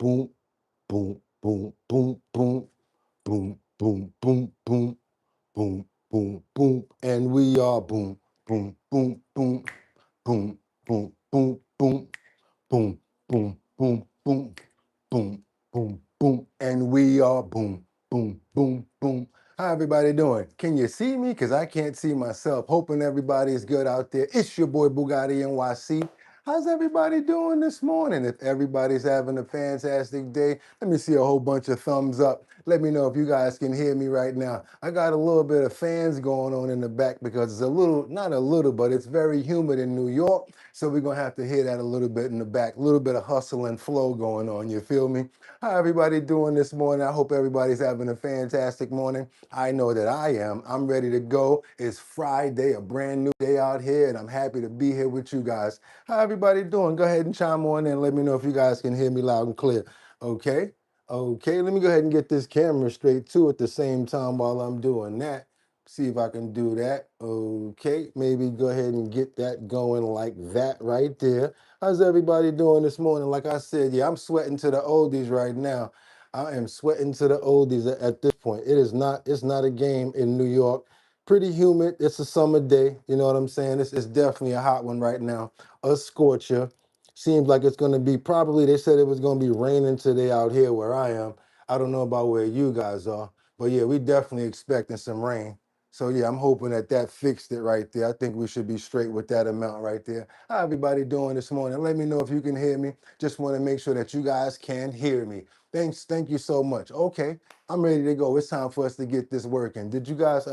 boom, boom, boom, boom, boom, boom, boom, boom, boom, boom, boom, boom, and we are boom, boom, boom, boom, boom, boom, boom, boom, boom, boom, boom, boom, boom, boom, boom, and we are boom, boom, boom, boom. How everybody doing? Can you see me? Because I can't see myself. Hoping everybody is good out there. It's your boy Boogotti NYC. How's everybody doing this morning? If everybody's having a fantastic day, let me see a whole bunch of thumbs up. Let me know if you guys can hear me right now. I got a little bit of fans going on in the back because it's a little, not a little, but it's very humid in New York. So we're going to have to hear that a little bit in the back. A little bit of hustle and flow going on. You feel me? How everybody doing this morning? I hope everybody's having a fantastic morning. I know that I am. I'm ready to go. It's Friday, a brand new day out here, and I'm happy to be here with you guys. How everybody doing? Go ahead and chime on in and let me know if you guys can hear me loud and clear. Okay? Okay, let me go ahead and get this camera straight too at the same time while I'm doing that. See if I can do that. Okay, maybe go ahead and get that going like that right there. How's everybody doing this morning? Like I said, yeah, I'm sweating to the oldies right now. I am sweating to the oldies at this point. It's not a game in New York. Pretty humid. It's a summer day. You know what I'm saying? It's definitely a hot one right now. A scorcher. Seems like it's going to be probably, they said it was going to be raining today out here where I am. I don't know about where you guys are, but yeah, we definitely expecting some rain. So yeah, I'm hoping that that fixed it right there. I think we should be straight with that amount right there. How everybody doing this morning? Let me know if you can hear me. Just want to make sure that you guys can hear me. Thank you so much. Okay, I'm ready to go. It's time for us to get this working. Did you guys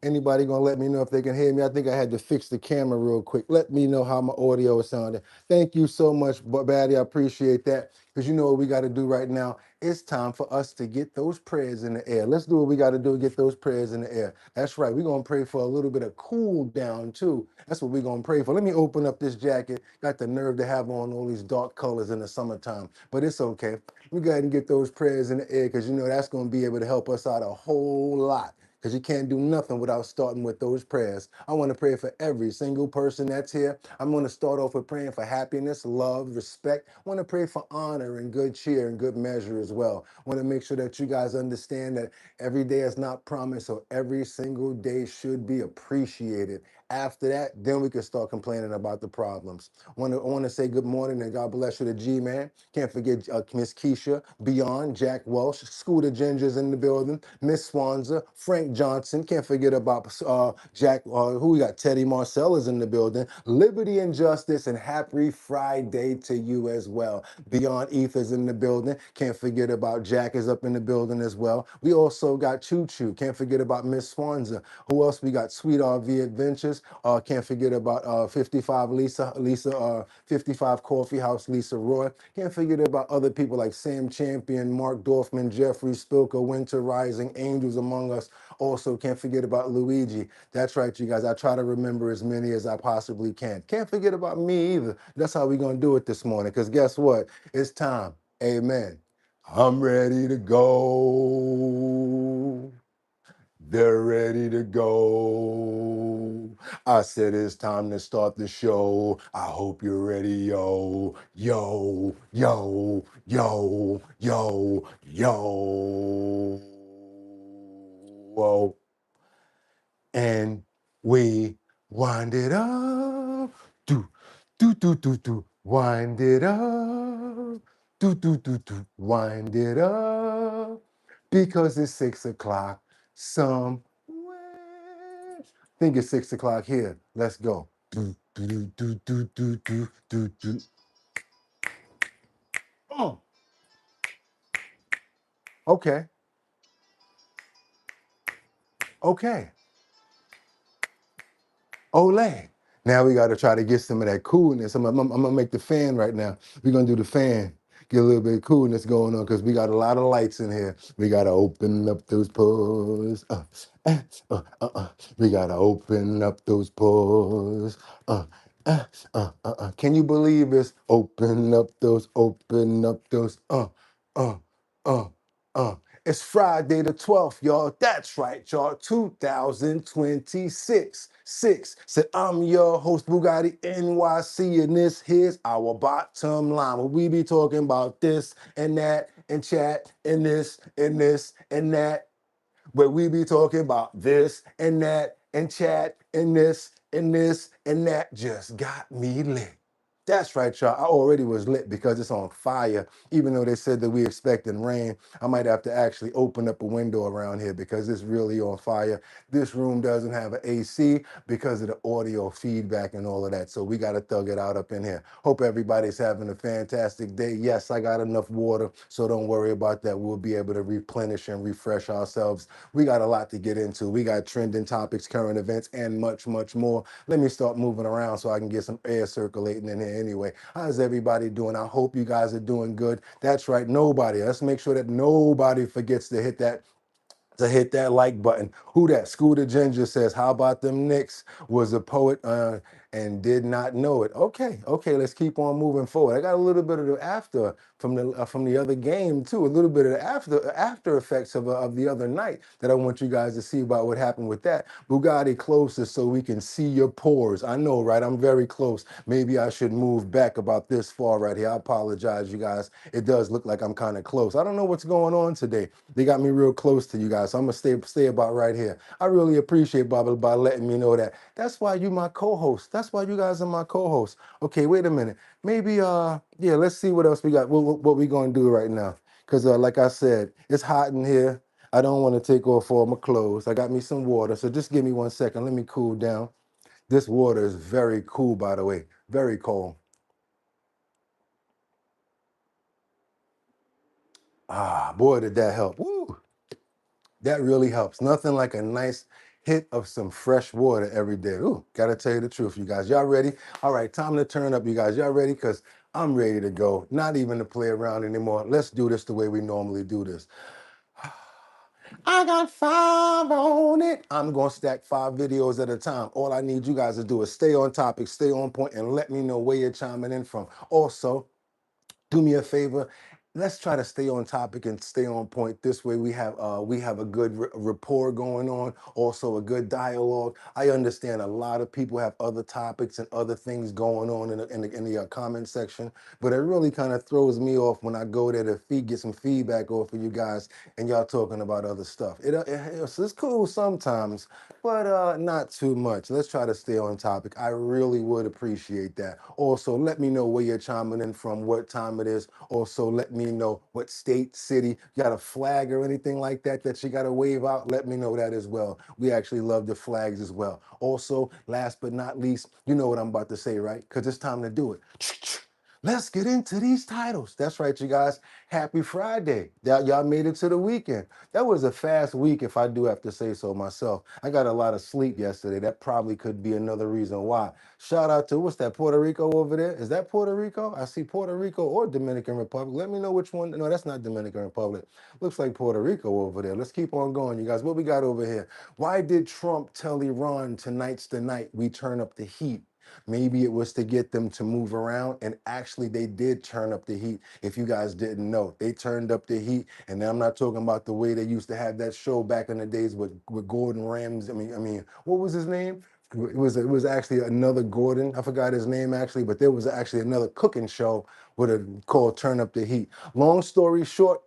anybody gonna let me know if they can hear me? I think I had to fix the camera real quick. Let me know how my audio is sounding. Thank you so much, Batty. I appreciate that. Because you know what we got to do right now. It's time for us to get those prayers in the air. Let's do what we got to do, get those prayers in the air. That's right. We're going to pray for a little bit of cool down too. That's what we're going to pray for. Let me open up this jacket. Got the nerve to have on all these dark colors in the summertime, but it's okay. We go ahead and get those prayers in the air because you know that's going to be able to help us out a whole lot, because you can't do nothing without starting with those prayers. I want to pray for every single person that's here. I'm going to start off with praying for happiness, love, respect. I want to pray for honor and good cheer and good measure as well. I want to make sure that you guys understand that every day is not promised, so every single day should be appreciated. After that, then we can start complaining about the problems. I want to say good morning and God bless you to G-Man. Can't forget Miss Keisha, Beyond, Jack Welsh, Scooter Ginger's in the building, Miss Swanza, Frank Johnson. Can't forget about Jack, who we got? Teddy Marcel is in the building. Liberty and Justice, and happy Friday to you as well. Beyond Ether's in the building. Can't forget about Jack is up in the building as well. We also got Choo Choo. Can't forget about Miss Swanza. Who else we got? Sweet RV Adventures. Can't forget about 55 Lisa, 55 Coffee House Lisa Roy. Can't forget about other people like Sam Champion, Mark Dorfman, Jeffrey Spilker, Winter Rising, Angels Among Us. Also, can't forget about Luigi. That's right, you guys. I try to remember as many as I possibly can. Can't forget about me either. That's how we're going to do it this morning, because guess what? It's time. Amen. I'm ready to go. They're ready to go. I said it's time to start the show. I hope you're ready, yo. Yo, yo, yo, yo, yo. Whoa. And we wind it up. Do, do, do, do, do. Wind it up. Do, do, do, do. Wind it up. Because it's 6 o'clock somewhere. Think it's 6 o'clock here. Let's go. Do, do, do, do, do, do, do, do. Oh, okay. Okay. Olay. Now we got to try to get some of that coolness. I'm gonna make the fan right now. We're gonna do the fan. Get a little bit of coolness going on because we got a lot of lights in here. We gotta open up those pores. We gotta open up those pores. Can you believe it's open up those, uh, uh, uh. It's Friday the 12th, y'all. That's right, y'all. 2026. Said I'm your host, Boogotti NYC, and this here's our bottom line. Where we be talking about this and that and chat and this and this and that. Where we be talking about this and that and chat and this and this and that. Just got me lit. That's right, y'all. I already was lit because it's on fire. Even though they said that we expecting rain, I might have to actually open up a window around here because it's really on fire. This room doesn't have an AC because of the audio feedback and all of that. So we got to thug it out up in here. Hope everybody's having a fantastic day. Yes, I got enough water, so don't worry about that. We'll be able to replenish and refresh ourselves. We got a lot to get into. We got trending topics, current events, and much, much more. Let me start moving around so I can get some air circulating in here anyway. How's everybody doing? I hope you guys are doing good. That's right, nobody. Let's make sure that nobody forgets to hit that like button. Who that? Scooter Ginger says, how about them Knicks? Was a poet and did not know it. Okay, let's keep on moving forward. I got a little bit of the after from the other game too, a little bit of the after effects of the other night that I want you guys to see about what happened with that. Boogotti closer so we can see your pores. I know, right? I'm very close. Maybe I should move back about this far right here. I apologize, you guys. It does look like I'm kind of close. I don't know what's going on today. They got me real close to you guys, so I'm gonna stay about right here. I really appreciate Bobby by letting me know that. That's why you my co-host. That's why you guys are my co-host. Okay, wait a minute. Maybe yeah, let's see what else we got. What we gonna do right now? Cause like I said, it's hot in here. I don't want to take off all my clothes. I got me some water, so just give me 1 second. Let me cool down. This water is very cool, by the way. Very cold. Ah, boy, did that help. Woo! That really helps. Nothing like a nice hit of some fresh water every day. Ooh, gotta tell you the truth, you guys. Y'all ready? All right, time to turn up, you guys. Y'all ready? Because I'm ready to go. Not even to play around anymore. Let's do this the way we normally do this. I got 5 on it. I'm going to stack 5 videos at a time. All I need you guys to do is stay on topic, stay on point, and let me know where you're chiming in from. Also, do me a favor. Let's try to stay on topic and stay on point. This way we have a good rapport going on, also a good dialogue. I understand a lot of people have other topics and other things going on in the comment section, but it really kind of throws me off when I go there to get some feedback off of you guys and y'all talking about other stuff. It's cool sometimes, but not too much. Let's try to stay on topic. I really would appreciate that. Also, let me know where you're chiming in from, what time it is. Also, let me know what state, city, you got a flag or anything like that that you got to wave out. Let me know that as well. We actually love the flags as well. Also, last but not least, you know what I'm about to say, right? Because it's time to do it. Let's get into these titles. That's right, you guys. Happy Friday. Y'all made it to the weekend. That was a fast week, if I do have to say so myself. I got a lot of sleep yesterday. That probably could be another reason why. Shout out to, what's that, Puerto Rico over there? Is that Puerto Rico? I see Puerto Rico or Dominican Republic. Let me know which one. No, that's not Dominican Republic. Looks like Puerto Rico over there. Let's keep on going, you guys. What we got over here? Why did Trump tell Iran tonight's the night we turn up the heat? Maybe it was to get them to move around, and actually they did turn up the heat. If you guys didn't know, they turned up the heat, and I'm not talking about the way they used to have that show back in the days with Gordon Ramsay. I mean, what was his name? It was actually another Gordon. I forgot his name actually, but there was actually another cooking show called Turn Up the Heat. Long story short,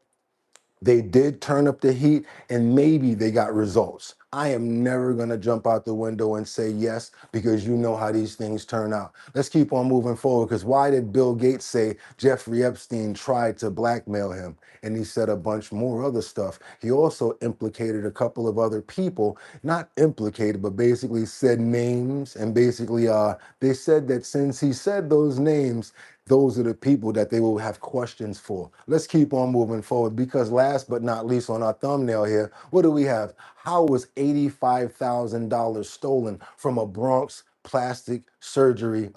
they did turn up the heat and maybe they got results. I am never going to jump out the window and say yes, because you know how these things turn out. Let's keep on moving forward, because why did Bill Gates say Jeffrey Epstein tried to blackmail him? And he said a bunch more other stuff. He also implicated a couple of other people, not implicated, but basically said names. And basically they said that since he said those names, those are the people that they will have questions for. Let's keep on moving forward, because last but not least on our thumbnail here, what do we have? How was $85,000 stolen from a Bronx plastic surgery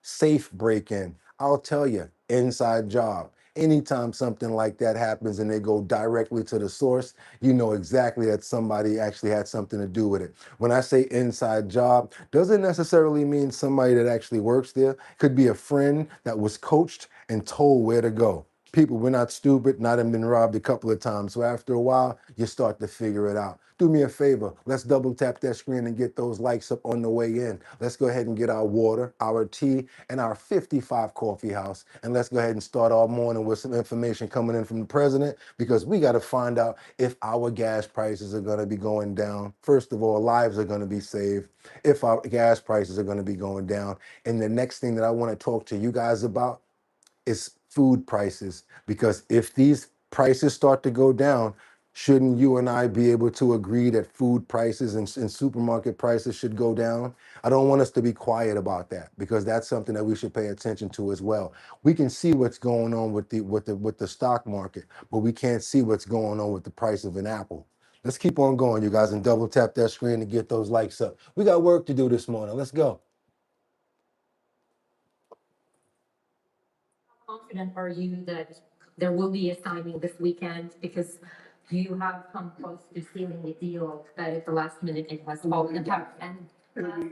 safe break-in? I'll tell you, inside job. Anytime something like that happens and they go directly to the source, you know exactly that somebody actually had something to do with it. When I say inside job, doesn't necessarily mean somebody that actually works there. Could be a friend that was coached and told where to go. People, we're not stupid, not have been robbed a couple of times. So after a while, you start to figure it out. Do me a favor. Let's double tap that screen and get those likes up on the way in. Let's go ahead and get our water, our tea, and our 55 coffee house. And let's go ahead and start our morning with some information coming in from the president, because we got to find out if our gas prices are going to be going down. First of all, lives are going to be saved if our gas prices are going to be going down. And the next thing that I want to talk to you guys about is food prices, because if these prices start to go down, shouldn't you and I be able to agree that food prices and supermarket prices should go down? I don't want us to be quiet about that, because that's something that we should pay attention to as well. We can see what's going on with the stock market, but we can't see what's going on with the price of an apple. Let's keep on going, you guys, and double tap that screen to get those likes up. We got work to do this morning. Let's go. Confident are you that there will be a signing this weekend, because you have come close to sealing the deal, but at the last minute it has fallen apart? And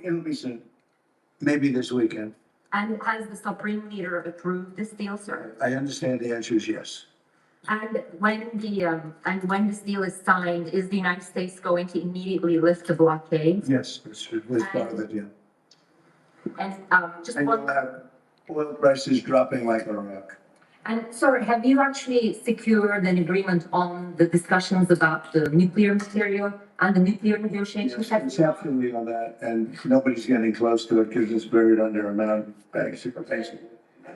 It'll be soon. Maybe this weekend. and has the Supreme Leader approved this deal, sir? I understand the answer is yes. And when this deal is signed, is the United States going to immediately lift the blockade? Yes, it's part of the deal. And just And one. you'll have oil prices dropping like a rock. And sorry, have you actually secured an agreement on the discussions about the nuclear material and the nuclear negotiations? Yes, it's absolutely on that, and nobody's getting close to it because it's buried under a mound of bags of basically.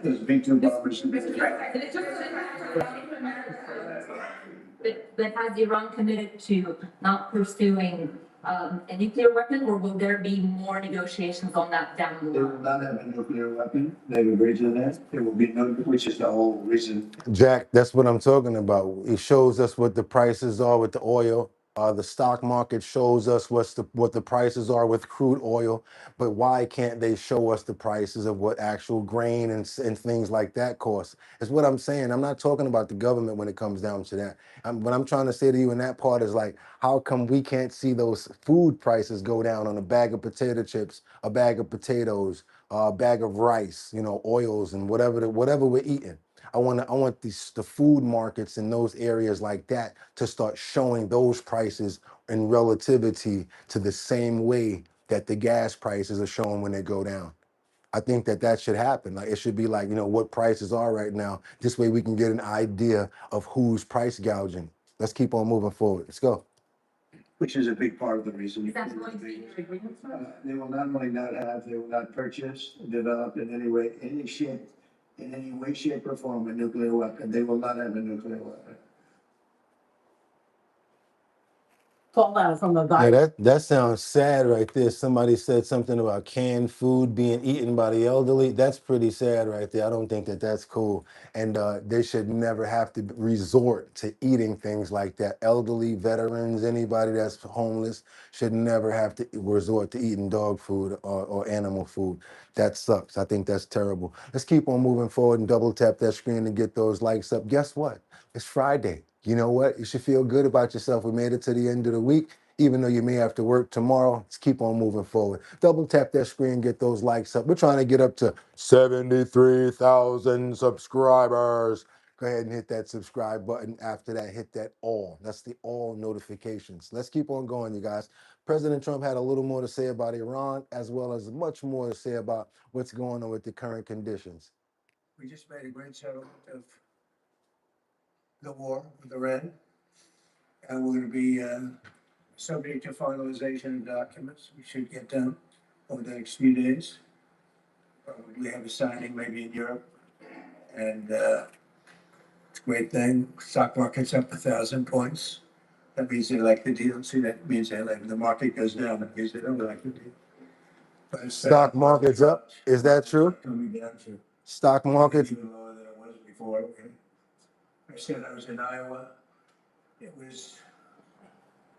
There's B-2 bombers. But has Iran committed to not pursuing a nuclear weapon, or will there be more negotiations on that down the They will line? not have a nuclear weapon. They've agreed to that. There will be no, which is the whole reason. Jack, that's what I'm talking about. It shows us what the prices are with the oil. The stock market shows us what the prices are with crude oil, but why can't they show us the prices of what actual grain and things like that cost? Is what I'm saying. I'm not talking about the government when it comes down to that. What I'm trying to say to you in that part is like, how come we can't see those food prices go down on a bag of potato chips, a bag of potatoes, a bag of rice, you know, oils and whatever we're eating? I want the food markets in those areas like that to start showing those prices in relativity to the same way that the gas prices are showing when they go down. I think that should happen. Like, it should be like, you know, what prices are right now. This way we can get an idea of who's price gouging. Let's keep on moving forward. Let's go. Which is a big part of the reason. Is that going to be in your agreement, sir? They will not only not have, they will not purchase, develop in any way, shape, or form a nuclear weapon. They will not have a nuclear weapon. From the Yeah, that sounds sad right there. Somebody said something about canned food being eaten by the elderly. That's pretty sad right there. I don't think that's cool. And they should never have to resort to eating things like that. Elderly, veterans, anybody that's homeless should never have to resort to eating dog food or animal food. That sucks. I think that's terrible. Let's keep on moving forward and double tap that screen and get those likes up. Guess what? It's Friday. You know what? You should feel good about yourself. We made it to the end of the week. Even though you may have to work tomorrow, let's keep on moving forward. Double tap that screen, get those likes up. We're trying to get up to 73,000 subscribers. Go ahead and hit that subscribe button. After that, hit that all. That's the all notifications. Let's keep on going, you guys. President Trump had a little more to say about Iran, as well as much more to say about what's going on with the current conditions. We just made a great settlement of the war with Iran, and we're going to be subject to finalization of documents. We should get done over the next few days. Probably have a signing maybe in Europe, and it's a great thing. Stock market's up 1,000 points. That means they like the deal. See, that means they like the market goes down. That means they don't like the deal. But Stock market's up. Is that true? Coming down to Stock market. even lower than it was before. I said I was in Iowa. It was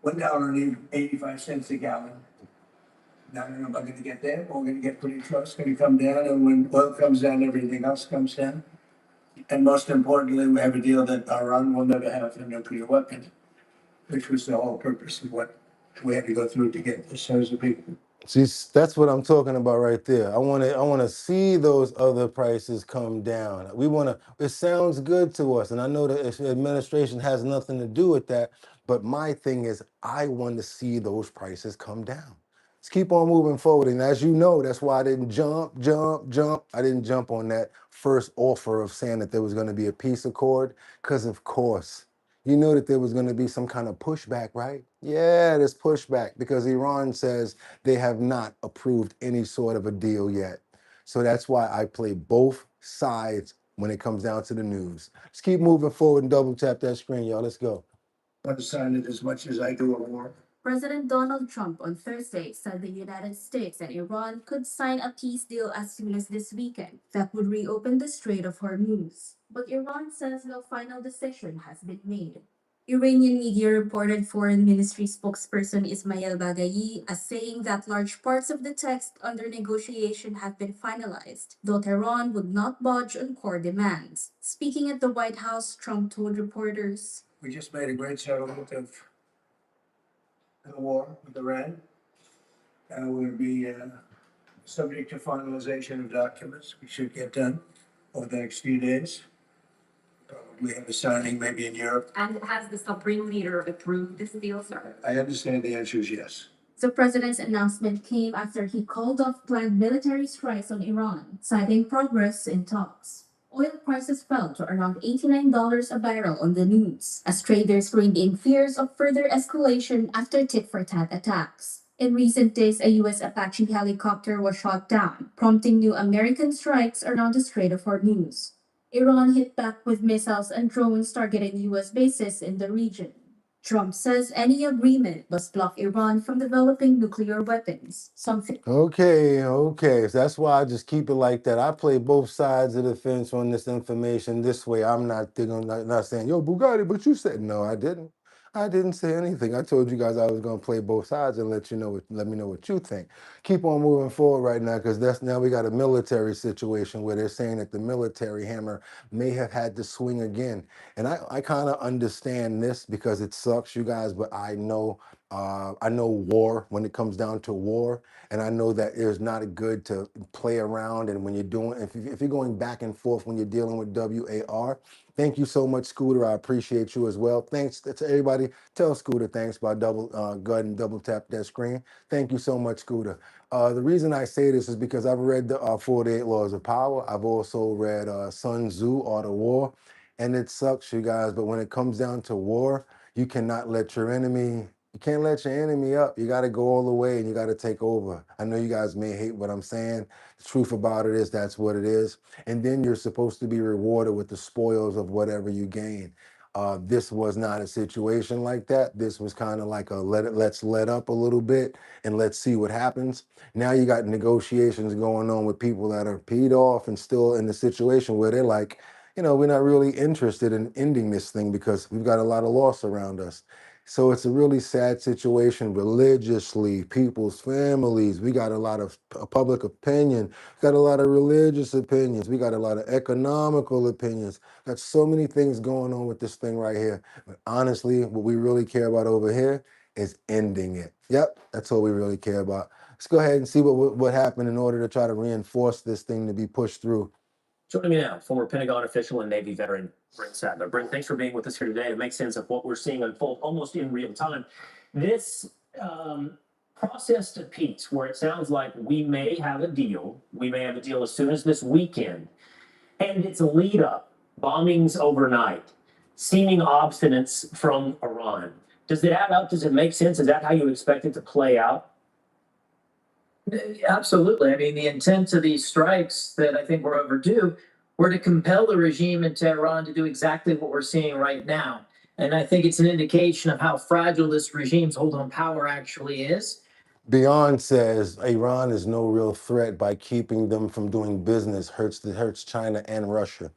$1.85 a gallon. Now, I don't know if I'm gonna get there, but we're gonna get pretty close, gonna come down, and when oil comes down, everything else comes down. And most importantly, we have a deal that Iran will never have a nuclear weapon, which was the whole purpose of what we had to go through to get this as a people. See, that's what I'm talking about right there. I want to see those other prices come down. We want to. It sounds good to us, and I know the administration has nothing to do with that. But my thing is, I want to see those prices come down. Let's keep on moving forward. And as you know, that's why I didn't jump. I didn't jump on that first offer of saying that there was going to be a peace accord, because of course. You knew that there was going to be some kind of pushback, right? Yeah, there's pushback because Iran says they have not approved any sort of a deal yet. So that's why I play both sides when it comes down to the news. Let's keep moving forward and double tap that screen, y'all. Let's go. Undecided as much as I do a war. President Donald Trump on Thursday said the United States and Iran could sign a peace deal as soon as this weekend that would reopen the Strait of Hormuz. But Iran says no final decision has been made. Iranian media reported Foreign Ministry spokesperson Ismail Baghaei as saying that large parts of the text under negotiation have been finalized, though Tehran would not budge on core demands. Speaking at the White House, Trump told reporters, We just made a great settlement of the war with Iran. And we'll be subject to finalization of documents we should get done over the next few days. Probably have a signing maybe in Europe. And has the Supreme Leader approved this deal, sir? I understand the answer is yes. the president's announcement came after he called off planned military strikes on Iran, citing progress in talks. Oil prices fell to around $89 a barrel on the news, as traders reined in fears of further escalation after tit-for-tat attacks. In recent days, a U.S. Apache helicopter was shot down, prompting new American strikes around the Strait of Hormuz. Iran hit back with missiles and drones targeting U.S. bases in the region. Trump says any agreement must block Iran from developing nuclear weapons, something. Okay. So that's why I just keep it like that. I play both sides of the fence on this information. This way, I'm not not saying, yo, Bugatti, but you said no, I didn't. I didn't say anything. I told you guys I was gonna play both sides and let me know what you think. Keep on moving forward right now, because that's now we got a military situation where they're saying that the military hammer may have had to swing again. And I kind of understand this because it sucks, you guys, but I know war when it comes down to war, and I know that it's not good to play around. And when you're doing, if you're going back and forth when you're dealing with WAR, thank you so much, Scooter. I appreciate you as well. Thanks to everybody. Tell Scooter thanks by go ahead and double tap that screen. Thank you so much, Scooter. The reason I say this is because I've read the 48 Laws of Power. I've also read Sun Tzu, Art of War, and it sucks, you guys, but when it comes down to war, you cannot let your enemy. You can't let your enemy up. You got to go all the way and you got to take over. I know you guys may hate what I'm saying. The truth about it is that's what it is. And then you're supposed to be rewarded with the spoils of whatever you gain. This was not a situation like that. This was kind of like a let's let up a little bit and let's see what happens. Now you got negotiations going on with people that are peed off and still in the situation where they're like, we're not really interested in ending this thing because we've got a lot of loss around us. So it's a really sad situation religiously, people's families. We got a lot of public opinion. We got a lot of religious opinions. We got a lot of economical opinions. Got so many things going on with this thing right here. But honestly, what we really care about over here is ending it. Yep, that's what we really care about. Let's go ahead and see what happened in order to try to reinforce this thing to be pushed through. Joining me now, former Pentagon official and Navy veteran Brent Sadler. Brent, thanks for being with us here today to make sense of what we're seeing unfold almost in real time. This process to peace, where it sounds like we may have a deal, as soon as this weekend, and it's a lead up, bombings overnight, seeming obstinance from Iran. Does it add up? Does it make sense? Is that how you expect it to play out? Absolutely. I mean, the intent of these strikes that I think were overdue were to compel the regime in Tehran to do exactly what we're seeing right now. And I think it's an indication of how fragile this regime's hold on power actually is. Beyond says Iran is no real threat by keeping them from doing business hurts China and Russia.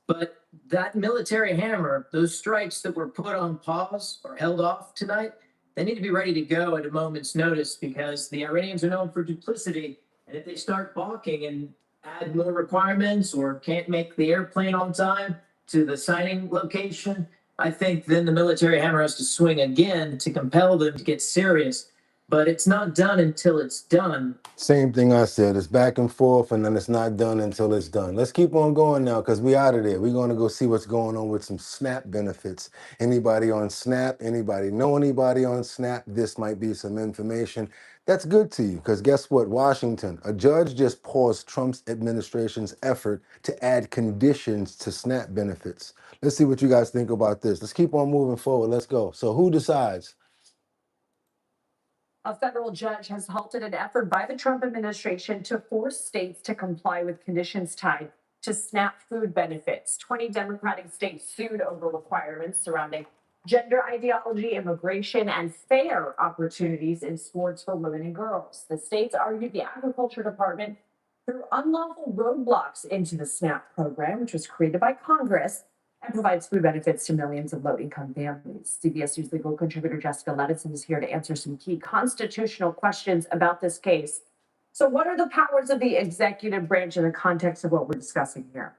But that military hammer, those strikes that were put on pause or held off tonight, they need to be ready to go at a moment's notice, because the Iranians are known for duplicity. And if they start balking and add more requirements or can't make the airplane on time to the signing location, I think then the military hammer has to swing again to compel them to get serious. but it's not done until it's done. Same thing I said. It's back and forth, and then it's not done until it's done. Let's keep on going now, because we out of there. We're going to go see what's going on with some SNAP benefits. Anybody on SNAP? Anybody know anybody on SNAP? This might be some information that's good to you, because guess what? Washington, a judge just paused Trump's administration's effort to add conditions to SNAP benefits. Let's see what you guys think about this. Let's keep on moving forward. Let's go. So who decides? A federal judge has halted an effort by the Trump administration to force states to comply with conditions tied to SNAP food benefits. 20 Democratic states sued over requirements surrounding gender ideology, immigration, and fair opportunities in sports for women and girls. The states argued the Agriculture Department threw unlawful roadblocks into the SNAP program, which was created by Congress and provides food benefits to millions of low-income families. CBS News legal contributor Jessica Levinson is here to answer some key constitutional questions about this case. So what are the powers of the executive branch in the context of what we're discussing here?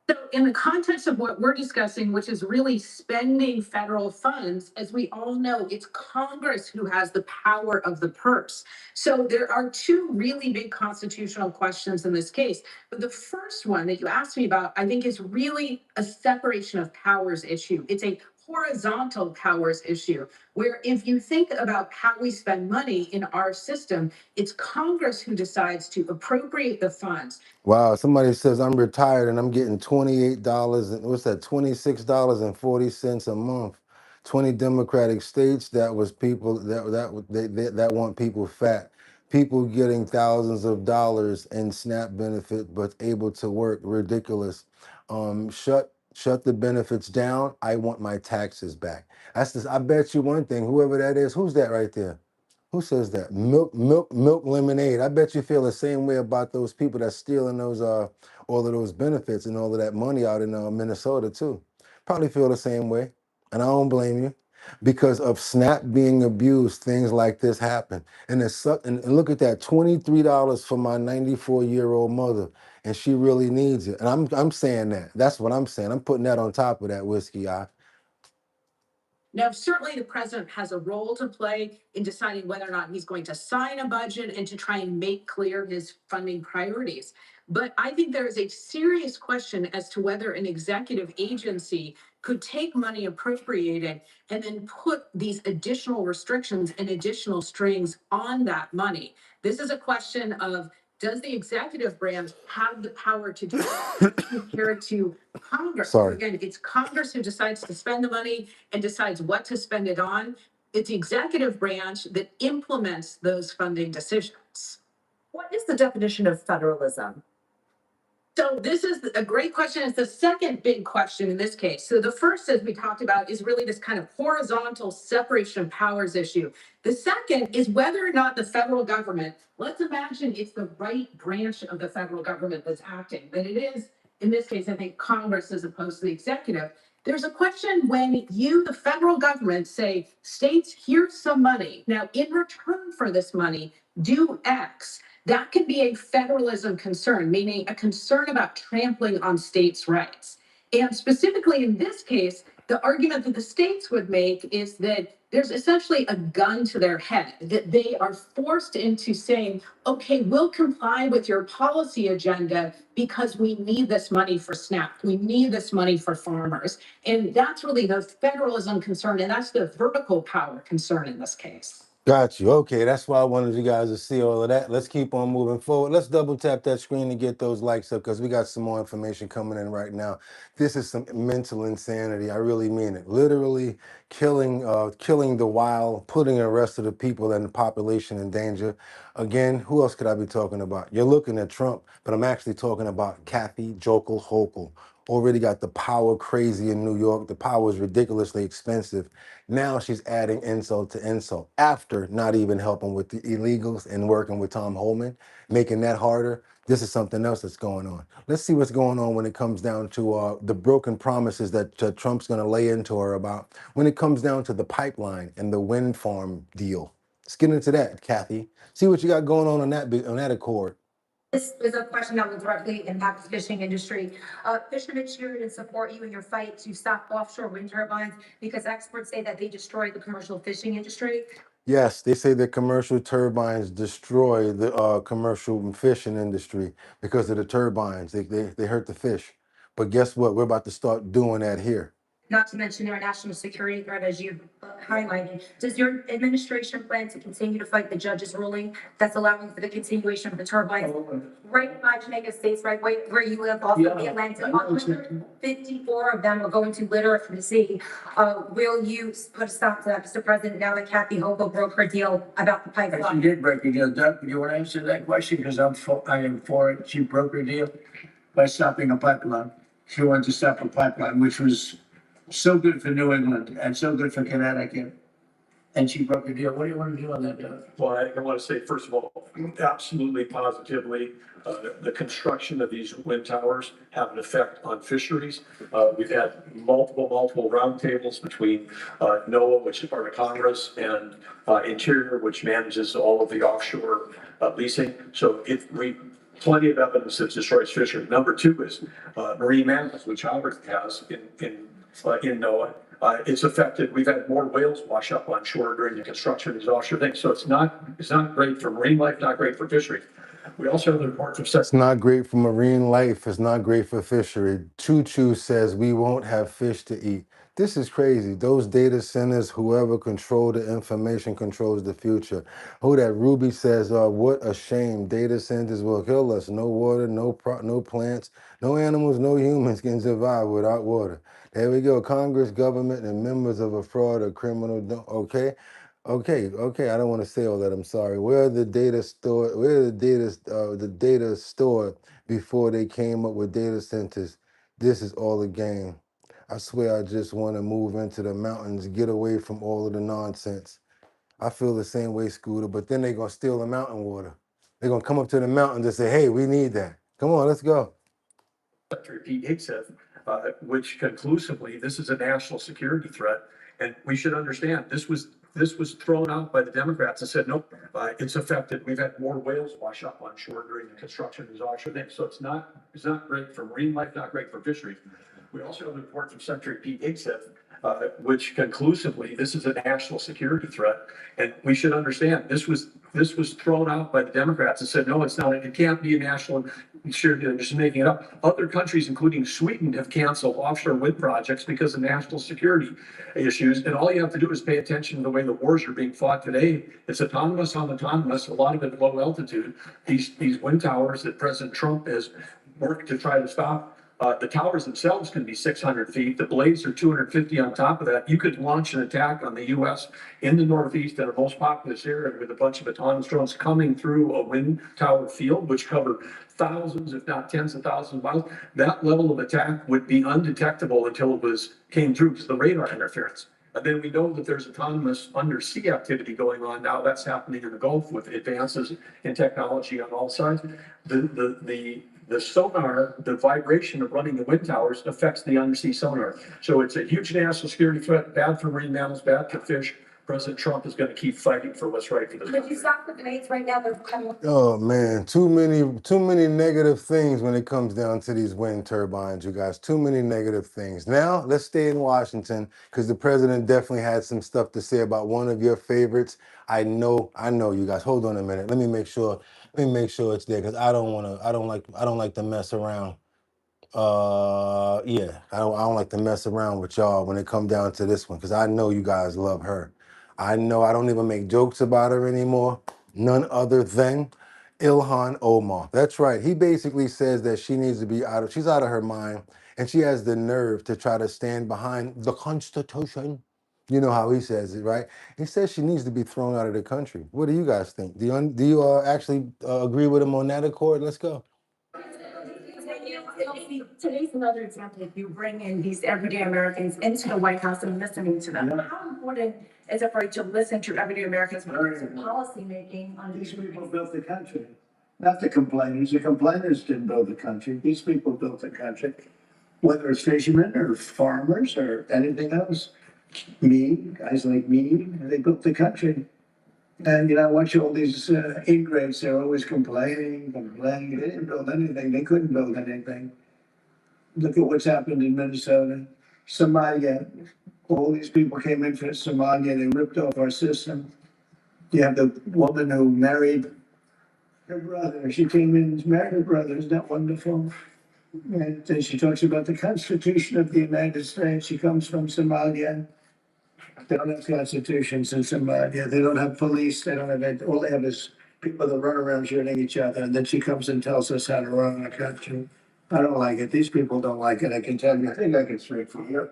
So in the context of what we're discussing, which is really spending federal funds, as we all know, it's Congress who has the power of the purse. So there are two really big constitutional questions in this case. But the first one that you asked me about, I think is really a separation of powers issue. It's a horizontal powers issue, where if you think about how we spend money in our system, it's Congress who decides to appropriate the funds. Wow, somebody says I'm retired and I'm getting $28 and what's that, $26.40 a month. 20 Democratic states, that was people that want people fat. People getting thousands of dollars in SNAP benefit but able to work. Ridiculous. Shut the benefits down. I want my taxes back. That's this. I bet you one thing, whoever that is, who's that right there? Who says that? Milk lemonade. I bet you feel the same way about those people that's stealing those all of those benefits and all of that money out in Minnesota too. Probably feel the same way, and I don't blame you, because of SNAP being abused. Things like this happen, and and look at that, $23 for my 94-year-old mother, and she really needs it. And I'm saying that. That's what I'm saying. I'm putting that on top of that whiskey. Now, certainly the president has a role to play in deciding whether or not he's going to sign a budget and to try and make clear his funding priorities. But I think there is a serious question as to whether an executive agency could take money appropriated and then put these additional restrictions and additional strings on that money. This is a question of, does the executive branch have the power to do that compared to Congress? Sorry. Again, it's Congress who decides to spend the money and decides what to spend it on. It's the executive branch that implements those funding decisions. What is the definition of federalism? So this is a great question. It's the second big question in this case. So the first, as we talked about, is really this kind of horizontal separation of powers issue. The second is whether or not the federal government, let's imagine it's the right branch of the federal government that's acting, that it is, in this case, I think Congress as opposed to the executive. There's a question when you, the federal government, say, states, here's some money. Now, in return for this money, do X. That could be a federalism concern, meaning a concern about trampling on states' rights. And specifically in this case, the argument that the states would make is that there's essentially a gun to their head, that they are forced into saying, okay, we'll comply with your policy agenda because we need this money for SNAP. We need this money for farmers. And that's really the federalism concern, and that's the vertical power concern in this case. Got you. Okay, that's why I wanted you guys to see all of that. Let's keep on moving forward. Let's double tap that screen to get those likes up, because we got some more information coming in right now. This is some mental insanity. I really mean it. Literally killing the wild, putting the rest of the people and the population in danger. Again, who else could I be talking about? You're looking at Trump, but I'm actually talking about Kathy Jokel Hochul. Already got the power crazy in New York. The power is ridiculously expensive. Now she's adding insult to insult after not even helping with the illegals and working with Tom Homan, making that harder. This is something else that's going on. Let's see what's going on when it comes down to the broken promises that Trump's going to lay into her about when it comes down to the pipeline and the wind farm deal. Let's get into that, Kathy. See what you got going on that accord. This is a question that will directly impact the fishing industry. Fishermen cheered and support you in your fight to stop offshore wind turbines because experts say that they destroy the commercial fishing industry. Yes, they say that commercial turbines destroy the commercial fishing industry because of the turbines. They hurt the fish. But guess what? We're about to start doing that here. Not to mention our national security threat, as you highlighted. Does your administration plan to continue to fight the judge's ruling that's allowing for the continuation of the turbines right by Jamaica State's right where you live, off of the Atlantic? 154 of them are going to litter the sea. Will you put a stop to that, Mr. President, now that Kathy Hochul broke her deal about the She pipeline? did break a deal. Doug, you want to answer that question? Because I am for it. She broke her deal by stopping a pipeline. She wanted to stop a pipeline, which was so good for New England and so good for Connecticut. And she broke her deal. What do you want to do on that, Doug? Well, I want to say, first of all, absolutely positively, the construction of these wind towers have an effect on fisheries. We've had multiple roundtables between NOAA, which is part of Congress, and Interior, which manages all of the offshore leasing. So plenty of evidence that destroys fisheries. Number two is marine mammals, which Howard has in NOAA. It's affected, we've had more whales wash up on shore during the construction of these offshore things. So it's not great for marine life, not great for fisheries. We also have the reports of It's not great for marine life. It's not great for fishery. Choo Choo says we won't have fish to eat. This is crazy. Those data centers, whoever controls the information controls the future. Who that Ruby says, what a shame. Data centers will kill us. No water, no plants, no animals, no humans can survive without water. There we go. Congress, government, and members of a fraud or criminal. Okay. Okay. I don't want to say all that. I'm sorry. Where are the data stored? Where are the data stored before they came up with data centers? This is all a game. I swear I just want to move into the mountains, get away from all of the nonsense. I feel the same way, Scooter, but then they're going to steal the mountain water. They're going to come up to the mountains and say, hey, we need that. Come on, let's go. Secretary Pete Hegseth, which conclusively, this is a national security threat. And we should understand, this was thrown out by the Democrats and said, nope, it's affected. We've had more whales wash up on shore during the construction of these offshore things. So it's not great for marine life, not great for fisheries. We also have a report from Secretary Pete Hegseth, which conclusively, this is a national security threat. And we should understand, this was thrown out by the Democrats and said, no, it's not. It can't be a national security. They're just making it up. Other countries, including Sweden, have canceled offshore wind projects because of national security issues. And all you have to do is pay attention to the way the wars are being fought today. It's autonomous on autonomous, a lot of it at low altitude. These wind towers that President Trump has worked to try to stop. The towers themselves can be 600 feet. The blades are 250 on top of that. You could launch an attack on the U.S. in the Northeast, in our most populous area, with a bunch of autonomous drones coming through a wind tower field, which cover thousands, if not tens of thousands of miles. That level of attack would be undetectable until it came through because of the radar interference. And then we know that there's autonomous undersea activity going on now. That's happening in the Gulf with advances in technology on all sides. The sonar, the vibration of running the wind towers affects the undersea sonar. So it's a huge national security threat, bad for marine mammals, bad for fish. President Trump is going to keep fighting for what's right for the country. Could you stop the debates right now? They're coming. Oh man, too many negative things when it comes down to these wind turbines, you guys. Too many negative things. Now let's stay in Washington because the president definitely had some stuff to say about one of your favorites. I know, you guys. Hold on a minute. Let me make sure it's there because I don't like to mess around. Yeah, I don't like to mess around with y'all when it come down to this one because I know you guys love her. I know I don't even make jokes about her anymore. None other than Ilhan Omar. That's right. He basically says that she needs to be she's out of her mind, and she has the nerve to try to stand behind the Constitution. You know how he says it, right? He says she needs to be thrown out of the country. What do you guys think? Do you actually agree with him on that accord? Let's go. Today's another example. If you bring in these everyday Americans into the White House and listening to them, how important is it for you to listen to everyday Americans when it comes to policy making on These these people issues? built the country, not the complainers. The complainers didn't build the country. These people built the country, whether it's fishermen or farmers or anything else. Guys like me, they built the country. And, I watch all these ingrates, they're always complaining. They didn't build anything. They couldn't build anything. Look at what's happened in Minnesota. Somalia, all these people came in from Somalia. They ripped off our system. You have the woman who married her brother. She came in and married her brother. Isn't that wonderful? And then she talks about the Constitution of the United States. She comes from Somalia. They don't have constitutions in Somalia. They don't have police. They don't have it. All they have is people that run around shooting each other. And then she comes and tells us how to run our country. I don't like it. These people don't like it. I can tell you. I think I can speak for you.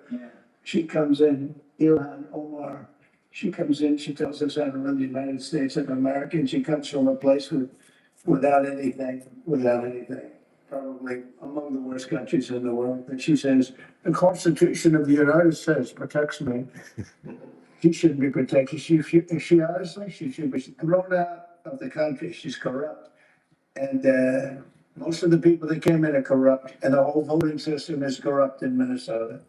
She comes in, Ilhan Omar. She comes in, she tells us how to run the United States of America. And she comes from a place without anything. Probably among the worst countries in the world. And she says, the Constitution of the United States protects me. She shouldn't be protected. She honestly, she should be thrown out of the country. She's corrupt. And most of the people that came in are corrupt. And the whole voting system is corrupt in Minnesota.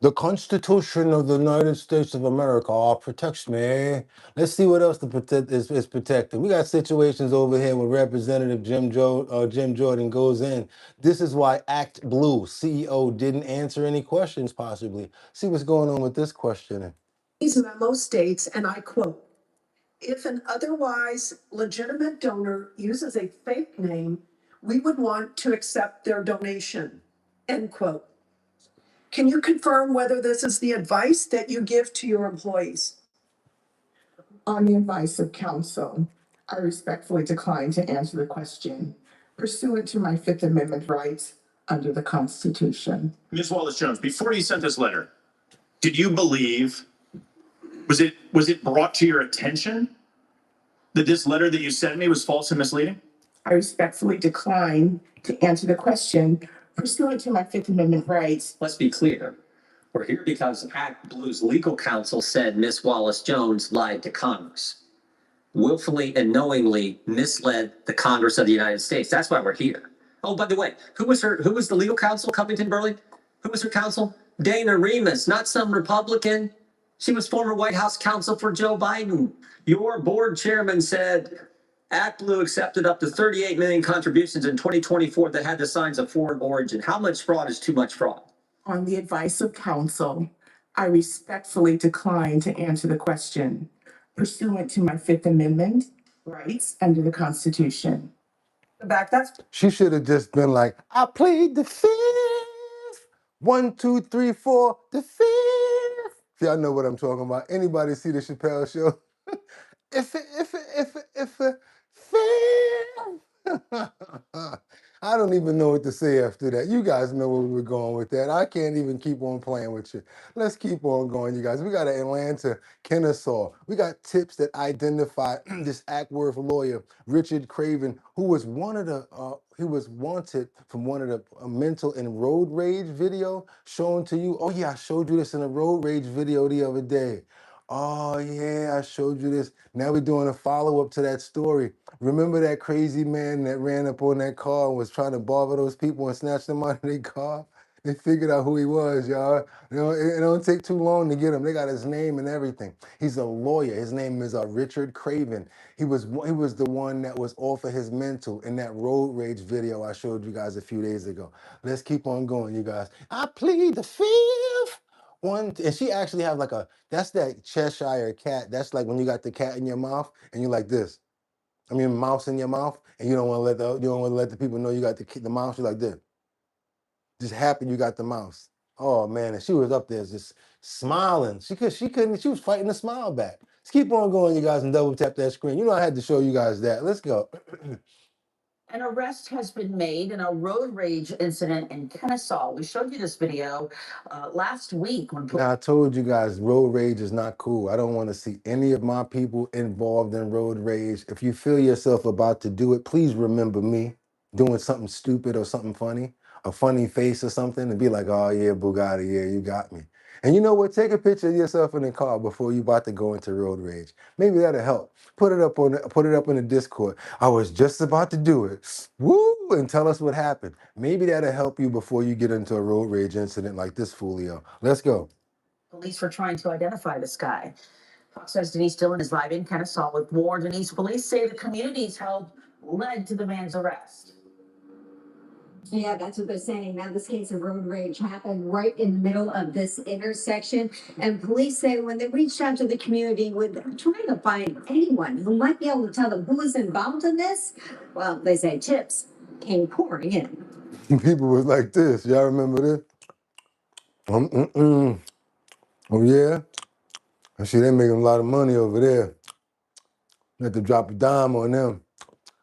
The Constitution of the United States of America protects me. Let's see what else is protected. We got situations over here where Representative Jim Jordan goes in. This is why Act Blue CEO didn't answer any questions, possibly. See what's going on with this questioning. These memo states, and I quote, if an otherwise legitimate donor uses a fake name, we would want to accept their donation, end quote. Can you confirm whether this is the advice that you give to your employees? On the advice of counsel, I respectfully decline to answer the question pursuant to my Fifth Amendment rights under the Constitution. Ms. Wallace-Jones, before you sent this letter, did you believe, was it brought to your attention that this letter that you sent me was false and misleading? I respectfully decline to answer the question pursuant to my Fifth Amendment rights. Let's be clear. We're here because Act Blue's legal counsel said Ms. Wallace-Jones lied to Congress, willfully and knowingly misled the Congress of the United States. That's why we're here. Oh, by the way, who was the legal counsel, Covington Burley? Who was her counsel? Dana Remus, not some Republican. She was former White House counsel for Joe Biden. Your board chairman said Act Blue accepted up to 38 million contributions in 2024 that had the signs of foreign origin. How much fraud is too much fraud? On the advice of counsel, I respectfully decline to answer the question pursuant to my Fifth Amendment rights under the Constitution. She should have just been like, I plead the fifth. 1, 2, 3, 4, the fifth. Y'all know what I'm talking about. Anybody see the Chappelle show? if I don't even know what to say after that. You guys know where we were going with that. I can't even keep on playing with you. Let's keep on going, you guys. We got an Atlanta Kennesaw. We got tips that identify this Ackworth lawyer, Richard Craven, who was he was wanted from one of the mental and road rage video shown to you. Oh yeah, I showed you this in a road rage video the other day. Oh yeah, I showed you this. Now we're doing a follow-up to that story. Remember that crazy man that ran up on that car and was trying to bother those people and snatch them out of their car? They figured out who he was, y'all. You know, it don't take too long to get him. They got his name and everything. He's a lawyer. His name is Richard Craven. He was the one that was off of his mental in that road rage video I showed you guys a few days ago. Let's keep on going, you guys. I plead the fifth. One, and she actually have like that's that Cheshire cat. That's like when you got the cat in your mouth and you're like this. I mean, mouse in your mouth, and you don't want to let the people know you got the mouse. You're like this. Just happy you got the mouse. Oh man, and she was up there just smiling. She was fighting to smile back. Let's keep on going, you guys, and double tap that screen. You know I had to show you guys that. Let's go. An arrest has been made in a road rage incident in Kennesaw. We showed you this video last week. Now, I told you guys, road rage is not cool. I don't want to see any of my people involved in road rage. If you feel yourself about to do it, please remember me doing something stupid or something funny, a funny face or something, and be like, oh yeah, Boogotti, yeah, you got me. And you know what? Take a picture of yourself in the car before you about to go into road rage. Maybe that'll help. Put it up in the Discord. I was just about to do it. Woo! And tell us what happened. Maybe that'll help you before you get into a road rage incident like this foolio. Let's go. Police were trying to identify this guy. Fox says Denise Dillon is live in Kennesaw with more. Denise, police say the community's help led to the man's arrest. Yeah, that's what they're saying. Now, this case of road rage happened right in the middle of this intersection. And police say when they reached out to the community with trying to find anyone who might be able to tell them who is involved in this, well, they say tips came pouring in. People was like this. Y'all remember this? Mm-mm-mm. Oh, yeah? I see they making a lot of money over there. Had to drop a dime on them.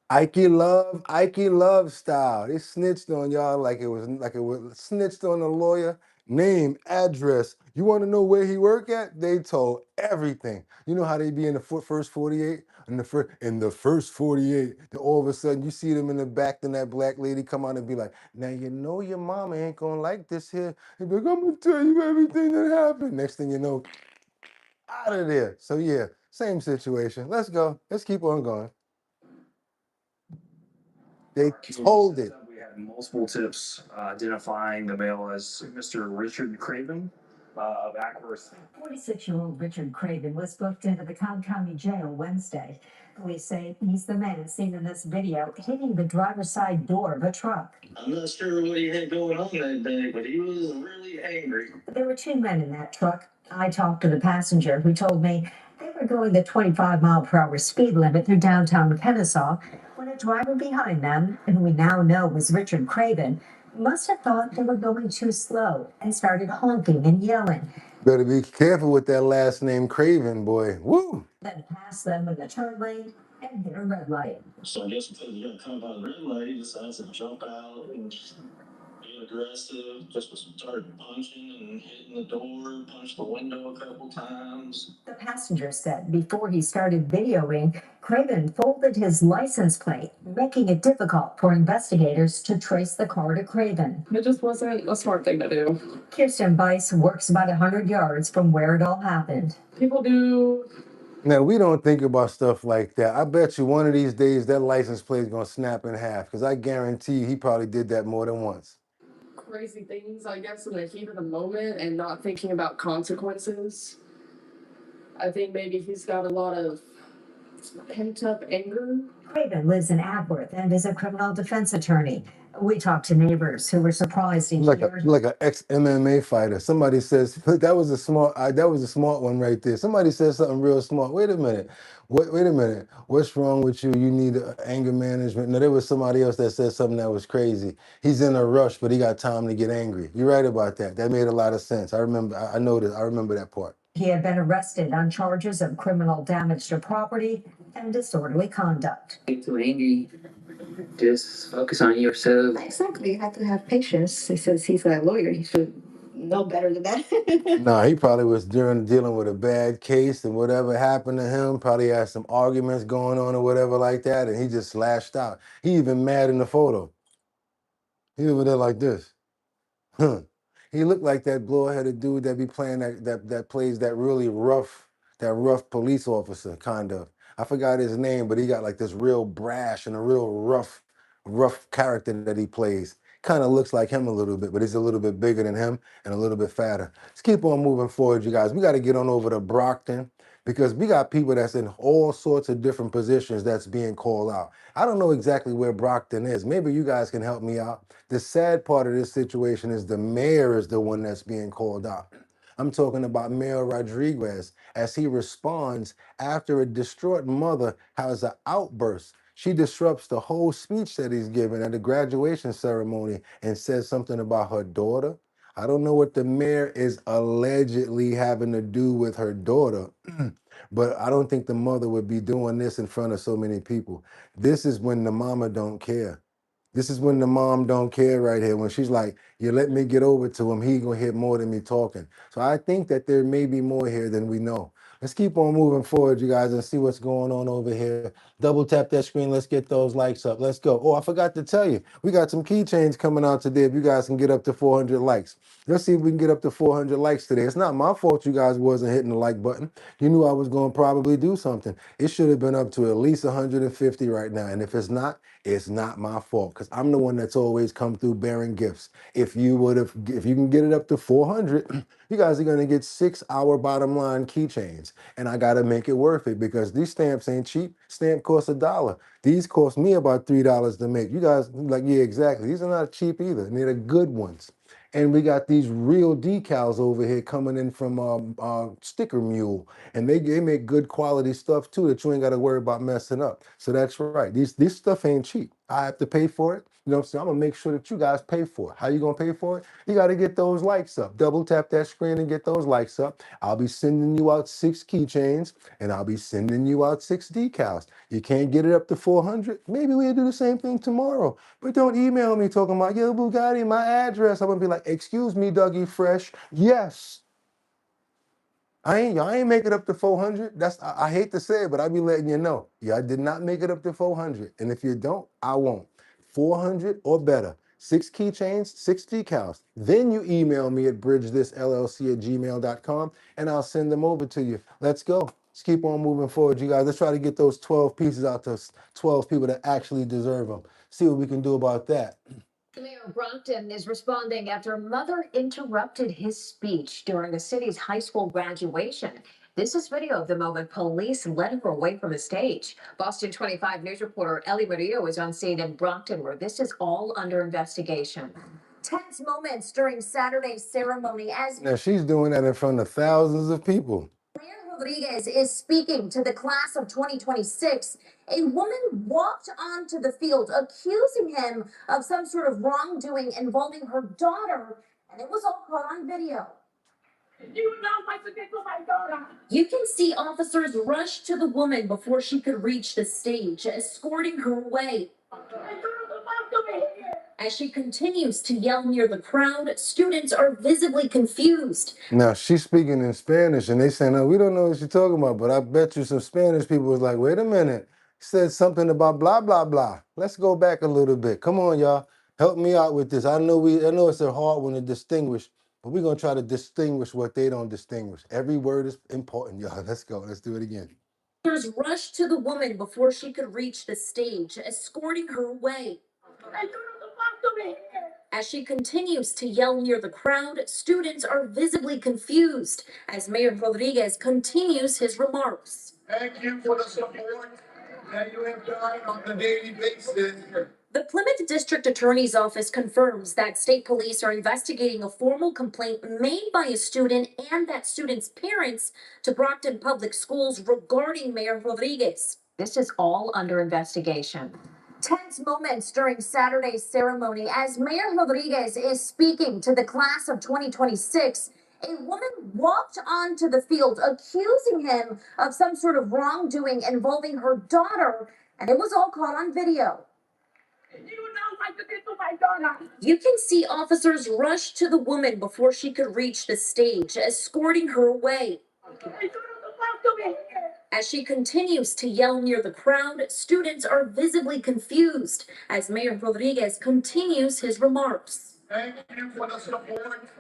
Ike Love style. They snitched on y'all like it was snitched on the lawyer. Name, address. You want to know where he work at? They told everything. You know how they be in the first 48? In the first 48, then all of a sudden you see them in the back, then that black lady come out and be like, now you know your mama ain't gonna like this here. They be like, I'm gonna tell you everything that happened. Next thing you know, out of there. So yeah, same situation. Let's go. Let's keep on going. They told it. We had multiple tips identifying the male as Mr. Richard Craven of Ackworth. 46-year-old Richard Craven was booked into the Cobb County Jail Wednesday. Police say he's the man seen in this video hitting the driver's side door of a truck. I'm not sure what he had going on that day, but he was really angry. There were two men in that truck. I talked to the passenger who told me they were going the 25-mile-per-hour speed limit through downtown Kennesaw when a driver behind them, who we now know was Richard Craven, must have thought they were going too slow and started honking and yelling. Better be careful with that last name Craven, boy. Woo! Then passed them in the turn lane and hit a red light. So I guess because you're going to come by the red light, he decides to jump out and be aggressive, just started punching and hitting the door, punched the window a couple times. The passenger said before he started videoing, Craven folded his license plate, making it difficult for investigators to trace the car to Craven. It just wasn't a smart thing to do. Kirsten Bice works about 100 yards from where it all happened. People do. Now, we don't think about stuff like that. I bet you one of these days that license plate is going to snap in half, because I guarantee he probably did that more than once. Crazy things, I guess, in the heat of the moment and not thinking about consequences. I think maybe he's got a lot of pent-up anger. Craven lives in Ackworth and is a criminal defense attorney. We talked to neighbors who were surprised to hear. Like an ex-MMA fighter. Somebody says, that was a smart one right there. Somebody says something real smart. Wait a minute. Wait a minute. What's wrong with you? You need anger management. No, there was somebody else that said something that was crazy. He's in a rush, but he got time to get angry. You're right about that. That made a lot of sense. I remember that part. He had been arrested on charges of criminal damage to property and disorderly conduct. Too angry. Just focus on yourself. Exactly. You have to have patience. He says he's a lawyer. He should know better than that. Nah, he probably was dealing with a bad case, and whatever happened to him, probably had some arguments going on or whatever like that, and he just lashed out. He even mad in the photo. He over there like this. Huh. He looked like that blow-headed dude that be playing that plays that really rough police officer, kind of. I forgot his name, but he got like this real brash and a real rough character that he plays. Kind of looks like him a little bit, but he's a little bit bigger than him and a little bit fatter. Let's keep on moving forward, you guys. We got to get on over to Brockton, because we got people that's in all sorts of different positions that's being called out. I don't know exactly where Brockton is. Maybe you guys can help me out. The sad part of this situation is the mayor is the one that's being called out. I'm talking about Mayor Rodriguez, as he responds after a distraught mother has an outburst. She disrupts the whole speech that he's giving at the graduation ceremony and says something about her daughter. I don't know what the mayor is allegedly having to do with her daughter, but I don't think the mother would be doing this in front of so many people. This is when the mama don't care. This is when the mom don't care right here, when she's like, you let me get over to him, he gonna hit more than me talking. So I think that there may be more here than we know. Let's keep on moving forward, you guys, and see what's going on over here. Double tap that screen. Let's get those likes up. Let's go. Oh, I forgot to tell you, we got some keychains coming out today. If you guys can get up to 400 likes. Let's see if we can get up to 400 likes today. It's not my fault you guys wasn't hitting the like button. You knew I was going to probably do something. It should have been up to at least 150 right now. And if it's not my fault, because I'm the one that's always come through bearing gifts. If you can get it up to 400, you guys are going to get 6-hour bottom line keychains. chains. And I got to make it worth it because these stamps ain't cheap. Stamp costs $1. These cost me about $3 to make. You guys like, yeah, exactly. These are not cheap either. And they're the good ones. And we got these real decals over here coming in from Sticker Mule. And they make good quality stuff too that you ain't got to worry about messing up. So that's right. This stuff ain't cheap. I have to pay for it. You know what I'm saying? I'm going to make sure that you guys pay for it. How you going to pay for it? You got to get those likes up. Double tap that screen and get those likes up. I'll be sending you out 6 keychains and I'll be sending you out 6 decals. You can't get it up to 400? Maybe we'll do the same thing tomorrow. But don't email me talking about, yo, Boogotti, my address. I'm going to be like, excuse me, Dougie Fresh. Yes. I ain't make it up to 400. I hate to say it, but I be letting you know. Yeah, I did not make it up to 400. And if you don't, I won't. 400 or better. 6 keychains, 6 decals. Then you email me at bridgethisllc@gmail.com and I'll send them over to you. Let's go. Let's keep on moving forward, you guys. Let's try to get those 12 pieces out to 12 people that actually deserve them. See what we can do about that. Mayor Brockton is responding after a mother interrupted his speech during the city's high school graduation. This is video of the moment police led her away from the stage. Boston 25 News reporter Ellie Murillo is on scene in Brockton, where this is all under investigation. Tense moments during Saturday's ceremony as Now she's doing that in front of thousands of people. Mayor Rodriguez is speaking to the class of 2026. A woman walked onto the field accusing him of some sort of wrongdoing involving her daughter, and it was all caught on video. You know my secret to my daughter. You can see officers rush to the woman before she could reach the stage, escorting her away. As she continues to yell near the crowd, students are visibly confused. Now she's speaking in Spanish and they saying, no, we don't know what she's talking about, but I bet you some Spanish people was like, wait a minute, said something about blah, blah, blah. Let's go back a little bit. Come on, y'all. Help me out with this. I know it's a hard one to distinguish, but we're going to try to distinguish what they don't distinguish. Every word is important, y'all. Let's go. Let's do it again. Officers rushed to the woman before she could reach the stage, escorting her away. As she continues to yell near the crowd, students are visibly confused as Mayor Rodriguez continues his remarks. Thank you for the support that you have done on a daily basis. The Plymouth District Attorney's Office confirms that state police are investigating a formal complaint made by a student and that student's parents to Brockton Public Schools regarding Mayor Rodriguez. This is all under investigation. Tense moments during Saturday's ceremony as Mayor Rodriguez is speaking to the class of 2026. A woman walked onto the field accusing him of some sort of wrongdoing involving her daughter, and it was all caught on video. You can see officers rush to the woman before she could reach the stage, escorting her away. As she continues to yell near the crowd, students are visibly confused as Mayor Rodriguez continues his remarks. Thank you for the support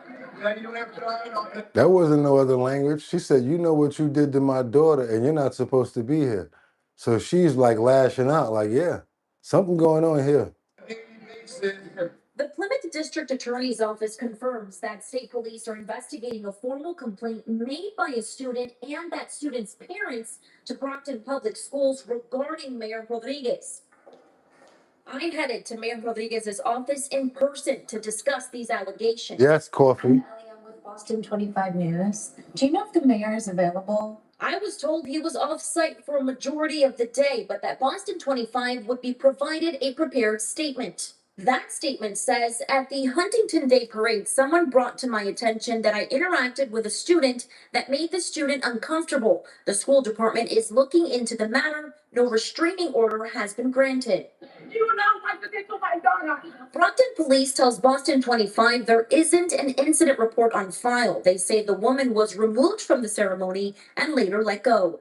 that you have done. That wasn't no other language. She said, you know what you did to my daughter and you're not supposed to be here. So she's like lashing out like, yeah, something going on here. The Plymouth District Attorney's Office confirms that state police are investigating a formal complaint made by a student and that student's parents to Brockton Public Schools regarding Mayor Rodriguez. I headed to Mayor Rodriguez's office in person to discuss these allegations. Yes, Coffee. I'm with Boston 25 News. Do you know if the mayor is available? I was told he was off-site for a majority of the day, but that Boston 25 would be provided a prepared statement. That statement says, at the Huntington Day Parade, someone brought to my attention that I interacted with a student that made the student uncomfortable. The school department is looking into the matter. No restraining order has been granted. Brockton Police tells Boston 25 there isn't an incident report on file. They say the woman was removed from the ceremony and later let go.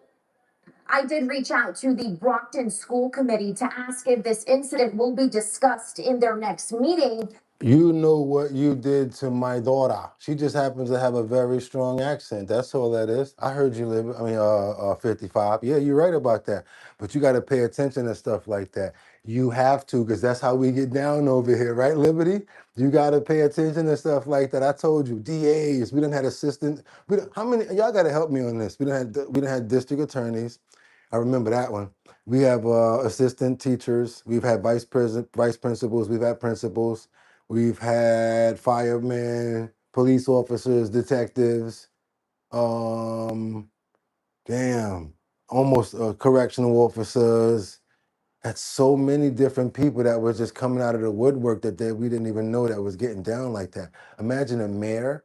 I did reach out to the Brockton School Committee to ask if this incident will be discussed in their next meeting. You know what you did to my daughter. She just happens to have a very strong accent. That's all that is. I heard you live, 55. Yeah, you're right about that. But you got to pay attention to stuff like that. You have to, because that's how we get down over here, right, Liberty? You got to pay attention to stuff like that. I told you, DAs, we done had assistant. How many, y'all got to help me on this. We done had district attorneys. I remember that one. We have assistant teachers. We've had vice principals. We've had principals. We've had firemen, police officers, detectives, um, damn, almost correctional officers. That's so many different people that was just coming out of the woodwork that we didn't even know that was getting down like that. Imagine a mayor.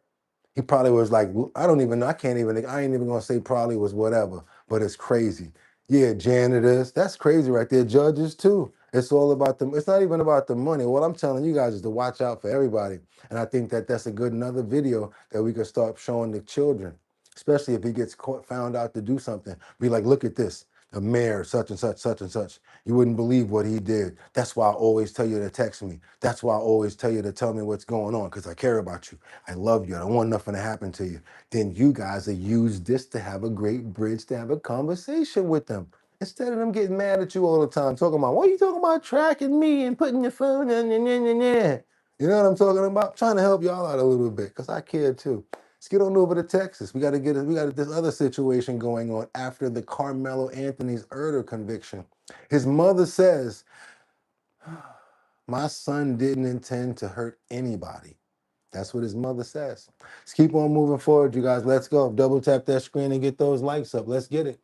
He probably was like, I don't even know. I ain't even gonna say probably was whatever, but it's crazy. Yeah, janitors, that's crazy right there. Judges too. It's all about them. It's not even about the money. What I'm telling you guys is to watch out for everybody. And I think that that's a good another video that we could start showing the children, especially if he gets caught, found out to do something. Be like, look at this, the mayor, such and such, such and such. You wouldn't believe what he did. That's why I always tell you to text me. That's why I always tell you to tell me what's going on, because I care about you. I love you. I don't want nothing to happen to you. Then you guys will use this to have a great bridge to have a conversation with them. Instead of them getting mad at you all the time, talking about, what are you talking about tracking me and putting your phone on? You know what I'm talking about? I'm trying to help y'all out a little bit because I care too. Let's get on over to Texas. We got this other situation going on after the Carmelo Anthony's murder conviction. His mother says, my son didn't intend to hurt anybody. That's what his mother says. Let's keep on moving forward, you guys. Let's go. Double tap that screen and get those likes up. Let's get it.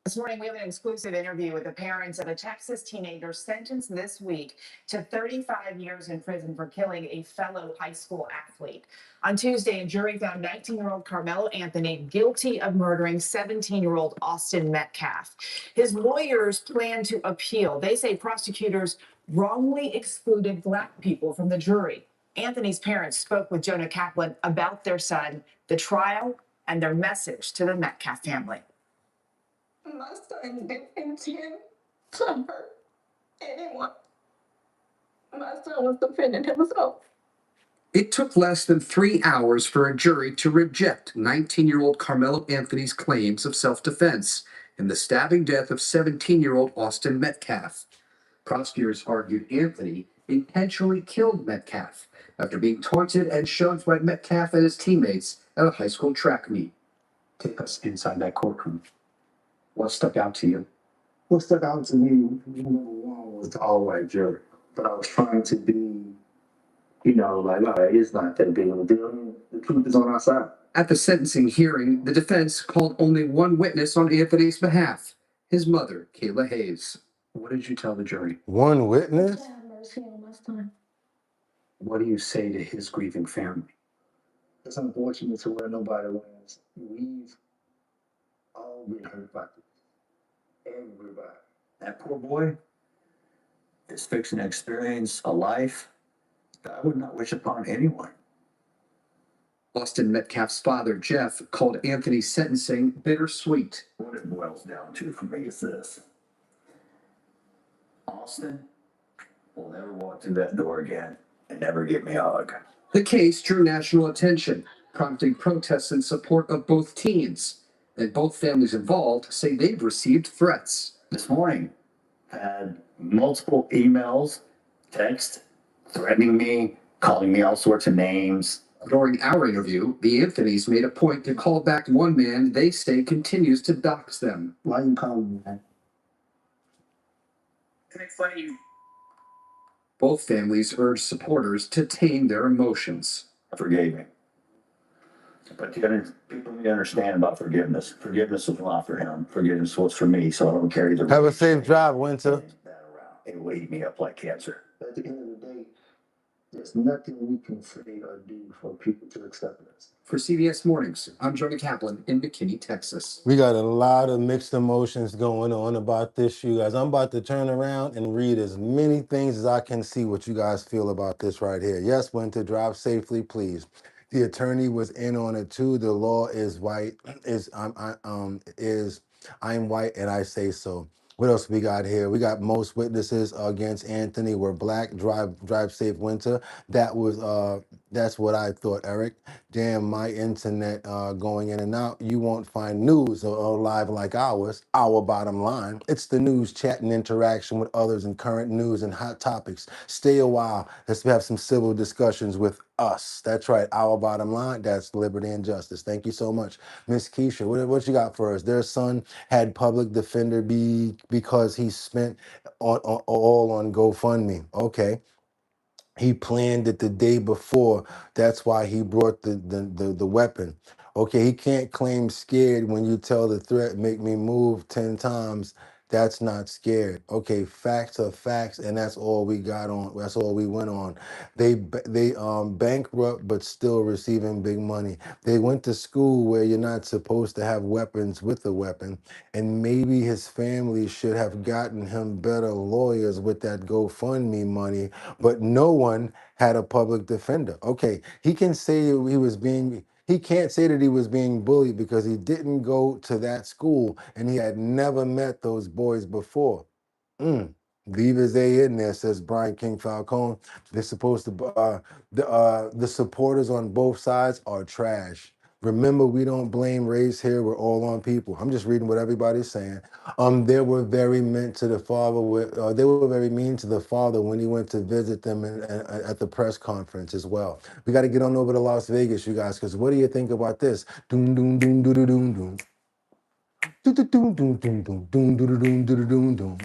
This morning, we have an exclusive interview with the parents of a Texas teenager sentenced this week to 35 years in prison for killing a fellow high school athlete. On Tuesday, a jury found 19-year-old Carmelo Anthony guilty of murdering 17-year-old Austin Metcalf. His lawyers plan to appeal. They say prosecutors wrongly excluded Black people from the jury. Anthony's parents spoke with Jonah Kaplan about their son, the trial, and their message to the Metcalf family. My son didn't intend to hurt anyone. My son was defending himself. It took less than 3 hours for a jury to reject 19-year-old Carmelo Anthony's claims of self-defense in the stabbing death of 17-year-old Austin Metcalf. Prosecutors argued Anthony intentionally killed Metcalf after being taunted and shoved by Metcalf and his teammates at a high school track meet. Take us inside that courtroom. What stuck out to you? What stuck out to me, number one, was the all-white jury. But I was trying to be, like, all right, it's not that big of a deal. The truth is on our side. At the sentencing hearing, the defense called only one witness on Anthony's behalf, his mother, Kayla Hayes. What did you tell the jury? One witness? What do you say to his grieving family? It's unfortunate to where nobody wins. We've all been hurt by this. Everybody. That poor boy is fixing to experience a life that I would not wish upon anyone. Austin Metcalf's father, Jeff, called Anthony's sentencing bittersweet. What it boils down to for me is this: Austin will never walk through that door again and never give me a hug. The case drew national attention, prompting protests in support of both teens. And both families involved say they've received threats. This morning, I had multiple emails, texts, threatening me, calling me all sorts of names. During our interview, the Anthonys made a point to call back one man they say continues to dox them. Why you calling me that? To make fun of you. Both families urged supporters to tame their emotions. I forgave him. But people need to understand about forgiveness. Forgiveness was not for him. Forgiveness was for me, so I don't carry the... Have a safe drive, Winter. It will eat me up like cancer. At the end of the day, there's nothing we can say or do for people to accept us. For CBS Mornings, I'm Jonah Kaplan in McKinney, Texas. We got a lot of mixed emotions going on about this, you guys. I'm about to turn around and read as many things as I can see what you guys feel about this right here. Yes, Winter, drive safely, please. The attorney was in on it too. The law is white, I'm white and I say so. What else we got here? We got most witnesses against Anthony were black. Drive safe winter. That's what I thought, Eric. Damn, my internet going in and out. You won't find news or live like ours. Our bottom line. It's the news, chat, and interaction with others and current news and hot topics. Stay a while. Let's have some civil discussions with us. That's right. Our bottom line. That's liberty and justice. Thank you so much, Miss Keisha. What you got for us? Their son had public defender because he spent all on GoFundMe. Okay. He planned it the day before. That's why he brought the weapon. Okay, he can't claim scared when you tell the threat, make me move 10 times. That's not scared. Okay, facts are facts, and that's all we got on. That's all we went on. They bankrupt but still receiving big money. They went to school where you're not supposed to have weapons with a weapon, and maybe his family should have gotten him better lawyers with that GoFundMe money, but no one had a public defender. Okay, he can say he can't say that he was being bullied because he didn't go to that school and he had never met those boys before. Leave his A in there, says Brian King Falcone. They're supposed to the supporters on both sides are trash. Remember, we don't blame race here. We're all on people. I'm just reading what everybody's saying. They were very mean to the father. They were very mean to the father when he went to visit them at the press conference as well. We got to get on over to Las Vegas, you guys, because what do you think about this? Doom, doom, doom, doom, doom, doom, doom. Doom, doom, doom, doom, doom, doom, doom, doom, doom, doom, doom.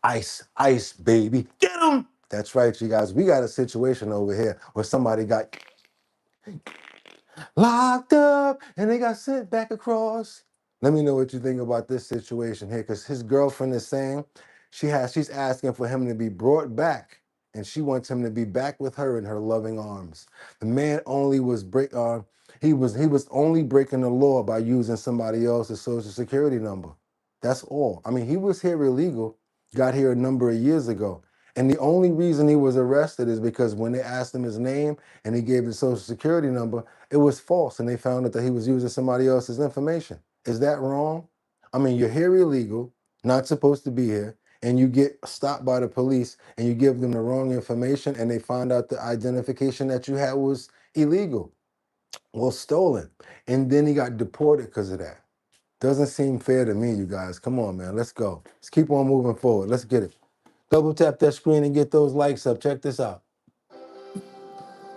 Ice, ice, baby, get him! That's right, you guys. We got a situation over here where somebody got locked up and they got sent back across. Let me know what you think about this situation here, because his girlfriend is saying she's asking for him to be brought back, and she wants him to be back with her in her loving arms. The man only was he was only breaking the law by using somebody else's social security number. That's all. I mean, he was here illegal, got here a number of years ago. And the only reason he was arrested is because when they asked him his name and he gave his social security number, it was false, and they found out that he was using somebody else's information. Is that wrong? I mean, you're here illegal, not supposed to be here, and you get stopped by the police and you give them the wrong information and they find out the identification that you had was illegal. Well, stolen. And then he got deported because of that. Doesn't seem fair to me, you guys. Come on, man. Let's go. Let's keep on moving forward. Let's get it. Double tap that screen and get those likes up. Check this out.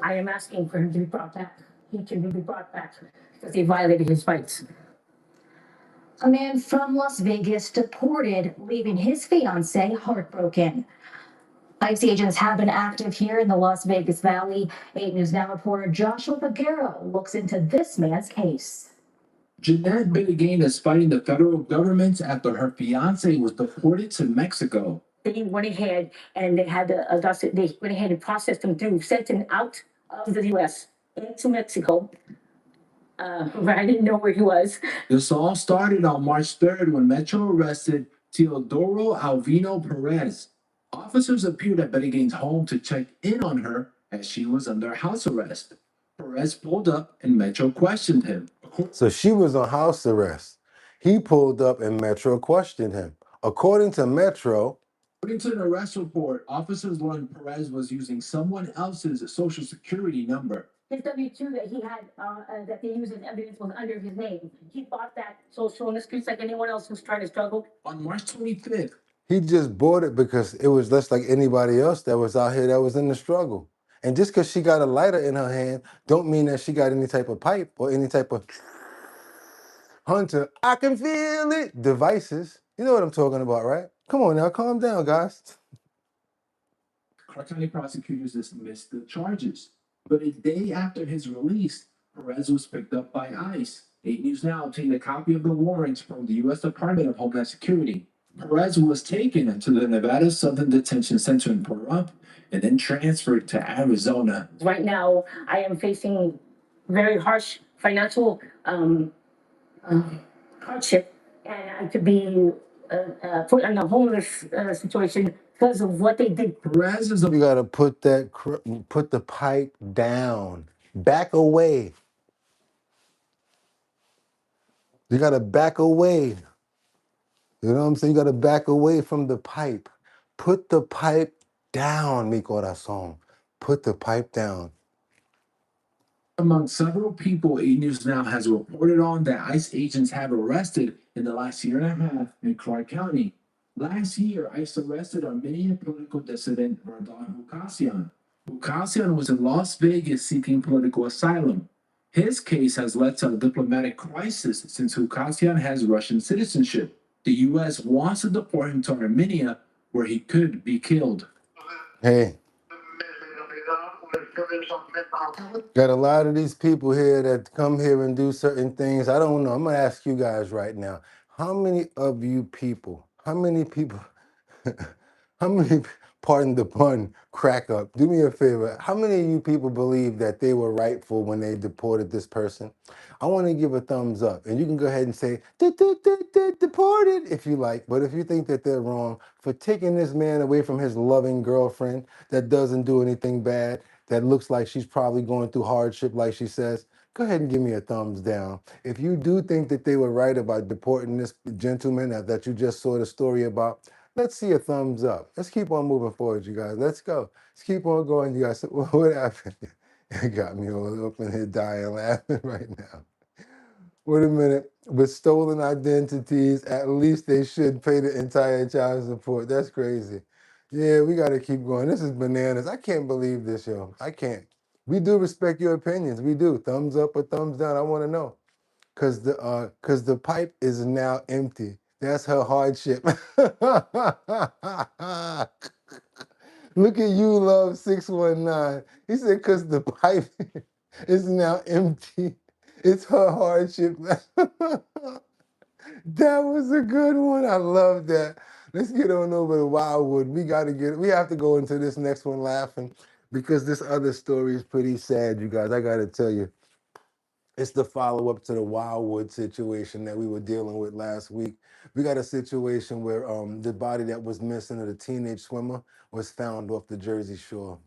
I am asking for him to be brought back. He can be brought back because he violated his rights. A man from Las Vegas deported, leaving his fiancee heartbroken. ICE agents have been active here in the Las Vegas Valley. 8 News Now reporter Joshua Peguero looks into this man's case. Jeanette Bennigan is fighting the federal government after her fiance was deported to Mexico. They went ahead and they went ahead and processed him through, sent him out of the U.S. into Mexico. Where I didn't know where he was. This all started on March 3rd when Metro arrested Teodoro Alvino Perez. Officers appeared at Bennigan's home to check in on her as she was under house arrest. Perez pulled up and Metro questioned him. So she was on house arrest. He pulled up and Metro questioned him. According to Metro, According to an arrest report, officers learned Perez was using someone else's social security number. His W-2 that he had, that they used as evidence was under his name. He bought that social in the streets like anyone else who's trying to struggle. On March 25th, he just bought it because it was just like anybody else that was out here that was in the struggle. And just because she got a lighter in her hand, don't mean that she got any type of pipe or any type of hunter, I can feel it, devices. You know what I'm talking about, right? Come on now, calm down, guys. Clark County prosecutors dismissed the charges. But a day after his release, Perez was picked up by ICE. 8 News Now obtained a copy of the warrant from the U.S. Department of Homeland Security. Perez was taken to the Nevada Southern Detention Center in Pahrump and then transferred to Arizona. Right now, I am facing very harsh financial hardship, and I could be put in a homeless situation because of what they did. Perez is you gotta put the pipe down, back away. You gotta back away. You know what I'm saying? You got to back away from the pipe. Put the pipe down, mi corazón. Put the pipe down. Among several people E! News Now has reported on that ICE agents have arrested in the last year and a half in Clark County. Last year, ICE arrested Armenian political dissident Vardan Hukasyan. Hukasyan was in Las Vegas seeking political asylum. His case has led to a diplomatic crisis since Hukasyan has Russian citizenship. The U.S. wants to deport him to Armenia, where he could be killed. Hey, got a lot of these people here that come here and do certain things. I don't know. I'm going to ask you guys right now. How many of you people, how many people, how many, pardon the pun, crack up? Do me a favor. How many of you people believe that they were rightful when they deported this person? I want to give a thumbs up. And you can go ahead and say, deported, if you like. But if you think that they're wrong for taking this man away from his loving girlfriend that doesn't do anything bad, that looks like she's probably going through hardship like she says, go ahead and give me a thumbs down. If you do think that they were right about deporting this gentleman that you just saw the story about, let's see a thumbs up. Let's keep on moving forward, you guys. Let's go. Let's keep on going, you guys. What happened? It got me all up in here dying laughing right now. Wait a minute. With stolen identities, at least they should pay the entire child support. That's crazy. Yeah, we got to keep going. This is bananas. I can't believe this, yo. I can't. We do respect your opinions. We do. Thumbs up or thumbs down. I want to know. Cause the pipe is now empty. That's her hardship. Look at you, love 619. He said, cause the pipe is now empty. It's her hardship. That was a good one. I love that. Let's get on over to Wildwood. We have to go into this next one laughing because this other story is pretty sad, you guys. I gotta tell you. It's the follow-up to the Wildwood situation that we were dealing with last week. We got a situation where the body that was missing of the teenage swimmer was found off the Jersey Shore.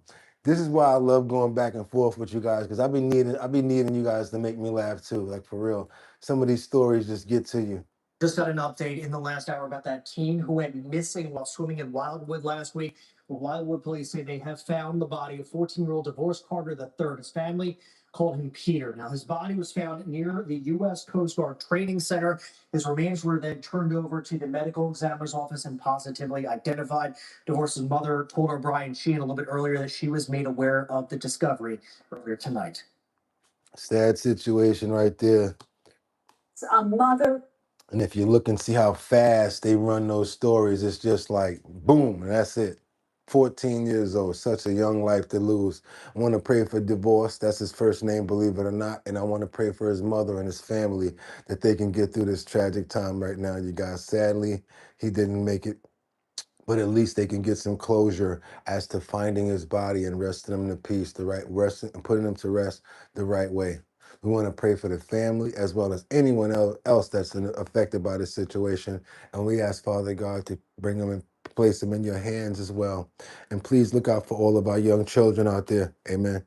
This is why I love going back and forth with you guys, because I've been needing you guys to make me laugh too, like for real. Some of these stories just get to you. Just got an update in the last hour about that teen who went missing while swimming in Wildwood last week. Wildwood police say they have found the body of 14-year-old divorced Carter III. His family called him Peter. Now, his body was found near the U.S. Coast Guard Training Center. His remains were then turned over to the medical examiner's office and positively identified. Divorce's mother told O'Brien Sheehan a little bit earlier that she was made aware of the discovery earlier tonight. Sad situation right there. It's a mother. And if you look and see how fast they run those stories, it's just like, boom, and that's it. 14 years old, such a young life to lose. I want to pray for Divorce. That's his first name, believe it or not. And I want to pray for his mother and his family that they can get through this tragic time right now, you guys. Sadly, he didn't make it. But at least they can get some closure as to finding his body and resting him in peace, and putting him to rest the right way. We want to pray for the family as well as anyone else that's affected by this situation. And we ask Father God to bring them and place them in your hands as well. And please look out for all of our young children out there. Amen.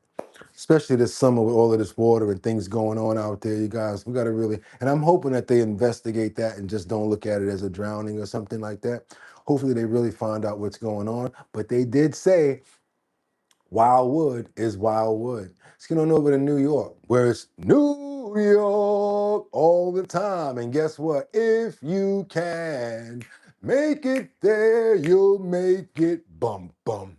Especially this summer with all of this water and things going on out there, you guys. We got to really, and I'm hoping that they investigate that and just don't look at it as a drowning or something like that. Hopefully they really find out what's going on. But they did say Wildwood is Wildwood. Let's get on over to New York, where it's New York all the time. And guess what? If you can make it there, you'll make it bum bum.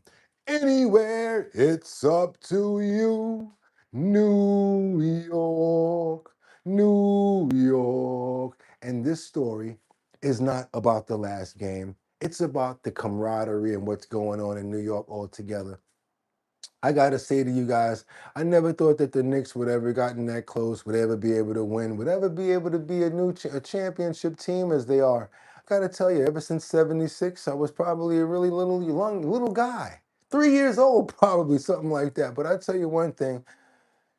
Anywhere, it's up to you. New York, New York. And this story is not about the last game. It's about the camaraderie and what's going on in New York altogether. I gotta say to you guys, I never thought that the Knicks would ever gotten that close, would ever be able to win, would ever be able to be a championship team as they are. I gotta tell you, ever since '76, I was probably a really little guy, 3 years old, probably something like that. But I tell you one thing.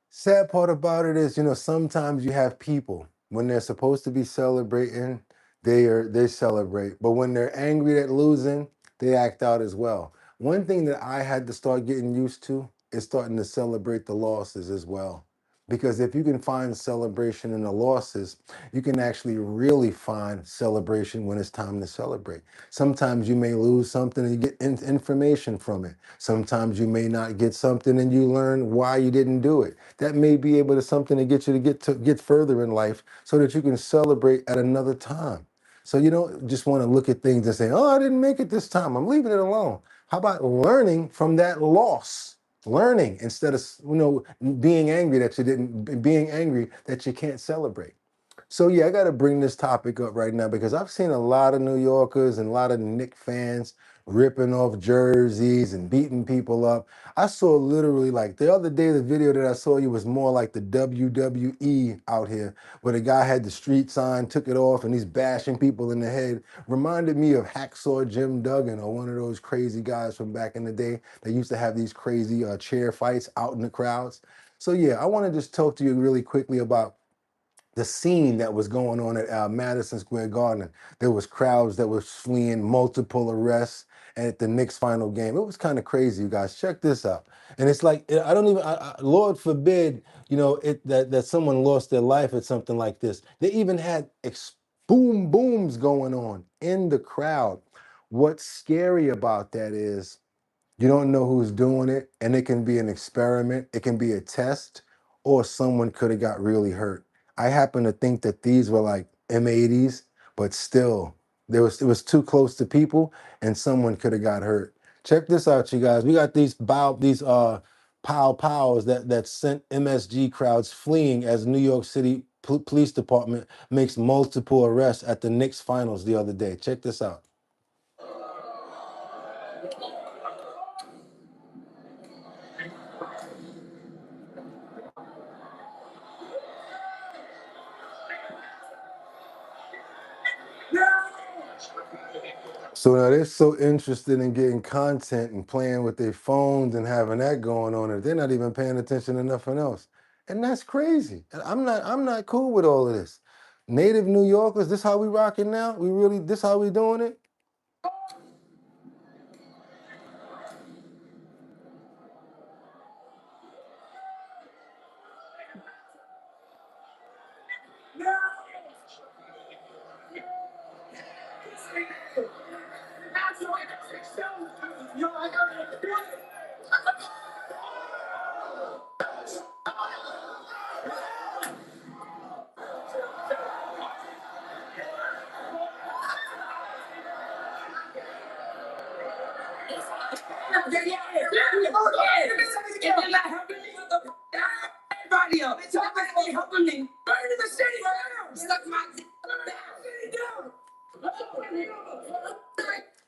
Sad part about it is, sometimes you have people when they're supposed to be celebrating, they celebrate, but when they're angry at losing, they act out as well. One thing that I had to start getting used to is starting to celebrate the losses as well. Because if you can find celebration in the losses, you can actually really find celebration when it's time to celebrate. Sometimes you may lose something and you get information from it. Sometimes you may not get something and you learn why you didn't do it. That may be able to something to get you to get further in life so that you can celebrate at another time. So you don't just want to look at things and say, "Oh, I didn't make it this time. I'm leaving it alone." How about learning from that loss? Learning instead of being angry that you didn't being angry that you can't celebrate. So yeah, I got to bring this topic up right now because I've seen a lot of New Yorkers and a lot of Knicks fans ripping off jerseys and beating people up. I saw literally like the other day, the video that I saw you was more like the WWE out here, where the guy had the street sign, took it off, and he's bashing people in the head. Reminded me of Hacksaw Jim Duggan or one of those crazy guys from back in the day that used to have these crazy chair fights out in the crowds. So yeah, I want to just talk to you really quickly about the scene that was going on at Madison Square Garden. There was crowds that were fleeing, multiple arrests at the Knicks final game. It was kind of crazy, you guys. Check this out. And it's like, I don't even, Lord forbid, that someone lost their life at something like this. They even had boom booms going on in the crowd. What's scary about that is you don't know who's doing it, and it can be an experiment, it can be a test, or someone could have got really hurt. I happen to think that these were like M80s, but still, it was too close to people, and someone could have got hurt. Check this out, you guys. We got these pows that sent MSG crowds fleeing as New York City Police Department makes multiple arrests at the Knicks finals the other day. Check this out. So now they're so interested in getting content and playing with their phones and having that going on that they're not even paying attention to nothing else. And that's crazy. And I'm not cool with all of this. Native New Yorkers, this how we rocking now? This how we doing it?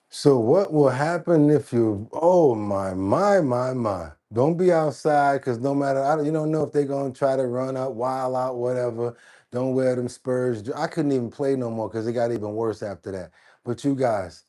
So what will happen if you, oh my. Don't be outside because no matter, you don't know if they're going to try to run up, wild out, whatever. Don't wear them Spurs. I couldn't even play no more because it got even worse after that. But you guys,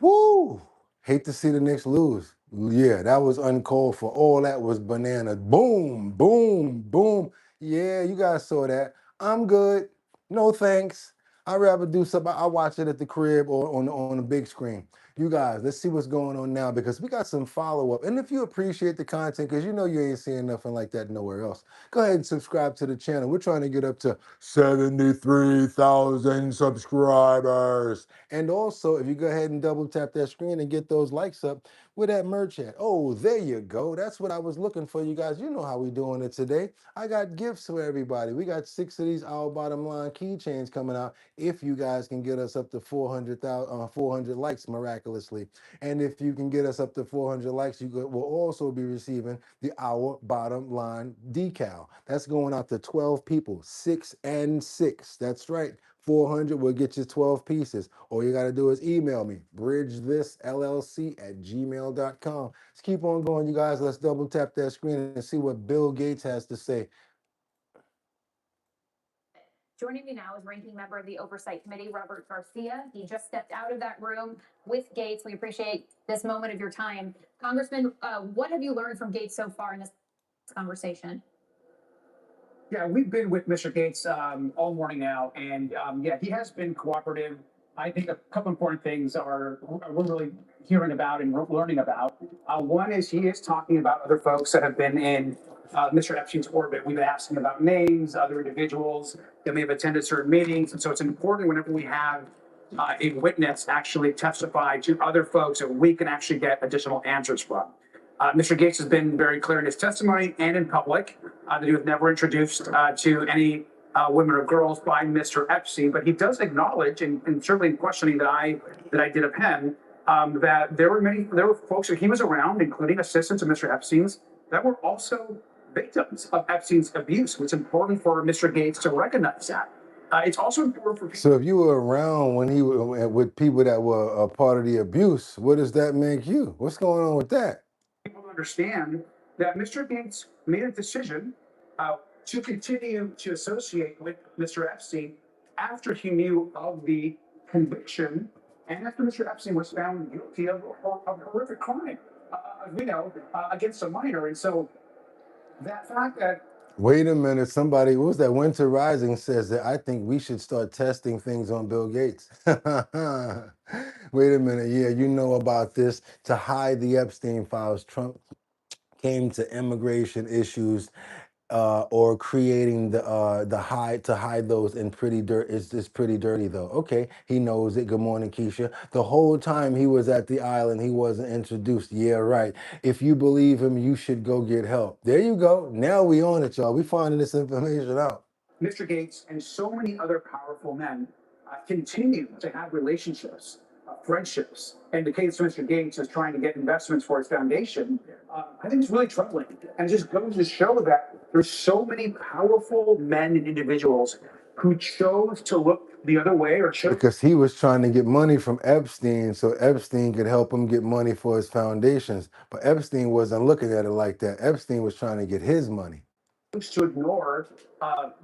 whoo! Hate to see the Knicks lose. Yeah, that was uncalled for. All that was banana. Boom, boom, boom. Yeah, you guys saw that. I'm good. No thanks. I'd rather do something. I watch it at the crib or on the big screen. You guys, let's see what's going on now because we got some follow-up. And if you appreciate the content, because you know you ain't seeing nothing like that nowhere else, go ahead and subscribe to the channel. We're trying to get up to 73,000 subscribers. And also, if you go ahead and double tap that screen and get those likes up, where that merch at? Oh, there you go. That's what I was looking for, you guys. You know how we doing it today. I got gifts for everybody. We got 6 of these Our Bottom Line keychains coming out if you guys can get us up to 400 likes miraculously. And if you can get us up to 400 likes, you will also be receiving the Our Bottom Line decal. That's going out to 12 people, 6 and 6. That's right. 400 will get you 12 pieces. All you got to do is email me, bridgethisllc@gmail.com. Let's keep on going, you guys. Let's double tap that screen and see what Bill Gates has to say. Joining me now is Ranking Member of the Oversight Committee, Robert Garcia. He just stepped out of that room with Gates. We appreciate this moment of your time. Congressman, what have you learned from Gates so far in this conversation? Yeah, we've been with Mr. Gates all morning now, and yeah, he has been cooperative. I think a couple important things are we're really hearing about and learning about. One is he is talking about other folks that have been in Mr. Epstein's orbit. We've been asking about names, other individuals that may have attended certain meetings. And so it's important whenever we have a witness actually testify to other folks that we can actually get additional answers from. Mr. Gates has been very clear in his testimony and in public that he was never introduced to any women or girls by Mr. Epstein, but he does acknowledge, and certainly in questioning that I did of him, that there were folks that he was around, including assistants of Mr. Epstein's, that were also victims of Epstein's abuse. It's important for Mr. Gates to recognize that. It's also important for So if you were around when he was with people that were a part of the abuse, what does that make you? What's going on with that? people to understand that Mr. Gates made a decision to continue to associate with Mr. Epstein after he knew of the conviction and after Mr. Epstein was found guilty of a horrific crime, against a minor. And so that fact that Wait a minute, somebody, what was that? Winter Rising says that I think we should start testing things on Bill Gates. Wait a minute, yeah, you know about this. To hide the Epstein files, Trump came to immigration issues or creating the hide to hide those in pretty dirt is pretty dirty though. Okay, he knows it. Good morning, Keisha. The whole time he was at the island, he wasn't introduced. Yeah, right. If you believe him, you should go get help. There you go. Now we on it, y'all. We finding this information out. Mr. Gates and so many other powerful men continue to have relationships, friendships. And the case Mr. Gates is trying to get investments for his foundation, I think it's really troubling. And it just goes to show that there's so many powerful men and individuals who chose to look the other way or chose. Because he was trying to get money from Epstein so Epstein could help him get money for his foundations. But Epstein wasn't looking at it like that. Epstein was trying to get his money. To ignore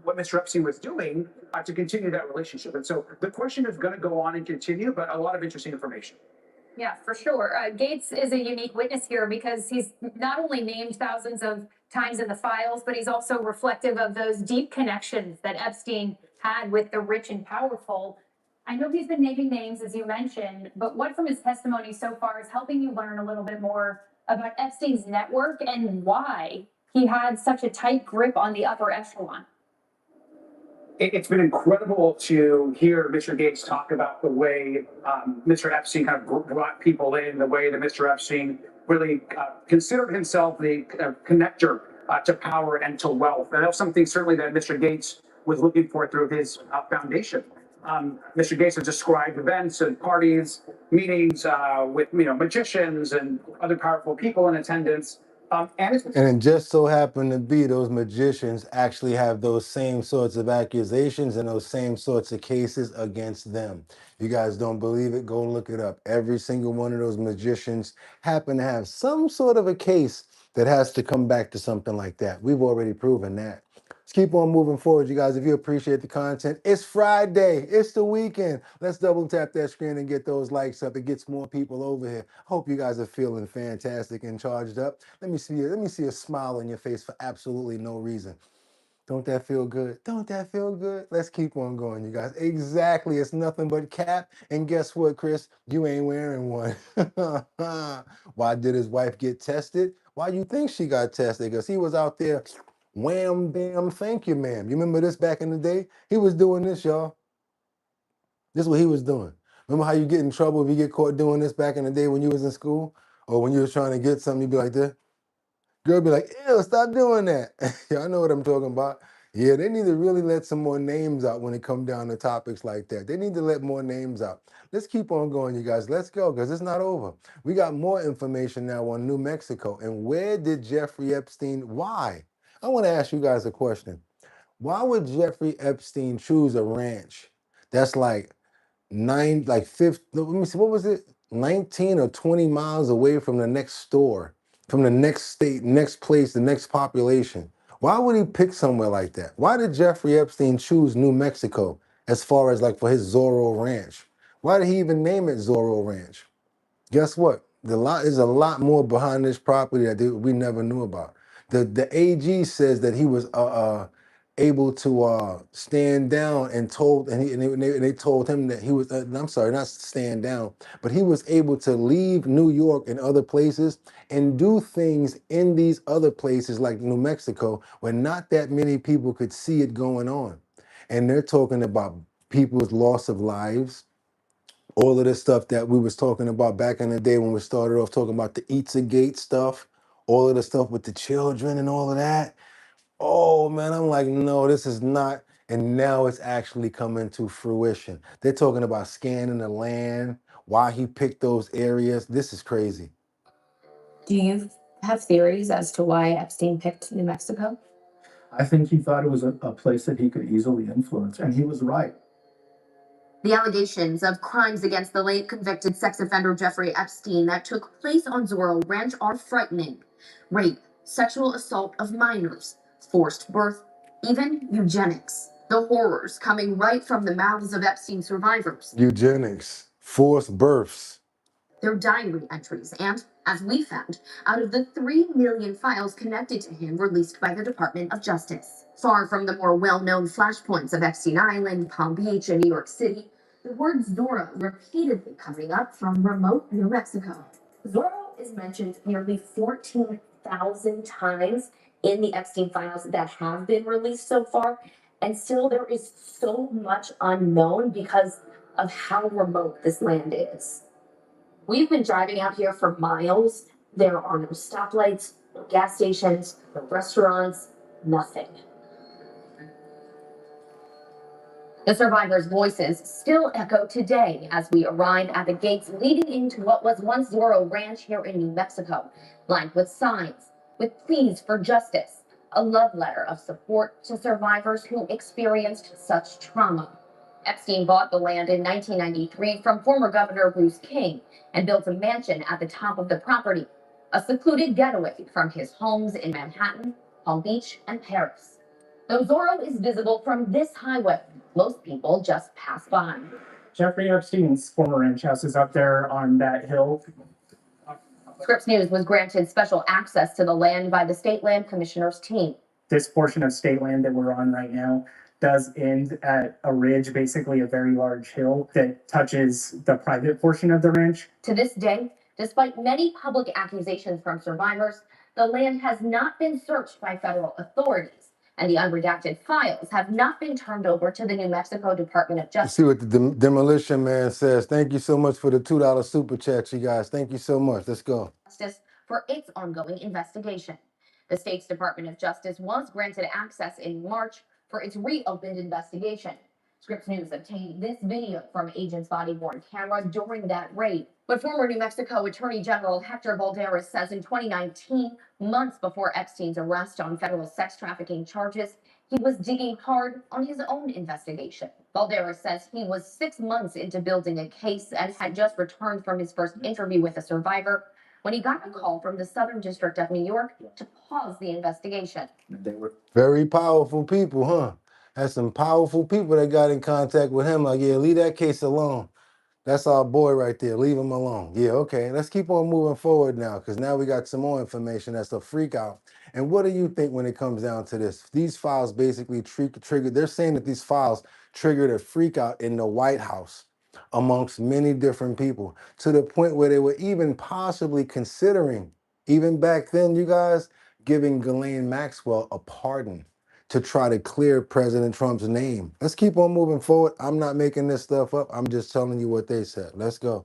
what Mr. Epstein was doing to continue that relationship. And so the question is going to go on and continue, but a lot of interesting information. Yeah, for sure. Gates is a unique witness here because he's not only named thousands of times in the files, but he's also reflective of those deep connections that Epstein had with the rich and powerful. I know he's been naming names, as you mentioned, but what from his testimony so far is helping you learn a little bit more about Epstein's network and why he had such a tight grip on the upper echelon? It's been incredible to hear Mr. Gates talk about the way Mr. Epstein kind of brought people in, the way that Mr. Epstein really considered himself the connector to power and to wealth. And that was something certainly that Mr. Gates was looking for through his foundation. Mr. Gates has described events and parties, meetings with magicians and other powerful people in attendance. And it just so happened to be those magicians actually have those same sorts of accusations and those same sorts of cases against them. You guys don't believe it? Go look it up. Every single one of those magicians happen to have some sort of a case that has to come back to something like that. We've already proven that. Let's keep on moving forward, you guys. If you appreciate the content, it's Friday. It's the weekend. Let's double tap that screen and get those likes up. It gets more people over here. Hope you guys are feeling fantastic and charged up. Let me see a smile on your face for absolutely no reason. Don't that feel good? Don't that feel good? Let's keep on going, you guys. Exactly. It's nothing but cap. And guess what, Chris? You ain't wearing one. Why did his wife get tested? Why you think she got tested? Because he was out there, wham, bam, thank you, ma'am. You remember this back in the day? He was doing this, y'all. This is what he was doing. Remember how you get in trouble if you get caught doing this back in the day when you was in school? Or when you was trying to get something, you'd be like this. Girl be like, ew, stop doing that. Y'all know what I'm talking about. Yeah, they need to really let some more names out when it come down to topics like that. They need to let more names out. Let's keep on going, you guys. Let's go, because it's not over. We got more information now on New Mexico. And where did Jeffrey Epstein, why? I want to ask you guys a question. Why would Jeffrey Epstein choose a ranch that's like let me see, what was it? 19 or 20 miles away from the next store, from the next state, next place, the next population. Why would he pick somewhere like that? Why did Jeffrey Epstein choose New Mexico as far as like for his Zorro Ranch? Why did he even name it Zorro Ranch? Guess what? There's a lot more behind this property that we never knew about. The AG says that he was able to stand down and told, and they told him that he was, I'm sorry, not stand down, but he was able to leave New York and other places and do things in these other places like New Mexico where not that many people could see it going on. And they're talking about people's loss of lives, all of the stuff that we was talking about back in the day when we started off talking about the Pizzagate stuff, all of the stuff with the children and all of that. Oh man, I'm like, no, this is not. And now it's actually coming to fruition. They're talking about scanning the land, why he picked those areas. This is crazy. Do you have theories as to why Epstein picked New Mexico? I think he thought it was a place that he could easily influence, and he was right. The allegations of crimes against the late convicted sex offender Jeffrey Epstein that took place on Zorro Ranch are frightening. Rape, sexual assault of minors, forced birth, even eugenics. The horrors coming right from the mouths of Epstein survivors. Eugenics, forced births. Their diary entries, and, as we found, out of the 3 million files connected to him released by the Department of Justice. Far from the more well-known flashpoints of Epstein Island, Palm Beach, and New York City, the word Zorro repeatedly coming up from remote New Mexico. Zorro is mentioned nearly 14,000 times in the Epstein files that have been released so far, and still there is so much unknown because of how remote this land is. We've been driving out here for miles. There are no stoplights, no gas stations, no restaurants, nothing. The survivors' voices still echo today as we arrive at the gates leading into what was once Zorro Ranch here in New Mexico, lined with signs, with pleas for justice, a love letter of support to survivors who experienced such trauma. Epstein bought the land in 1993 from former Governor Bruce King and built a mansion at the top of the property, a secluded getaway from his homes in Manhattan, Palm Beach, and Paris. Though Zorro is visible from this highway, most people just pass by. Jeffrey Epstein's former ranch house is up there on that hill. Scripps News was granted special access to the land by the State Land Commissioner's team. This portion of state land that we're on right now does end at a ridge, basically a very large hill that touches the private portion of the ranch. To this day, despite many public accusations from survivors, the land has not been searched by federal authorities, and the unredacted files have not been turned over to the New Mexico Department of Justice. See what the demolition man says. Thank you so much for the $2 super chat, you guys. Thank you so much. Let's go. For its ongoing investigation. The state's Department of Justice was granted access in March for its reopened investigation. Scripps News obtained this video from agents' body-worn camera during that raid. But former New Mexico Attorney General Hector Valderas says in 2019, months before Epstein's arrest on federal sex trafficking charges, he was digging hard on his own investigation. Valderas says he was 6 months into building a case and had just returned from his first interview with a survivor when he got a call from the Southern District of New York to pause the investigation. They were very powerful people, huh? Had some powerful people that got in contact with him like, yeah, leave that case alone. That's our boy right there. Leave him alone. Yeah, okay. Let's keep on moving forward now because now we got some more information that's a freak out. And what do you think when it comes down to this? These files basically triggered, they're saying that these files triggered a freak out in the White House amongst many different people to the point where they were even possibly considering, even back then, you guys, giving Ghislaine Maxwell a pardon to try to clear President Trump's name. Let's keep on moving forward. I'm not making this stuff up. I'm just telling you what they said. Let's go.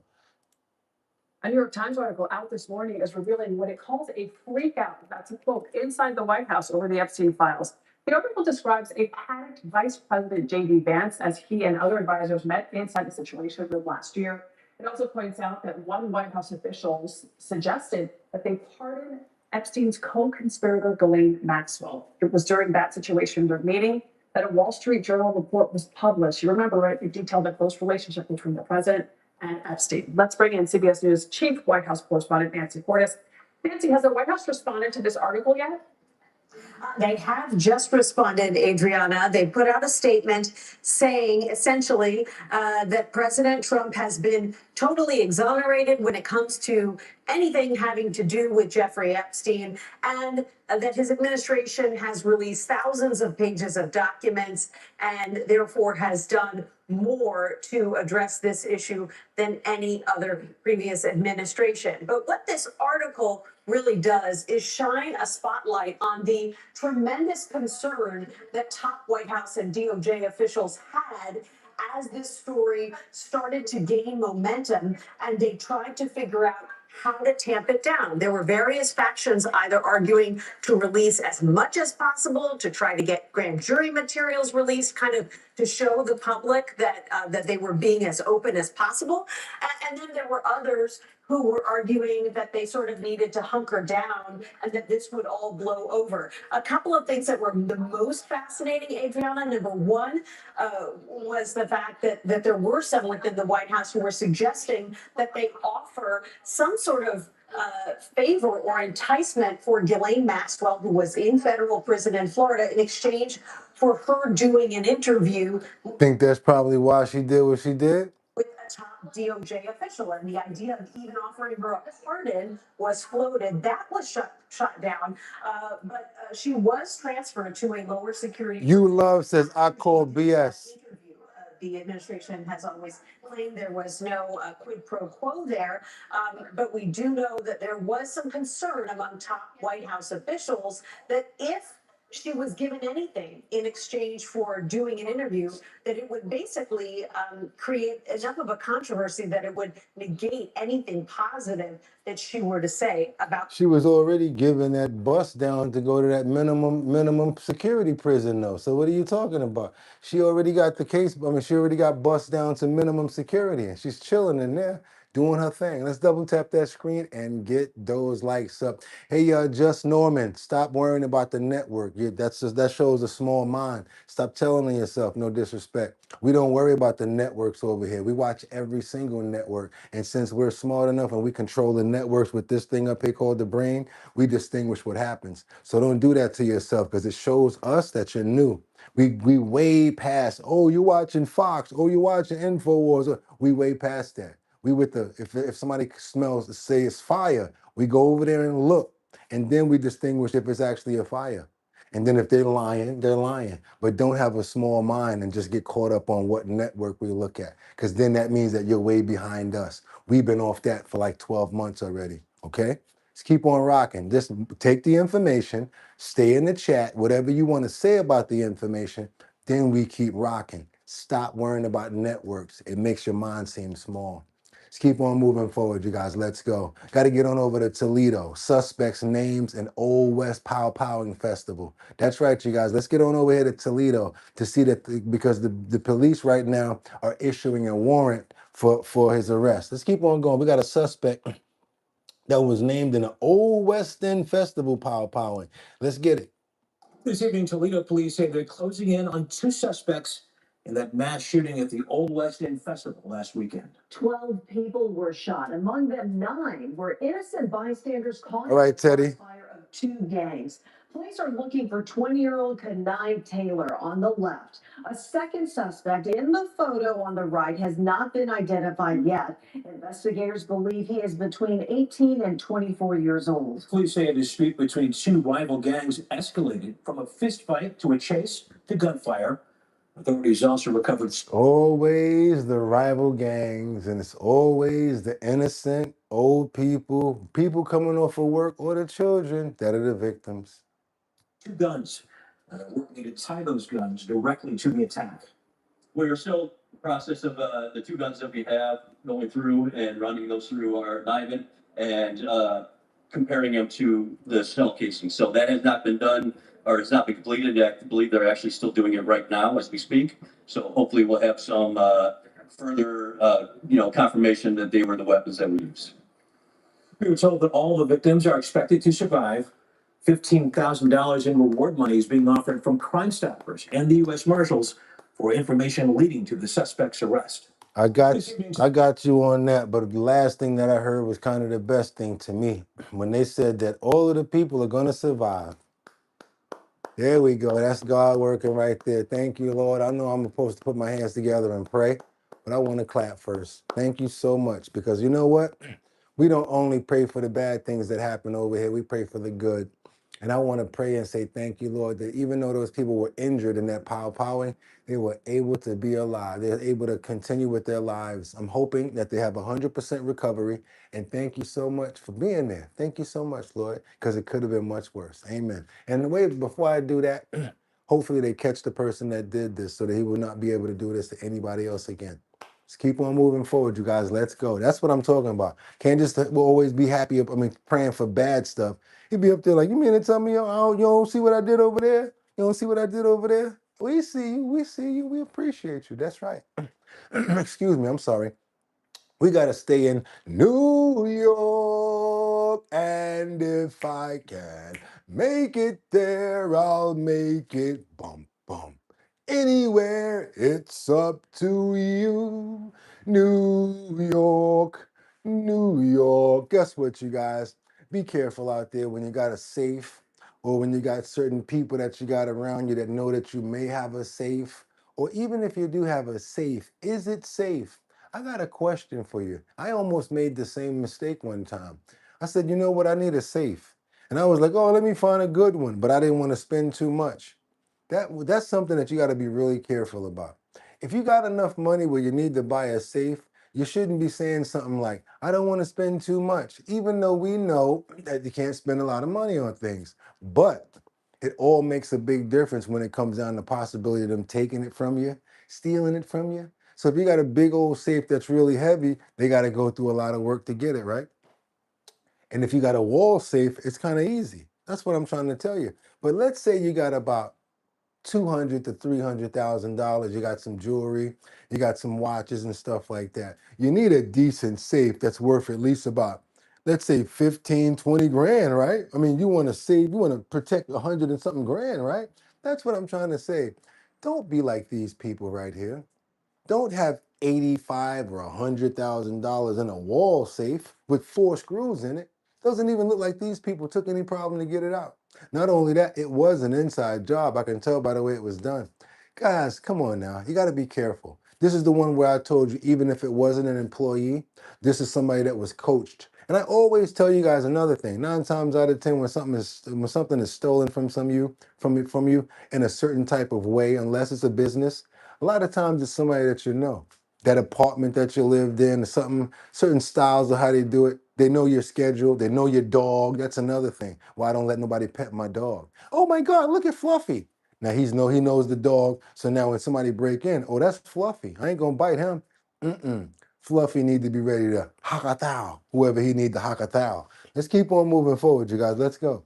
A New York Times article out this morning is revealing what it calls a freakout, that's a quote, inside the White House over the Epstein files. The article describes a panicked Vice President J.D. Vance as he and other advisors met inside the Situation Room last year. It also points out that one White House official suggested that they pardon Epstein's co-conspirator Ghislaine Maxwell. It was during that Situation Room meeting that a Wall Street Journal report was published. You remember, right? It detailed the close relationship between the president and Epstein. Let's bring in CBS News Chief White House Correspondent Nancy Cordes. Nancy, has the White House responded to this article yet? They have just responded, Adriana. They put out a statement saying essentially that President Trump has been totally exonerated when it comes to anything having to do with Jeffrey Epstein, and that his administration has released thousands of pages of documents and therefore has done more to address this issue than any other previous administration. But what this article really does is shine a spotlight on the tremendous concern that top White House and DOJ officials had as this story started to gain momentum, and they tried to figure out how to tamp it down. There were various factions either arguing to release as much as possible, to try to get grand jury materials released, kind of to show the public that that they were being as open as possible. And then there were others who were arguing that they sort of needed to hunker down and that this would all blow over. A couple of things that were the most fascinating, Adriana. Number one was the fact that there were some within the White House who were suggesting that they offer some sort of favor or enticement for Ghislaine Maxwell, who was in federal prison in Florida, in exchange for her doing an interview Think that's probably why she did what she did? with a top DOJ official, and the idea of even offering her a pardon was floated. That was shut down, but she was transferred to a lower security. You love says I call BS. Interview. The administration has always claimed there was no quid pro quo there, but we do know that there was some concern among top White House officials that if she was given anything in exchange for doing an interview, that it would basically create enough of a controversy that it would negate anything positive that she were to say about. She was already given that bus down to go to that minimum security prison though. So what are you talking about? She already got the case. I mean, she already got bust down to minimum security, and she's chilling in there doing her thing. Let's double tap that screen and get those likes up. Hey, Just Norman, stop worrying about the network. That shows a small mind. Stop telling on yourself, no disrespect. We don't worry about the networks over here. We watch every single network. And since we're smart enough and we control the networks with this thing up here called the brain, we distinguish what happens. So don't do that to yourself, because it shows us that you're new. We way past, oh, you're watching Fox, oh, you're watching InfoWars. We way past that. We with the, if somebody smells, say it's fire, we go over there and look, and then we distinguish if it's actually a fire. And then if they're lying, they're lying. But don't have a small mind and just get caught up on what network we look at, because then that means that you're way behind us. We've been off that for like 12 months already, okay? Let's keep on rocking. Just take the information, stay in the chat, whatever you want to say about the information, then we keep rocking. Stop worrying about networks. It makes your mind seem small. Let's keep on moving forward, you guys. Let's go. Got to get on over to Toledo. Suspects' names and Old West Powwowing Festival. That's right, you guys. Let's get on over here to Toledo to see that because the police right now are issuing a warrant for his arrest. Let's keep on going. We got a suspect that was named in the Old West End Festival powwowing. Let's get it. This evening, Toledo police say they're closing in on 2 suspects in that mass shooting at the Old West End Festival last weekend. 12 people were shot. Among them, 9 were innocent bystanders caught All right, Teddy. in the fire of 2 gangs. Police are looking for 20-year-old Kenai Taylor on the left. A second suspect in the photo on the right has not been identified yet. Investigators believe he is between 18 and 24 years old. Police say a dispute between 2 rival gangs escalated from a fist fight to a chase to gunfire. Authorities also recovered. Always the rival gangs, and it's always the innocent old people, people coming off of work, or the children that are the victims. 2 guns. Working to tie those guns directly to the attack. We're still in the process of the 2 guns that we have going through and running those through our NIVAN and comparing them to the shell casing. So that has not been done, or it's not been completed. I believe they're actually still doing it right now as we speak. So hopefully we'll have some further, confirmation that they were the weapons that we used. We were told that all the victims are expected to survive. $15,000 in reward money is being offered from Crime Stoppers and the U.S. Marshals for information leading to the suspect's arrest. I got you on that, but the last thing that I heard was kind of the best thing to me. When they said that all of the people are going to survive. There we go. That's God working right there. Thank you, Lord. I know I'm supposed to put my hands together and pray, but I want to clap first. Thank you so much, because you know what? We don't only pray for the bad things that happen over here, we pray for the good. And I want to pray and say thank you, Lord, that even though those people were injured in that powering, they were able to be alive. They're able to continue with their lives. I'm hoping that they have 100% recovery. And thank you so much for being there. Thank you so much, Lord, because it could have been much worse. Amen. And the way, before I do that, hopefully they catch the person that did this so that he will not be able to do this to anybody else again. Just keep on moving forward, you guys. Let's go. That's what I'm talking about. Can't just we'll always be happy. Praying for bad stuff. He'd be up there like, you mean to tell me you don't see what I did over there? You don't see what I did over there? We see you. We see you. We appreciate you. That's right. Excuse me. I'm sorry. We got to stay in New York. And if I can make it there, I'll make it. Bum, bum. Anywhere, it's up to you. New York, New York. Guess what, you guys? Be careful out there when you got a safe, or when you got certain people that you got around you that know that you may have a safe, or even if you do have a safe, is it safe? I got a question for you. I almost made the same mistake one time. I said, you know what? I need a safe. And I was like, oh, let me find a good one. But I didn't want to spend too much. That's something that you got to be really careful about. If you got enough money where you need to buy a safe, you shouldn't be saying something like, I don't want to spend too much, even though we know that you can't spend a lot of money on things. But it all makes a big difference when it comes down to the possibility of them taking it from you, stealing it from you. So if you got a big old safe that's really heavy, they got to go through a lot of work to get it, right? And if you got a wall safe, it's kind of easy. That's what I'm trying to tell you. But let's say you got about $200,000 to $300,000. You got some jewelry, you got some watches and stuff like that. You need a decent safe that's worth at least about, let's say 15, 20 grand, right? I mean, you want to save, you want to protect 100 and something grand, right? That's what I'm trying to say. Don't be like these people right here. Don't have 85 or $100,000 in a wall safe with 4 screws in it. Doesn't even look like these people took any problem to get it out. Not only that, it was an inside job. I can tell by the way it was done. Guys, come on now. You got to be careful. This is the one where I told you, even if it wasn't an employee, this is somebody that was coached. And I always tell you guys another thing. 9 times out of 10, when something is stolen from from you in a certain type of way, unless it's a business, a lot of times it's somebody that you know. That apartment that you lived in, or something, certain styles of how they do it. They know your schedule. They know your dog. That's another thing. Why I don't let nobody pet my dog. Oh my God, look at Fluffy. Now he knows the dog. So now when somebody break in, oh, that's Fluffy. I ain't gonna bite him. Mm-mm. Fluffy need to be ready to hakatao, whoever he need to hakatao. Let's keep on moving forward, you guys. Let's go.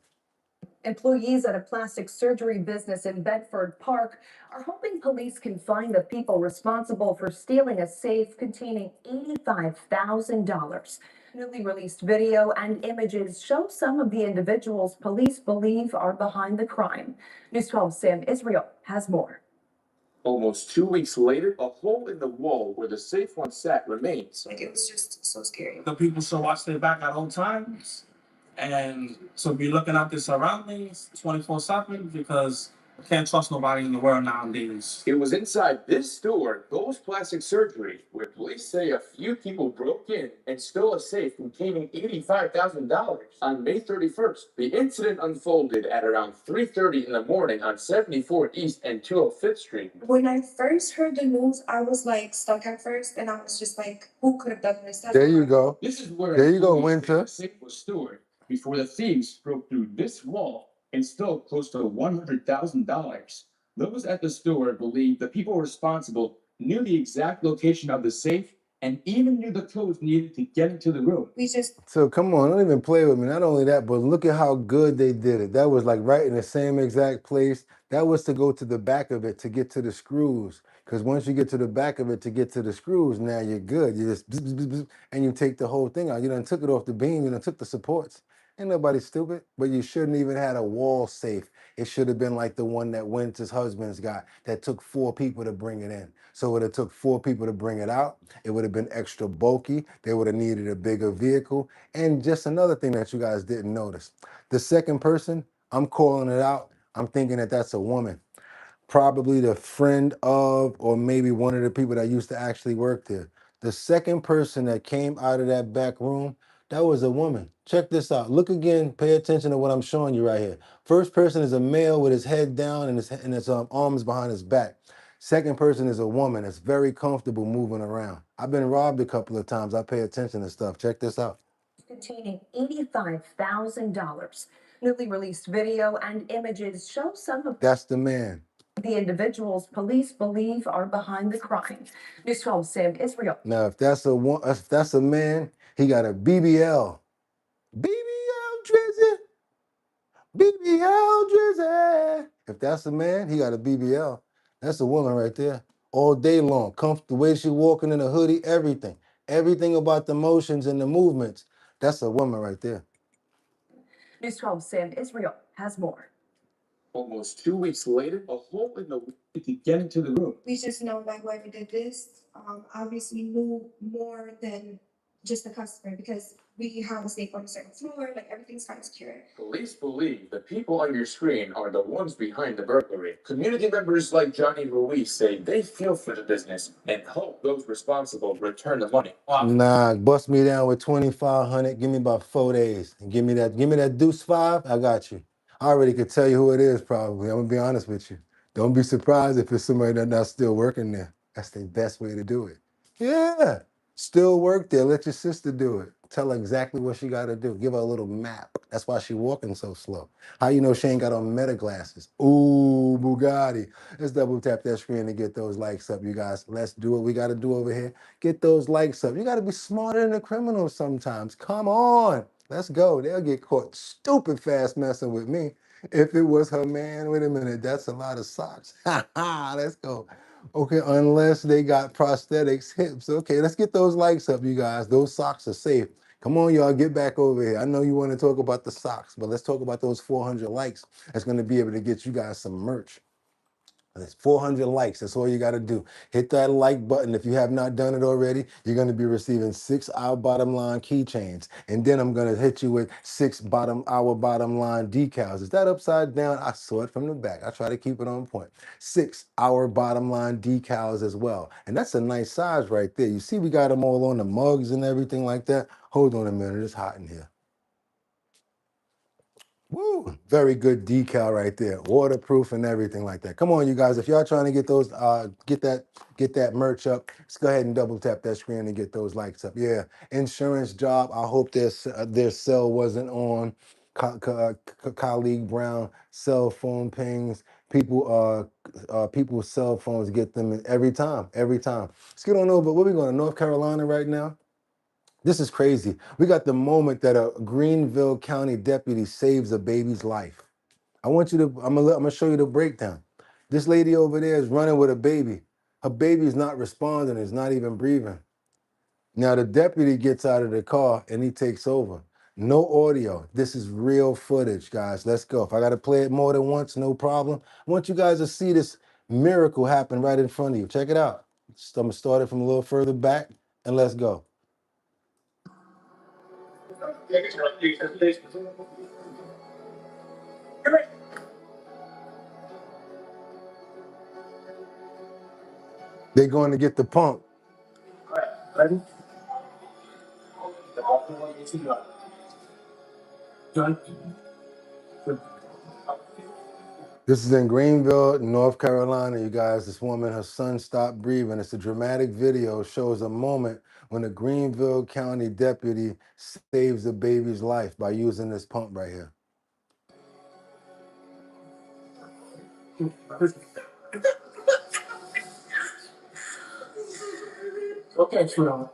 Employees at a plastic surgery business in Bedford Park are hoping police can find the people responsible for stealing a safe containing $85,000. Newly released video and images show some of the individuals police believe are behind the crime. News 12 Sam Israel has more. Almost 2 weeks later, a hole in the wall where the safe once sat remains. Like, it was just so scary. The people should watch their back at all times, and so be looking at their surroundings 24/7, because you can't trust nobody in the world nowadays. It was inside this store, Gold's Plastic Surgery, where police say a few people broke in and stole a safe containing $85,000. On May 31st, the incident unfolded at around 3:30 in the morning on 74th East and 205th Street. When I first heard the news, I was like stuck at first, and I was just like, who could have done this? There you go. This is where There you go, employees say Winter. the safe was stored before the thieves broke through this wall and stole close to $100,000. Those at the store believe the people responsible knew the exact location of the safe and even knew the codes needed to get into the room. So come on, don't even play with me. Not only that, but look at how good they did it. That was like right in the same exact place. That was to go to the back of it to get to the screws. Because once you get to the back of it to get to the screws, now you're good. You just bzz, bzz, bzz, and you take the whole thing out. You done took it off the beam. You done took the supports. Ain't nobody stupid. But you shouldn't even had a wall safe. It should have been like the one that Winter's husband's got that took 4 people to bring it in. So it would have took 4 people to bring it out. It would have been extra bulky. They would have needed a bigger vehicle. And just another thing that you guys didn't notice. The second person, I'm calling it out. I'm thinking that that's a woman, probably the friend of, or maybe one of the people that used to actually work there. The second person that came out of that back room, that was a woman. Check this out. Look again. Pay attention to what I'm showing you right here. First person is a male with his head down and his arms behind his back. Second person is a woman that's very comfortable moving around. I've been robbed a couple of times. I pay attention to stuff. Check this out. Containing $85,000. Newly released video and images show some of that's the man. The individuals police believe are behind the crime. News 12 Sam Israel. Now, if that's a man, he got a BBL. BBL Drizzy. BBL Drizzy. If that's a man, he got a BBL. That's a woman right there. All day long. Comfortable, the way she walking in a hoodie, everything. Everything about the motions and the movements. That's a woman right there. News 12 Sam Israel has more. Almost 2 weeks later, a hole in the wall to get into the room. We just know that whoever did this, obviously knew more than just the customer because we have a safe on a certain floor, like everything's kind of secure. Police believe the people on your screen are the ones behind the burglary. Community members like Johnny Ruiz say they feel for the business and hope those responsible return the money. Nah, bust me down with 2,500. Give me about 4 days. And give me that deuce 5. I got you. I already could tell you who it is probably. I'm gonna be honest with you. Don't be surprised if it's somebody that's not still working there. That's the best way to do it. Yeah. Still work there. Let your sister do it. Tell her exactly what she got to do. Give her a little map. That's why she walking so slow. How you know she ain't got on meta glasses? Ooh, Boogotti. Let's double tap that screen to get those likes up, you guys. Let's do what we got to do over here. Get those likes up. You got to be smarter than the criminals sometimes. Come on. Let's go. They'll get caught stupid fast messing with me. If it was her man, wait a minute, that's a lot of socks. Ha ha, let's go. Okay, unless they got prosthetics, hips. Okay, let's get those likes up, you guys. Those socks are safe. Come on, y'all, get back over here. I know you want to talk about the socks, but let's talk about those 400 likes. That's going to be able to get you guys some merch. That's 400 likes. That's all you got to do. Hit that like button. If you have not done it already, you're going to be receiving 6 Our Bottom Line keychains. And then I'm going to hit you with 6 Our Bottom Line decals. Is that upside down? I saw it from the back. I try to keep it on point. 6 Our Bottom Line decals as well. And that's a nice size right there. You see, we got them all on the mugs and everything like that. Hold on a minute. It's hot in here. Woo! Very good decal right there, waterproof and everything like that. Come on, you guys! If y'all trying to get those, get that merch up, let's go ahead and double tap that screen and get those likes up. Yeah, insurance job. I hope their cell wasn't on. Colleague Brown cell phone pings. People's cell phones get them every time. Every time. Let's get on over. Where we going? North Carolina right now. This is crazy. We got the moment that a Greenville County deputy saves a baby's life. I want you to, I'm gonna show you the breakdown. This lady over there is running with a baby. Her baby is not responding, is not even breathing. Now the deputy gets out of the car and he takes over. No audio. This is real footage, guys. Let's go. If I gotta play it more than once, no problem. I want you guys to see this miracle happen right in front of you. Check it out. So I'm gonna start it from a little further back and let's go. They're going to get the pump. Ready? This is in Greenville, North Carolina, you guys. This woman, her son stopped breathing. It's a dramatic video. It shows a moment when a Greenville County deputy saves a baby's life by using this pump right here. Okay, sweetheart.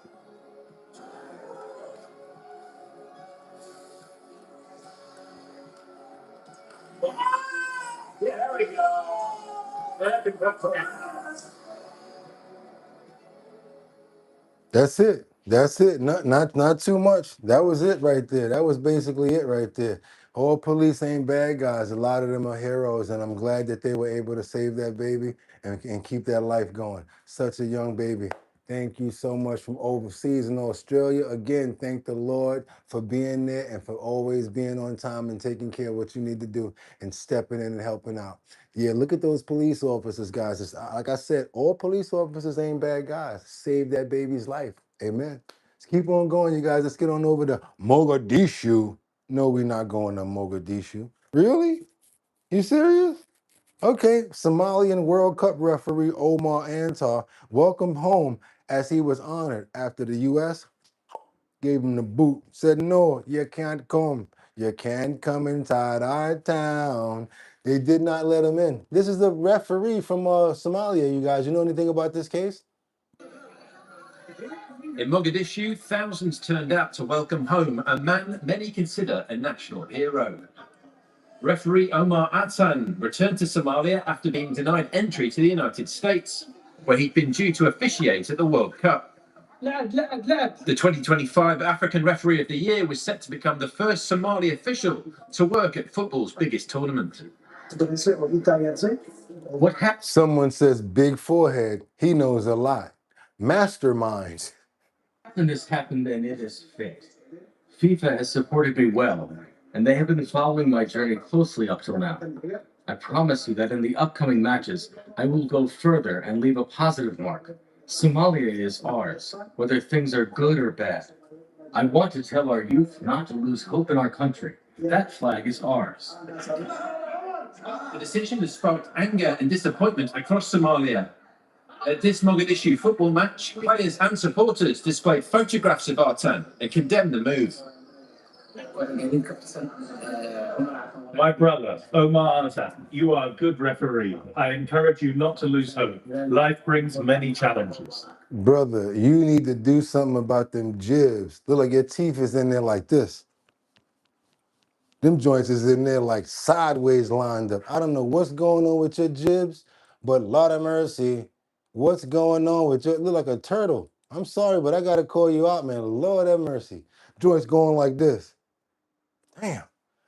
Yeah, there we go. That's it. That's it. Not too much. That was it right there. That was basically it right there. All police ain't bad guys. A lot of them are heroes, and I'm glad that they were able to save that baby and keep that life going. Such a young baby. Thank you so much from overseas in Australia. Again, thank the Lord for being there and for always being on time and taking care of what you need to do and stepping in and helping out. Yeah, look at those police officers, guys. Like I said, all police officers ain't bad guys. Save that baby's life. Amen. Let's keep on going, you guys. Let's get on over to Mogadishu. No, we're not going to Mogadishu. Really? You serious? Okay, Somalian World Cup referee Omar Antar welcomed home as he was honored after the U.S. gave him the boot. Said, no, you can't come. You can't come inside our town. They did not let him in. This is the referee from Somalia, you guys. You know anything about this case? In Mogadishu, thousands turned out to welcome home a man many consider a national hero. Referee Omar Atan returned to Somalia after being denied entry to the United States, where he'd been due to officiate at the World Cup. The 2025 African Referee of the Year was set to become the first Somali official to work at football's biggest tournament. What happened? Someone says big forehead. He knows a lot. Masterminds. Has happened and it is fixed. FIFA has supported me well, and they have been following my journey closely up till now. I promise you that in the upcoming matches, I will go further and leave a positive mark. Somalia is ours, whether things are good or bad. I want to tell our youth not to lose hope in our country. That flag is ours. The decision has sparked anger and disappointment across Somalia. At this Mogadishu football match, players and supporters displayed photographs of Artan and condemned the move. My brother, Omar Artan, you are a good referee. I encourage you not to lose hope. Life brings many challenges. Brother, you need to do something about them jibs. Look like your teeth is in there like this. Them joints is in there like sideways lined up. I don't know what's going on with your jibs, but Lord of mercy, what's going on with your, look like a turtle. I'm sorry, but I gotta call you out, man. Lord have mercy. Joints going like this. Damn.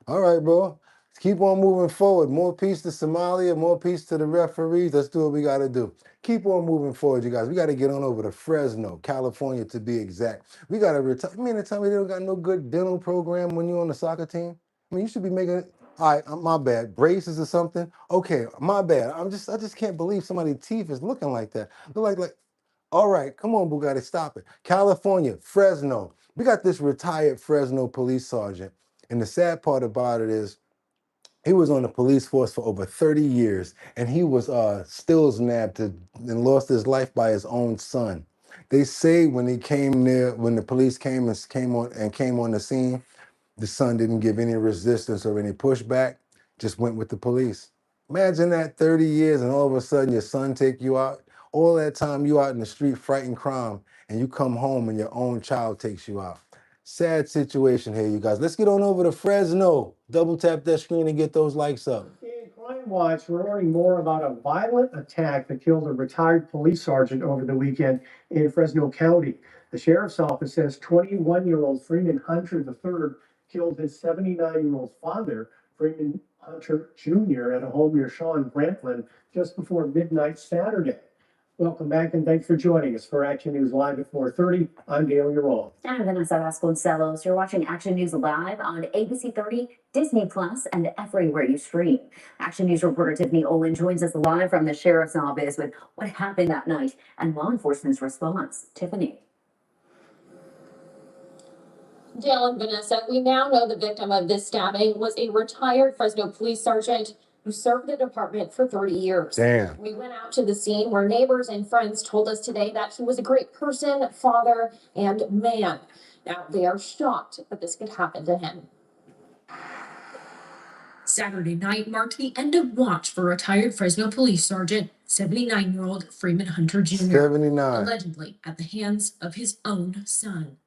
All right, bro. Let's keep on moving forward. More peace to Somalia, more peace to the referees. Let's do what we gotta do. Keep on moving forward, you guys. We gotta get on over to Fresno, California to be exact. We gotta retire. You mean to tell me they don't got no good dental program when you're on the soccer team? I mean, you should be making, all right, my bad, braces or something. Okay, my bad. I just can't believe somebody's teeth is looking like that. Look like, all right, come on, Boogotti, stop it. California, Fresno. We got this retired Fresno police sergeant. And the sad part about it is he was on the police force for over 30 years, and he was still nabbed and lost his life by his own son. They say when he came there, when the police came on the scene, the son didn't give any resistance or any pushback, just went with the police. Imagine that 30 years and all of a sudden your son take you out. All that time you out in the street fighting crime and you come home and your own child takes you out. Sad situation here, you guys. Let's get on over to Fresno. Double tap that screen and get those likes up. In Crime Watch, we're learning more about a violent attack that killed a retired police sergeant over the weekend in Fresno County. The sheriff's office says 21-year-old Freeman Hunter III killed his 79-year-old father, Freeman Hunter Jr., at a home near Shaw and Grantland just before midnight Saturday. Welcome back and thanks for joining us for Action News Live at 4:30. I'm Gail Urol. I'm Vanessa Vasconcelos. You're watching Action News Live on ABC 30, Disney Plus, and everywhere you stream. Action News reporter Tiffany Olin joins us live from the sheriff's office with what happened that night and law enforcement's response. Tiffany. Dale and Vanessa, we now know the victim of this stabbing was a retired Fresno police sergeant who served the department for 30 years. Damn. We went out to the scene where neighbors and friends told us today that he was a great person, father, and man. Now, they are shocked that this could happen to him. Saturday night marked the end of watch for retired Fresno police sergeant, 79-year-old Freeman Hunter Jr. 79. Allegedly at the hands of his own son.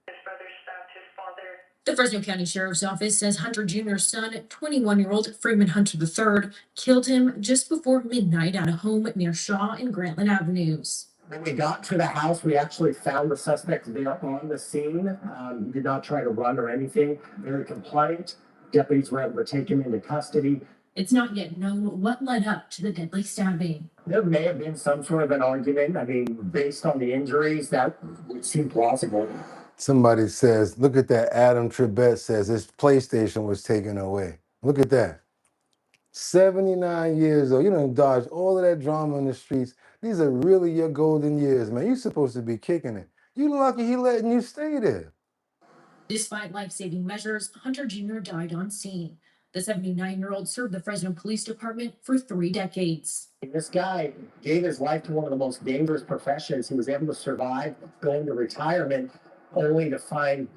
The Fresno County Sheriff's Office says Hunter Jr.'s son, 21-year-old Freeman Hunter III, killed him just before midnight at a home near Shaw and Grantland Avenues. When we got to the house, we actually found the suspect there on the scene. He did not try to run or anything. Very compliant. Deputies were able to take him into custody. It's not yet known what led up to the deadly stabbing. There may have been some sort of an argument. I mean, based on the injuries, that would seem plausible. Somebody says, look at that. Adam Trebet says his PlayStation was taken away. Look at that. 79 years old. You done dodged all of that drama in the streets. These are really your golden years, man. You're supposed to be kicking it. You lucky he letting you stay there. Despite life-saving measures, Hunter Jr. died on scene. The 79-year-old served the Fresno Police Department for 3 decades. This guy gave his life to one of the most dangerous professions. He was able to survive going to retirement only to find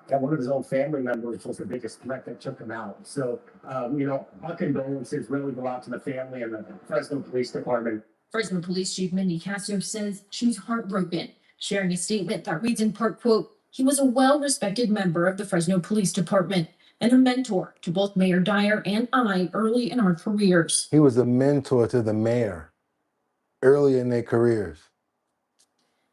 that one of his own family members was the biggest threat that took him out. So, our condolences really go out to the family and the Fresno Police Department. Fresno Police Chief Mindy Castro says she's heartbroken, sharing a statement that reads in part, quote, "He was a well-respected member of the Fresno Police Department and a mentor to both Mayor Dyer and I early in our careers." He was a mentor to the mayor early in their careers.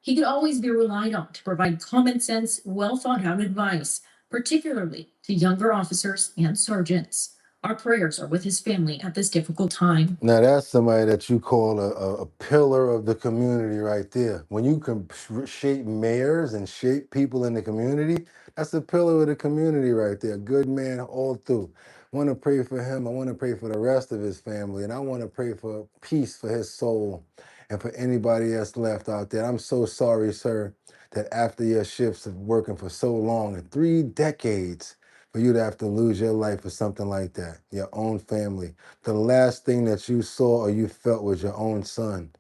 He could always be relied on to provide common sense, well-thought-out advice, particularly to younger officers and sergeants. Our prayers are with his family at this difficult time. Now that's somebody that you call a pillar of the community right there. When you can shape mayors and shape people in the community, that's a pillar of the community right there. Good man all through. I want to pray for him. I want to pray for the rest of his family. And I want to pray for peace for his soul and for anybody else left out there. I'm so sorry, sir, that after your shifts of working for so long, in 3 decades, for you to have to lose your life for something like that, your own family. The last thing that you saw or you felt was your own son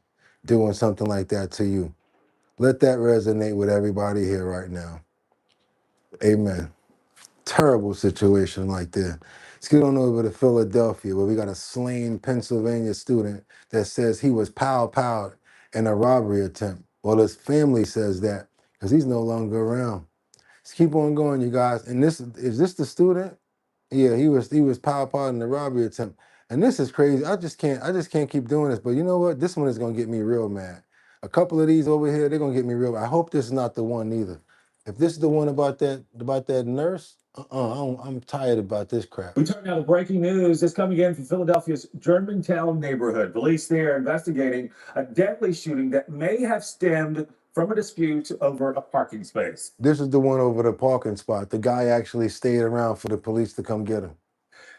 doing something like that to you. Let that resonate with everybody here right now. Amen. Terrible situation like that. Let's get on over to Philadelphia, where we got a slain Pennsylvania student that says he was powed in a robbery attempt. Well, his family says that because he's no longer around. Let's keep on going, you guys. And is this the student? Yeah, he was powed in the robbery attempt. And this is crazy. I just can't keep doing this. But you know what? This one is gonna get me real mad. A couple of these over here, they're gonna get me real. I hope this is not the one either. If this is the one about that nurse, I'm tired about this crap. We turn now to breaking news. This coming in from Philadelphia's Germantown neighborhood. Police there investigating a deadly shooting that may have stemmed from a dispute over a parking space. This is the one over the parking spot. The guy actually stayed around for the police to come get him.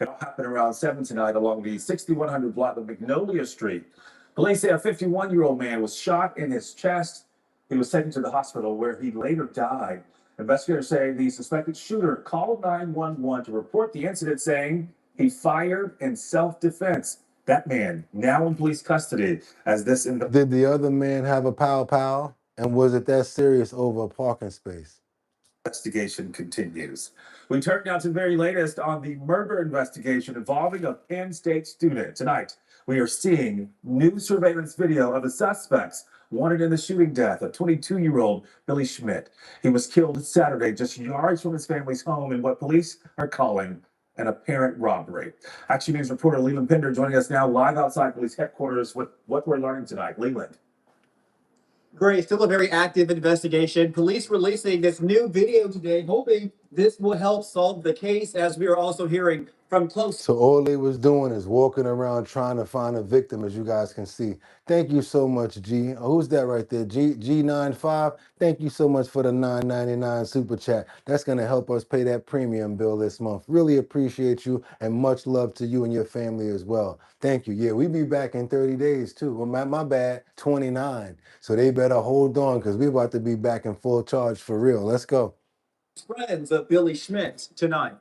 It all happened around 7 tonight along the 6100 block of Magnolia Street. Police say a 51-year-old man was shot in his chest. He was taken to the hospital where he later died. Investigators say the suspected shooter called 911 to report the incident, saying he fired in self-defense. That man now in police custody as this in the... Did the other man have a pow? And was it that serious over a parking space? Investigation continues. We turn now to the very latest on the murder investigation involving a Penn State student. Tonight, we are seeing new surveillance video of the suspects wanted in the shooting death of 22-year-old Billy Schmidt. He was killed Saturday just yards from his family's home in what police are calling an apparent robbery. Action News reporter Leland Pinder joining us now live outside police headquarters with what we're learning tonight. Leland. Great, still a very active investigation. Police releasing this new video today, hoping this will help solve the case, as we are also hearing from close. So all they was doing is walking around trying to find a victim, as you guys can see. Thank you so much, G. Who's that right there? G95. Thank you so much for the $9.99 super chat. That's gonna help us pay that premium bill this month. Really appreciate you, and much love to you and your family as well. Thank you. Yeah, we be back in 30 days too. Well, my bad, 29. So they better hold on, because we're about to be back in full charge for real. Let's go. Friends of Billy Schmidt tonight.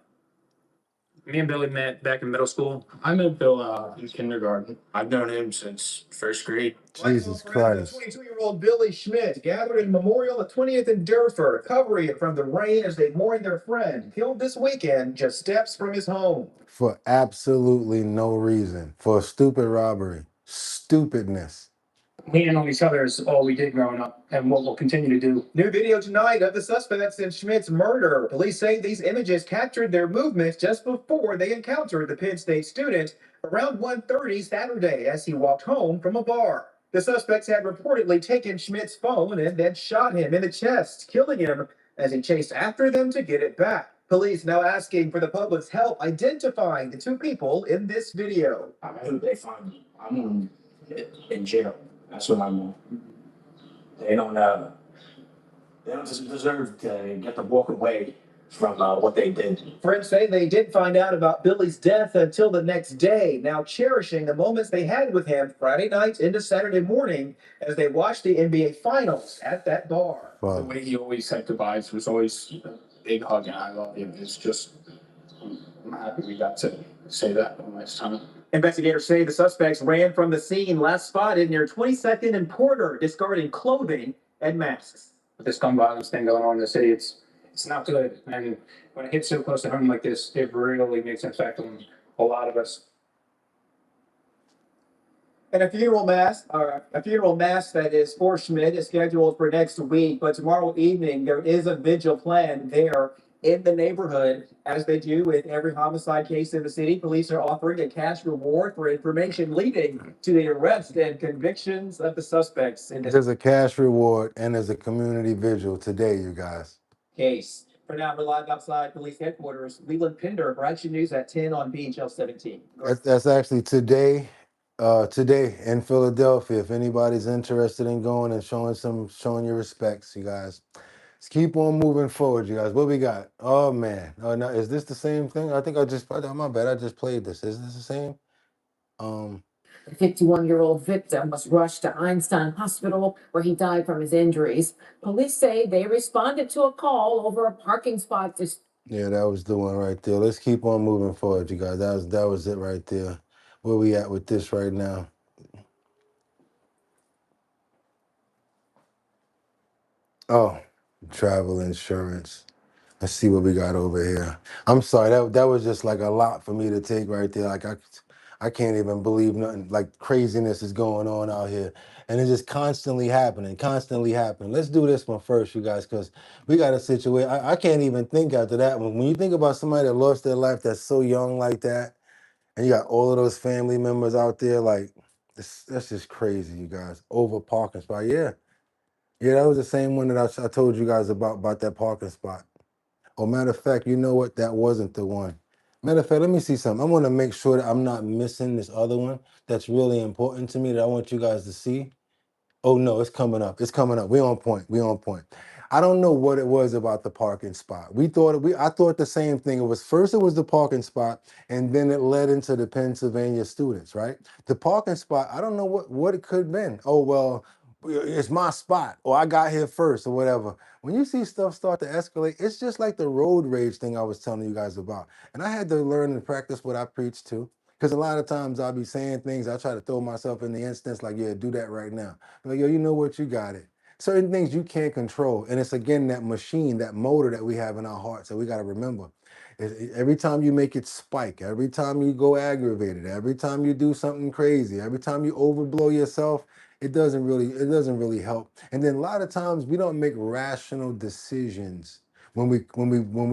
Me and Billy met back in middle school. I met Bill in kindergarten. I've known him since first grade. Jesus Christ. 22-year-old Billy Schmidt gathered in Memorial at 20th and Durford, recovering from the rain as they mourn their friend, killed this weekend just steps from his home. For absolutely no reason. For a stupid robbery. Stupidness. Leaning on each other is all we did growing up and what we'll continue to do. New video tonight of the suspects in Schmidt's murder. Police say these images captured their movements just before they encountered the Penn State student around 1:30 Saturday as he walked home from a bar. The suspects had reportedly taken Schmidt's phone and then shot him in the chest, killing him as he chased after them to get it back. Police now asking for the public's help identifying the two people in this video. I hope they find me. I'm in jail. That's what I want. They don't deserve to get to walk away from what they did. Friends say they didn't find out about Billy's death until the next day, now cherishing the moments they had with him Friday night into Saturday morning as they watched the NBA Finals at that bar. The Wow. way he always said goodbyes was always a big hug and I love you. It's just, I'm happy we got to say that one last time. Investigators say the suspects ran from the scene last spotted near 22nd and Porter, discarding clothing and masks. With this gun violence thing going on in the city, it's not good. And when it hits so close to home like this, it really makes an effect on a lot of us. And a funeral mass that is for Schmidt is scheduled for next week, but tomorrow evening there is a vigil planned there in the neighborhood. As they do with every homicide case in the city, police are offering a cash reward for information leading to the arrest and convictions of the suspects in this There's a cash reward and there's a community vigil today, you guys. case. For now, we're live outside police headquarters. Leland Pinder for Action News at 10 on BHL 17. That's actually today in Philadelphia. If anybody's interested in going and showing your respects, you guys. Let's keep on moving forward, you guys. What we got? Oh man. Oh no, is this the same thing? I think my bad, I just played this. Is this the same? The 51-year-old victim was rushed to Einstein Hospital where he died from his injuries. Police say they responded to a call over a parking spot. Yeah, that was the one right there. Let's keep on moving forward, you guys. That was it right there. Where we at with this right now? Oh, travel insurance. Let's see what we got over here. I'm sorry, that was just like a lot for me to take right there. Like I can't even believe nothing like craziness is going on out here. And it's just constantly happening, constantly happening. Let's do this one first, you guys, because we got a situation. I can't even think after that one. When you think about somebody that lost their life that's so young like that, and you got all of those family members out there, like, that's just crazy, you guys. Over parking spot, yeah. Yeah, that was the same one that I told you guys about that parking spot. Oh, matter of fact, you know what? That wasn't the one. Matter of fact, let me see something. I want to make sure that I'm not missing this other one that's really important to me that I want you guys to see. Oh no, it's coming up. It's coming up. We on point. We on point. I don't know what it was about the parking spot. I thought the same thing. It was the parking spot, and then it led into the Pennsylvania students, right? The parking spot, I don't know what it could have been. Oh well, it's my spot, or I got here first, or whatever. When you see stuff start to escalate, it's just like the road rage thing I was telling you guys about. And I had to learn and practice what I preach too. Because a lot of times I'll be saying things, I try to throw myself in the instance like, yeah, do that right now. Like, yo, you know what, you got it. Certain things you can't control. And it's again, that machine, that motor that we have in our hearts that we got to remember. Every time you make it spike, every time you go aggravated, every time you do something crazy, every time you overblow yourself, it doesn't really help. And then a lot of times we don't make rational decisions when we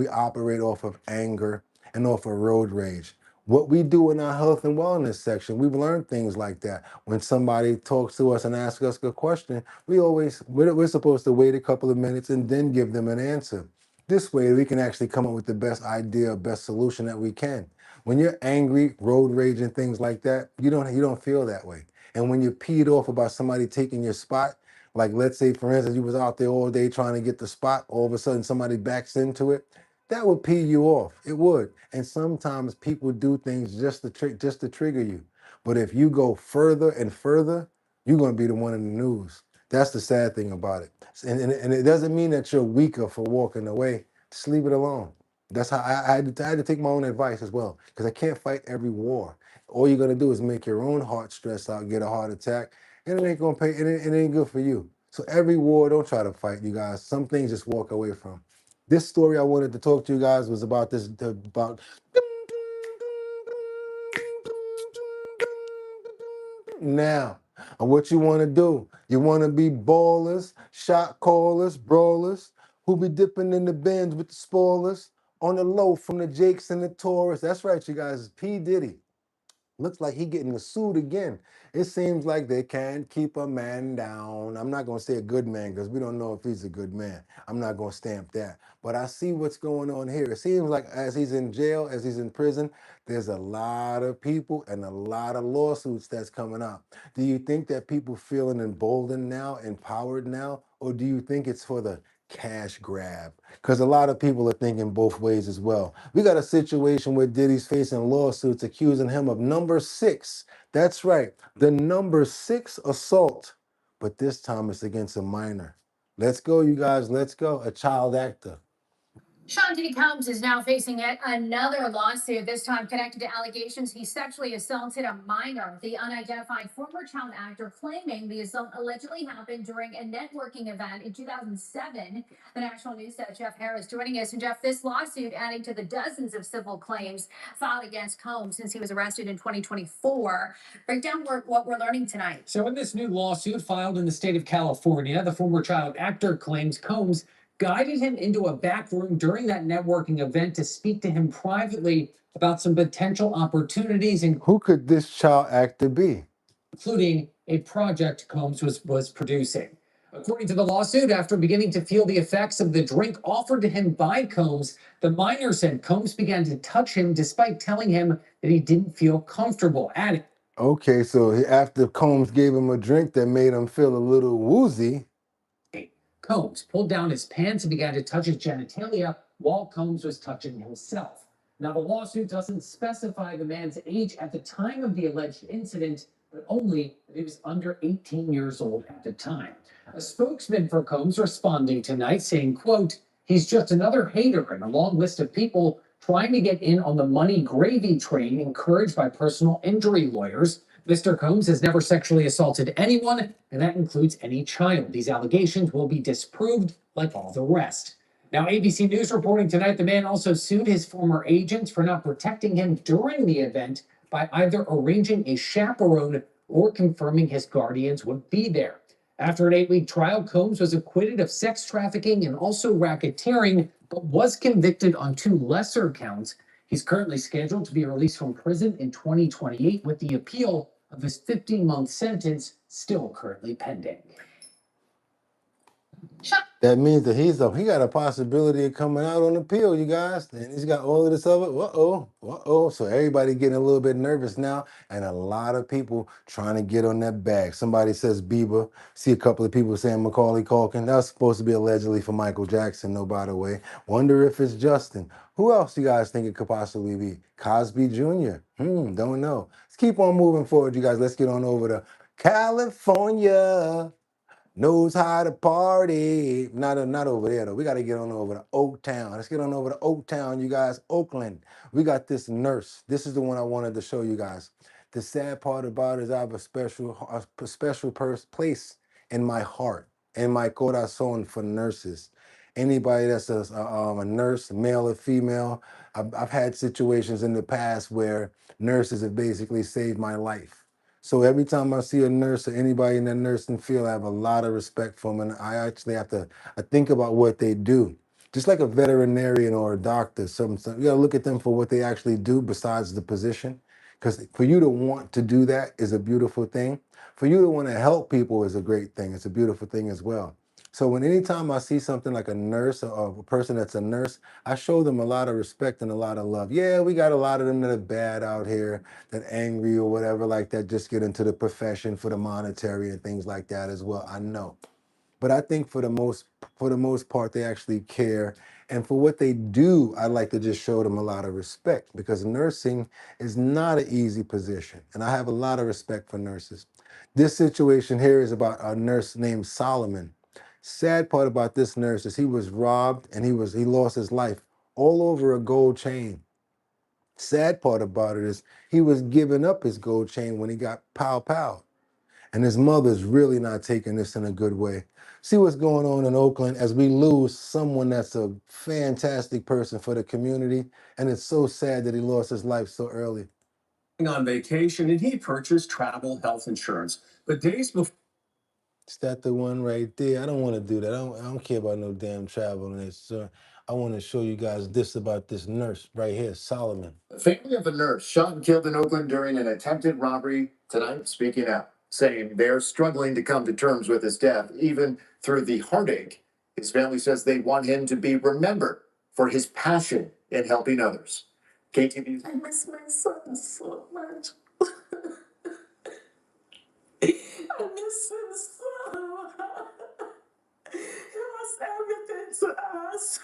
operate off of anger and off of road rage. What we do in our health and wellness section, we've learned things like that. When somebody talks to us and asks us a question, we're supposed to wait a couple of minutes and then give them an answer. This way we can actually come up with the best idea, best solution that we can. When you're angry, road rage and things like that, you don't feel that way. And when you're peed off about somebody taking your spot, like let's say for instance you was out there all day trying to get the spot, all of a sudden somebody backs into it, that would pee you off. It would. And sometimes people do things just to trigger you. But if you go further and further, you're going to be the one in the news. That's the sad thing about it. And it doesn't mean that you're weaker for walking away. Just leave it alone. That's how I had to take my own advice as well, because I can't fight every war. All you're going to do is make your own heart stress out, get a heart attack, and it ain't going to pay. It ain't good for you. So every war, don't try to fight, you guys. Some things just walk away from. This story I wanted to talk to you guys was about now. And what you want to do, you want to be ballers, shot callers, brawlers, who be dipping in the bins with the spoilers, on the low from the Jakes and the Taurus. That's right, you guys, it's P. Diddy. Looks like he getting sued again. It seems like they can't keep a man down. I'm not going to say a good man because we don't know if he's a good man. I'm not going to stamp that. But I see what's going on here. It seems like as he's in jail, as he's in prison, there's a lot of people and a lot of lawsuits that's coming out. Do you think that people feeling emboldened now, empowered now, or do you think it's for the cash grab? Because a lot of people are thinking both ways as well. We got a situation where Diddy's facing lawsuits accusing him of number 6. That's right, the number 6 assault. But this time it's against a minor. Let's go, you guys. Let's go. A child actor. Sean Diddy Combs is now facing yet another lawsuit, this time connected to allegations he sexually assaulted a minor. The unidentified former child actor claiming the assault allegedly happened during a networking event in 2007. The National News Set Jeff Harris joining us. And Jeff, this lawsuit adding to the dozens of civil claims filed against Combs since he was arrested in 2024. Break down what we're learning tonight. So in this new lawsuit filed in the state of California, the former child actor claims Combs guided him into a back room during that networking event to speak to him privately about some potential opportunities, Who could this child actor be? including a project Combs was producing. According to the lawsuit, after beginning to feel the effects of the drink offered to him by Combs, the minor said Combs began to touch him despite telling him that he didn't feel comfortable, adding, Okay, so after Combs gave him a drink that made him feel a little woozy. Combs pulled down his pants and began to touch his genitalia while Combs was touching himself. Now, the lawsuit doesn't specify the man's age at the time of the alleged incident, but only that he was under 18 years old at the time. A spokesman for Combs responding tonight saying, quote, "He's just another hater in a long list of people trying to get in on the money gravy train encouraged by personal injury lawyers. Mr. Combs has never sexually assaulted anyone, and that includes any child. These allegations will be disproved like all the rest." Now, ABC News reporting tonight, the man also sued his former agents for not protecting him during the event by either arranging a chaperone or confirming his guardians would be there. After an 8-week trial, Combs was acquitted of sex trafficking and also racketeering, but was convicted on 2 lesser counts. He's currently scheduled to be released from prison in 2028 with the appeal of his 15-month sentence still currently pending. That means that he got a possibility of coming out on appeal, you guys. And he's got all of this other, So everybody getting a little bit nervous now, and a lot of people trying to get on that bag. Somebody says Bieber. See a couple of people saying Macaulay Culkin. That was supposed to be allegedly for Michael Jackson, though, by the way. Wonder if it's Justin. Who else you guys think it could possibly be? Cosby Jr. Don't know. Let's keep on moving forward, you guys. Let's get on over to California. Knows how to party. Not over there, though. We got to get on over to Oak Town. Let's get on over to Oak Town, you guys. Oakland. We got this nurse. This is the one I wanted to show you guys. The sad part about it is I have a special place in my heart, in my corazón for nurses. Anybody that's a nurse, male or female, I've had situations in the past where nurses have basically saved my life. So every time I see a nurse or anybody in that nursing field, I have a lot of respect for them, and I think about what they do. Just like a veterinarian or a doctor, you gotta look at them for what they actually do besides the position. Because for you to want to do that is a beautiful thing. For you to want to help people is a great thing. It's a beautiful thing as well. So anytime I see something like a nurse or a person that's a nurse, I show them a lot of respect and a lot of love. Yeah, we got a lot of them that are bad out here, that angry or whatever like that, just get into the profession for the monetary and things like that as well. I know. But I think for the most part, they actually care. And for what they do, I like to just show them a lot of respect, because nursing is not an easy position. And I have a lot of respect for nurses. This situation here is about a nurse named Solomon. Sad part about this nurse is he was robbed and he lost his life all over a gold chain. Sad part about it is he was giving up his gold chain when he got pow. And his mother's really not taking this in a good way. See what's going on in Oakland as we lose someone that's a fantastic person for the community. And it's so sad that he lost his life so early. On vacation, and he purchased travel health insurance. But days before Is that the one right there? I don't want to do that. I don't care about no damn travel and this. I want to show you guys this about this nurse right here, Solomon. The family of a nurse shot and killed in Oakland during an attempted robbery tonight speaking out, saying they're struggling to come to terms with his death, even through the heartache. His family says they want him to be remembered for his passion in helping others. KTV's. I miss my son so much. I miss him so. He was everything to us.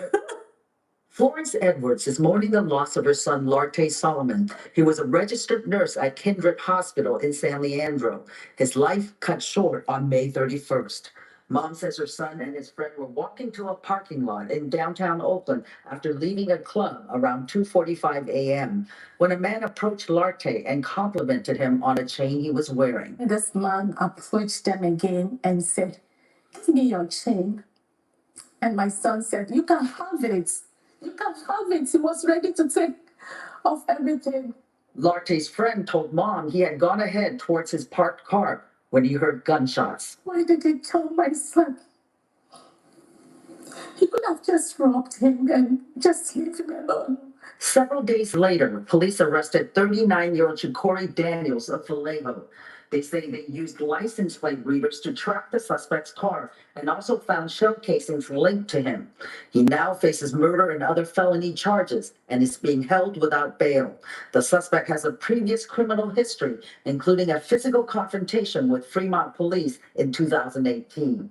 Florence Edwards is mourning the loss of her son, Larte Solomon. He was a registered nurse at Kindred Hospital in San Leandro. His life cut short on May 31st. Mom says her son and his friend were walking to a parking lot in downtown Oakland after leaving a club around 2:45 a.m. when a man approached Larte and complimented him on a chain he was wearing. This man approached them again and said, "Give me your chain." And my son said, "You can have it. You can have it." He was ready to take off everything. Larte's friend told Mom he had gone ahead towards his parked car when he heard gunshots. Why did he kill my son? He could have just robbed him and just leave him alone. Several days later, police arrested 39-year-old Shakori Daniels of Vallejo. They say they used license plate readers to track the suspect's car and also found shell casings linked to him. He now faces murder and other felony charges and is being held without bail. The suspect has a previous criminal history, including a physical confrontation with Fremont police in 2018.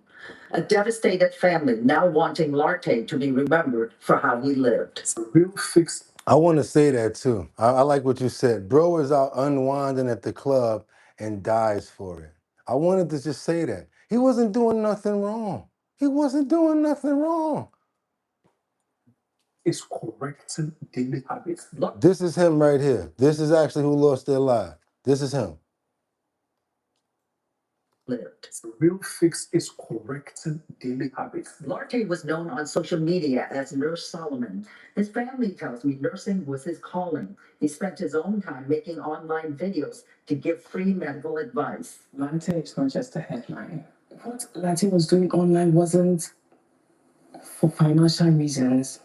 A devastated family now wanting Larte to be remembered for how he lived. It's a real fix. I want to say that too. I like what you said. Bro is out unwinding at the club and dies for it. I wanted to just say that. He wasn't doing nothing wrong. He wasn't doing nothing wrong. It's correcting daily habits. This is him right here. This is actually who lost their life. This is him. Lived. The real fix is correcting daily habits. Larte was known on social media as Nurse Solomon. His family tells me nursing was his calling. He spent his own time making online videos to give free medical advice. Larte is not just a headline. What Larte was doing online wasn't for financial reasons.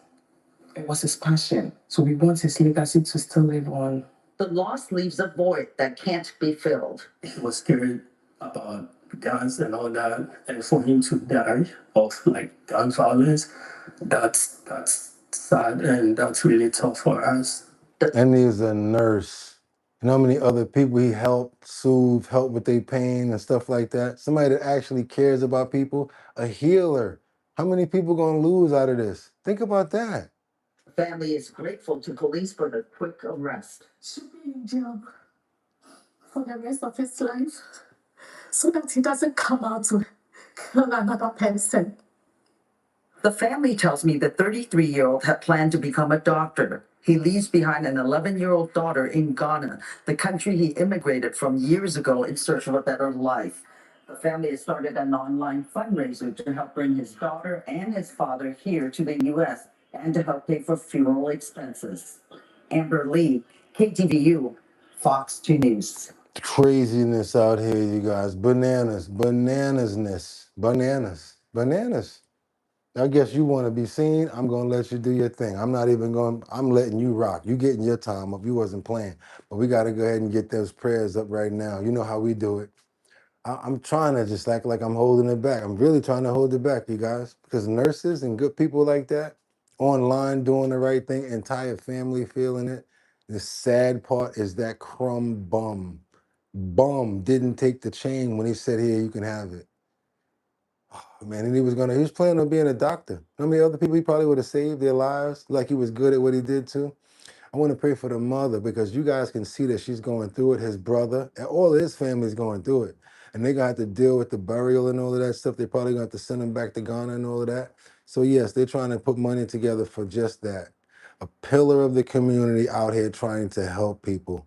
It was his passion. So we want his legacy to still live on. The loss leaves a void that can't be filled. He was scared about guns and all that, and for him to die of like gun violence, that's sad and that's really tough for us. And he's a nurse. You know how many other people he helped, soothe, help with their pain and stuff like that? Somebody that actually cares about people, a healer. How many people gonna lose out of this? Think about that. The family is grateful to police for the quick arrest. Should be in jail for the rest of his life so that he doesn't come out to kill another person. The family tells me the 33-year-old had planned to become a doctor. He leaves behind an 11-year-old daughter in Ghana, the country he immigrated from years ago in search of a better life. The family has started an online fundraiser to help bring his daughter and his father here to the U.S. and to help pay for funeral expenses. Amber Lee, KTVU, Fox 2 News. Craziness out here, you guys. Bananas, bananasness, bananas. I guess you want to be seen. I'm going to let you do your thing. I'm letting you rock. You getting your time up. You wasn't playing. But we got to go ahead and get those prayers up right now. You know how we do it. I'm trying to just act like I'm holding it back. I'm really trying to hold it back, you guys. Because nurses and good people like that, online doing the right thing, entire family feeling it. The sad part is that crumb bum didn't take the chain when he said, "Here, you can have it." Oh, man, and he was planning on being a doctor. How many other people he probably would have saved their lives? Like he was good at what he did too. I want to pray for the mother because you guys can see that she's going through it. His brother and all of his family's going through it. And they're going to have to deal with the burial and all of that stuff. They're probably going to have to send him back to Ghana and all of that. So yes, they're trying to put money together for just that. A pillar of the community out here trying to help people.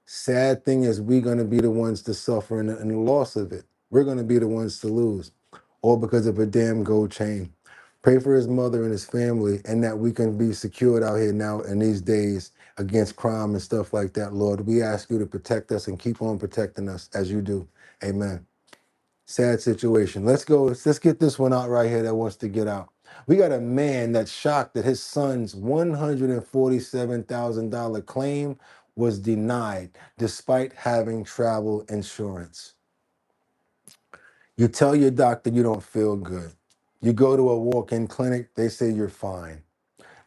Sad thing is we're going to be the ones to suffer in the loss of it. We're going to be the ones to lose. All because of a damn gold chain. Pray for his mother and his family and that we can be secured out here now in these days against crime and stuff like that, Lord. We ask you to protect us and keep on protecting us as you do. Amen. Sad situation. Let's go. Let's get this one out right here that wants to get out. We got a man that's shocked that his son's $147,000 claim was denied despite having travel insurance. You tell your doctor you don't feel good. You go to a walk-in clinic, they say you're fine.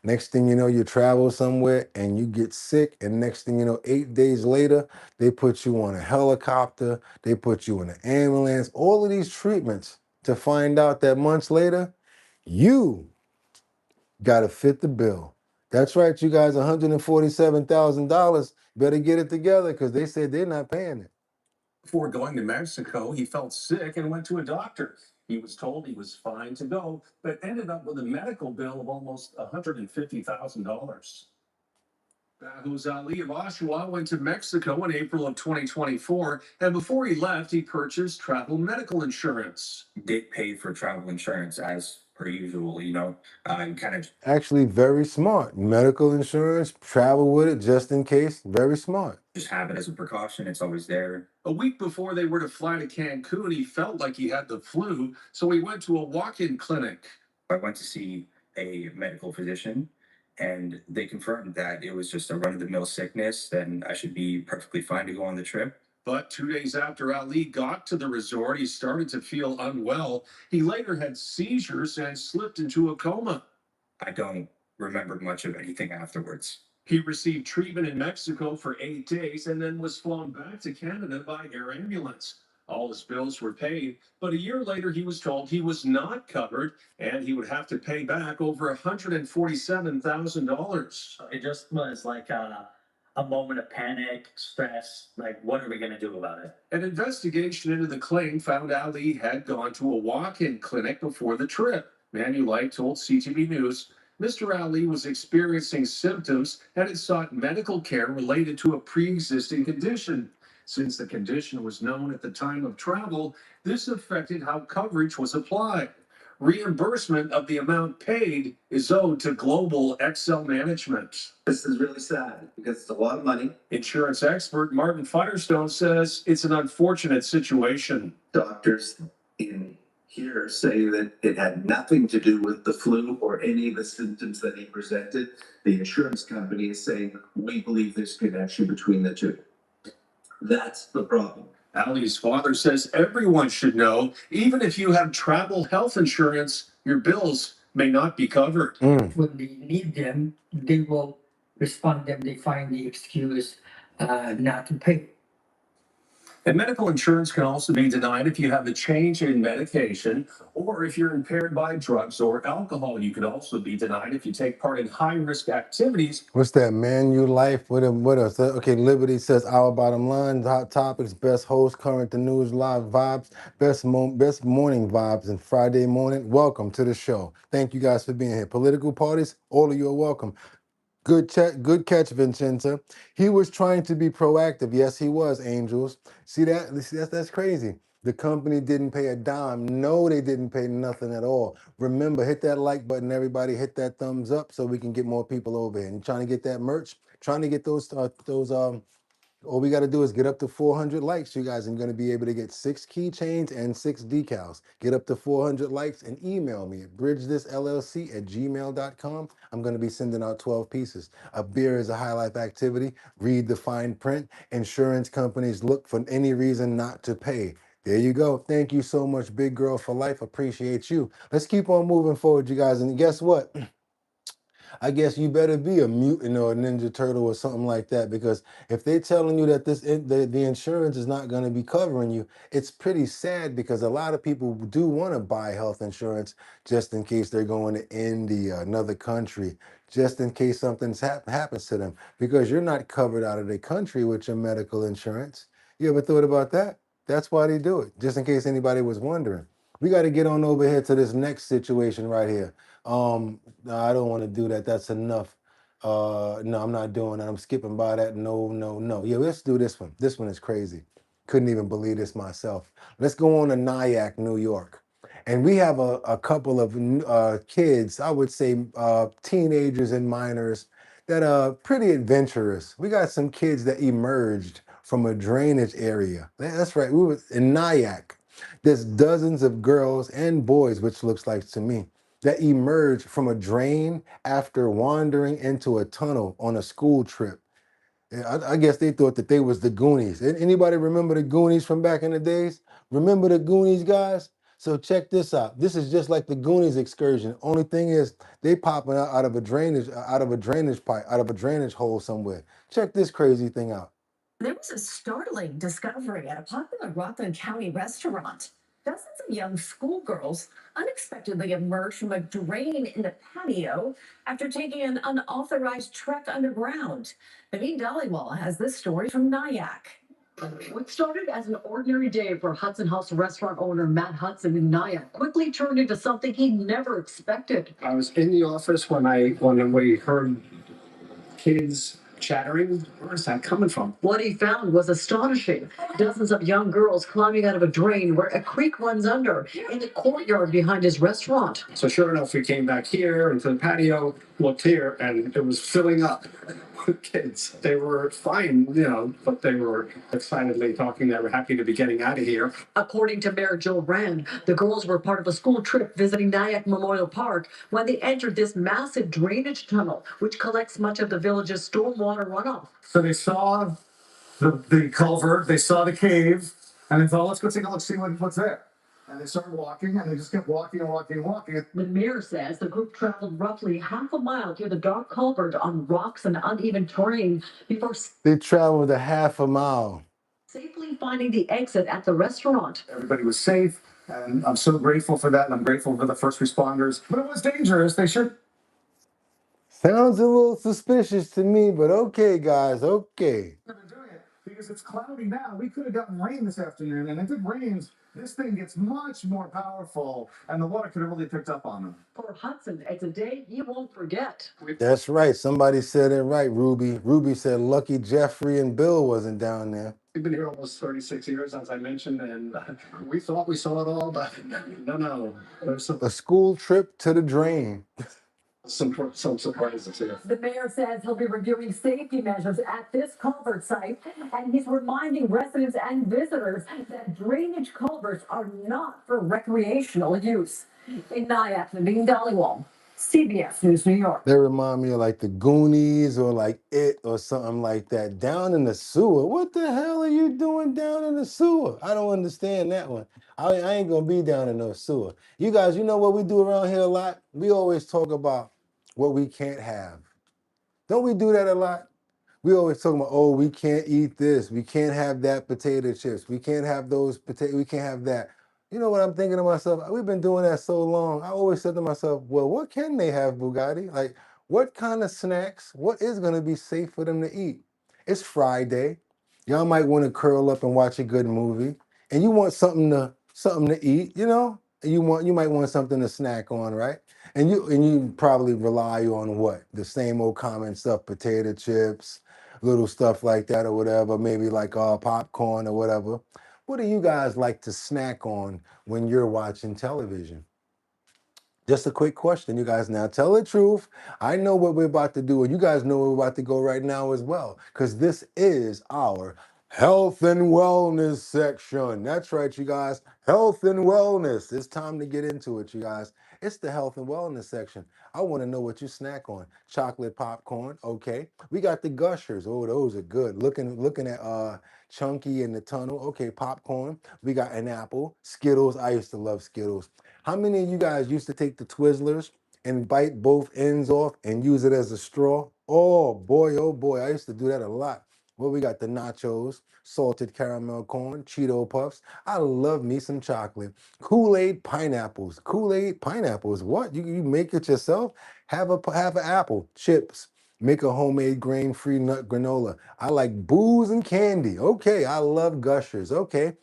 Next thing you know, you travel somewhere and you get sick, and next thing you know, 8 days later, they put you on a helicopter, they put you in an ambulance, all of these treatments to find out that months later, you got to fit the bill. That's right, you guys, $147,000. Better get it together because they said they're not paying it. Before going to Mexico, he felt sick and went to a doctor. He was told he was fine to go, but ended up with a medical bill of almost $150,000. Jose Ali of Oshawa went to Mexico in April of 2024, and before he left, he purchased travel medical insurance. Did pay for travel insurance as per usual, kind of Actually, very smart. Medical insurance, travel with it just in case. Very smart. just have it as a precaution. It's always there. A week before they were to fly to Cancun, he felt like he had the flu, so he went to a walk-in clinic. I went to see a medical physician, and they confirmed that it was just a run-of-the-mill sickness, and I should be perfectly fine to go on the trip. But 2 days after Ali got to the resort, he started to feel unwell. He later had seizures and slipped into a coma. I don't remember much of anything afterwards. He received treatment in Mexico for 8 days and then was flown back to Canada by air ambulance. All his bills were paid, but a year later he was told he was not covered and he would have to pay back over $147,000. It just was like a moment of panic, stress. Like, what are we going to do about it? An investigation into the claim found Ali had gone to a walk-in clinic before the trip. Manulife told CTV News Mr. Ali was experiencing symptoms and had sought medical care related to a pre-existing condition. Since the condition was known at the time of travel, this affected how coverage was applied. Reimbursement of the amount paid is owed to Global Excel Management. This is really sad because it's a lot of money. Insurance expert Martin Firestone says it's an unfortunate situation. Doctors in here say that it had nothing to do with the flu or any of the symptoms that he presented. The insurance company is saying, we believe there's connection between the two. That's the problem. Ali's father says everyone should know, even if you have travel health insurance, your bills may not be covered. When they need them, they will respond them. They find the excuse not to pay. And medical insurance can also be denied if you have a change in medication or if you're impaired by drugs or alcohol. You could also be denied if you take part in high-risk activities. What's that? Manulife? What else? Okay, Liberty says our bottom line, hot topics, best host, current the news, live vibes, best morning vibes, and Friday morning. Welcome to the show. Thank you guys for being here. Political parties, all of you are welcome. Good catch, Vincenza. He was trying to be proactive. Yes, he was, Angels. See that? That's crazy. The company didn't pay a dime. No, they didn't pay nothing at all. Remember, hit that like button, everybody. Hit that thumbs up so we can get more people over here. And trying to get that merch, trying to get those all we got to do is get up to 400 likes, you guys, and you're going to be able to get 6 keychains and 6 decals. Get up to 400 likes and email me at bridgethisllc@gmail.com. I'm going to be sending out 12 pieces. A beer is a high life activity. Read the fine print. Insurance companies look for any reason not to pay. There you go. Thank you so much, Big Girl for Life. Appreciate you. Let's keep on moving forward, you guys. And guess what? I guess you better be a mutant or a Ninja Turtle or something like that, because if they're telling you that the insurance is not going to be covering you, it's pretty sad, because a lot of people do want to buy health insurance just in case they're going to India, another country, just in case something happens to them, because you're not covered out of the country with your medical insurance. You ever thought about that? That's why they do it, just in case anybody was wondering. We got to get on over here to this next situation right here. No, I don't want to do that. That's enough. No, I'm not doing that. I'm skipping by that. No, no, no. Yeah, let's do this one. This one is crazy. Couldn't even believe this myself. Let's go on to Nyack, New York. And we have a couple of kids, I would say teenagers and minors, that are pretty adventurous. We got some kids that emerged from a drainage area. That's right. We were in Nyack. There's dozens of girls and boys, which looks like to me, that emerge from a drain after wandering into a tunnel on a school trip. Yeah, I guess they thought that they was the Goonies. Anybody remember the Goonies from back in the days? Remember the Goonies, guys? So check this out. This is just like the Goonies excursion. Only thing is they popping out of a drainage pipe, out of a drainage hole somewhere. Check this crazy thing out. There was a startling discovery at a popular Rockland County restaurant. Dozens of young schoolgirls unexpectedly emerged from a drain in the patio after taking an unauthorized trek underground. Naveen Dhaliwal has this story from Nyack. What started as an ordinary day for Hudson House restaurant owner Matt Hudson in Nyack quickly turned into something he never expected. I was in the office when we heard kids chattering. Where's that coming from? What he found was astonishing. Dozens of young girls climbing out of a drain where a creek runs under in the courtyard behind his restaurant. So sure enough, we came back here into the patio, looked here, and it was filling up with kids. They were fine, but they were excitedly talking. They were happy to be getting out of here. According to Mayor Joe Rand, the girls were part of a school trip visiting Nyack Memorial Park when they entered this massive drainage tunnel, which collects much of the village's stormwater runoff. So they saw the culvert, they saw the cave, and they thought, let's go take a look, see what's there. And they started walking, and they just kept walking and walking and walking. The mayor says the group traveled roughly half a mile through the dark culvert on rocks and uneven terrain before They traveled a half a mile. safely finding the exit at the restaurant. Everybody was safe, and I'm so grateful for that, and I'm grateful for the first responders. But it was dangerous. They should. Sounds a little suspicious to me, but okay, guys, okay. Because it's cloudy now. We could have gotten rain this afternoon, and if it rains, this thing gets much more powerful, and the water could have really picked up on them. For Hudson, it's a day he won't forget. That's right. Somebody said it right, Ruby. Ruby said lucky Jeffrey and Bill wasn't down there. We've been here almost 36 years, as I mentioned, and we thought we saw it all, but no. There's A school trip to the drain. some surprises here. The mayor says he'll be reviewing safety measures at this culvert site, and he's reminding residents and visitors that drainage culverts are not for recreational use. In Nyack, Naveen Dhaliwal, CBS News, New York. They remind me of like the Goonies or like It or something like that. Down in the sewer. What the hell are you doing down in the sewer? I don't understand that one. I ain't gonna be down in no sewer. You guys, you know what we do around here a lot? We always talk about what we can't have. Don't we do that a lot? We always talk about, oh, we can't eat this. We can't have that potato chips. We can't have those potato. We can't have that. You know what I'm thinking to myself? We've been doing that so long. I always said to myself, well, what can they have, Boogotti? Like, what kind of snacks? What is going to be safe for them to eat? It's Friday. Y'all might want to curl up and watch a good movie, and you want something to eat, You might want something to snack on, right? And you probably rely on what? The same old common stuff, potato chips, little stuff like that or whatever, maybe like popcorn or whatever. What do you guys like to snack on when you're watching television? Just a quick question, you guys. Now tell the truth. I know what we're about to do, and you guys know where we're about to go right now as well, because this is our health and wellness section. That's right, you guys. Health and wellness. It's time to get into it, you guys. It's the health and wellness section. I want to know what you snack on. Chocolate popcorn, okay. We got the Gushers. Oh, those are good. Looking at Chunky in the tunnel. Okay, popcorn. We got an apple. Skittles. I used to love Skittles. How many of you guys used to take the Twizzlers and bite both ends off and use it as a straw? Oh boy, I used to do that a lot. Well, we got the nachos, salted caramel corn, Cheeto Puffs. I love me some chocolate. Kool-Aid pineapples. Kool-Aid pineapples. What? You make it yourself? Have an apple. Chips. Make a homemade grain-free nut granola. I like booze and candy. Okay, I love Gushers. Okay.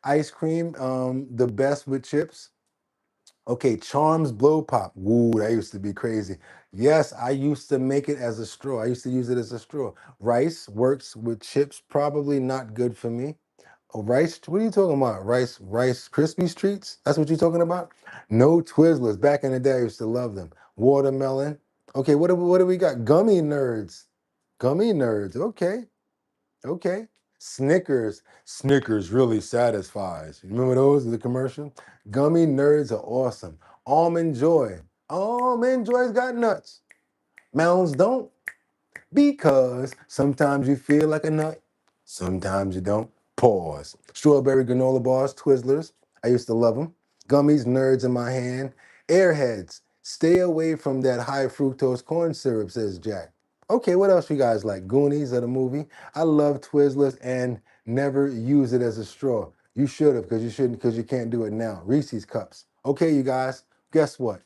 Ice cream, the best with chips. Okay, Charms Blow Pop. Woo, that used to be crazy. Yes, I used to make it as a straw. I used to use it as a straw. Rice works with chips, probably not good for me. Oh, rice, what are you talking about? Rice Krispie Treats? That's what you're talking about? No Twizzlers. Back in the day, I used to love them. Watermelon. Okay, what do we got? Gummy Nerds. Gummy Nerds. Okay. Snickers really satisfies. You remember those, the commercial? Gummy nerds are awesome. Almond Joy. Almond Joy's got nuts. Mounds don't. Because sometimes you feel like a nut, sometimes you don't. Pause. Strawberry granola bars, Twizzlers. I used to love them. Gummies, nerds in my hand. Airheads. Stay away from that high fructose corn syrup, says Jack. Okay, what else you guys like? Goonies of the movie. I love Twizzlers and never use it as a straw. You should have, because you shouldn't, because you can't do it now. Reese's cups. Okay, you guys, guess what?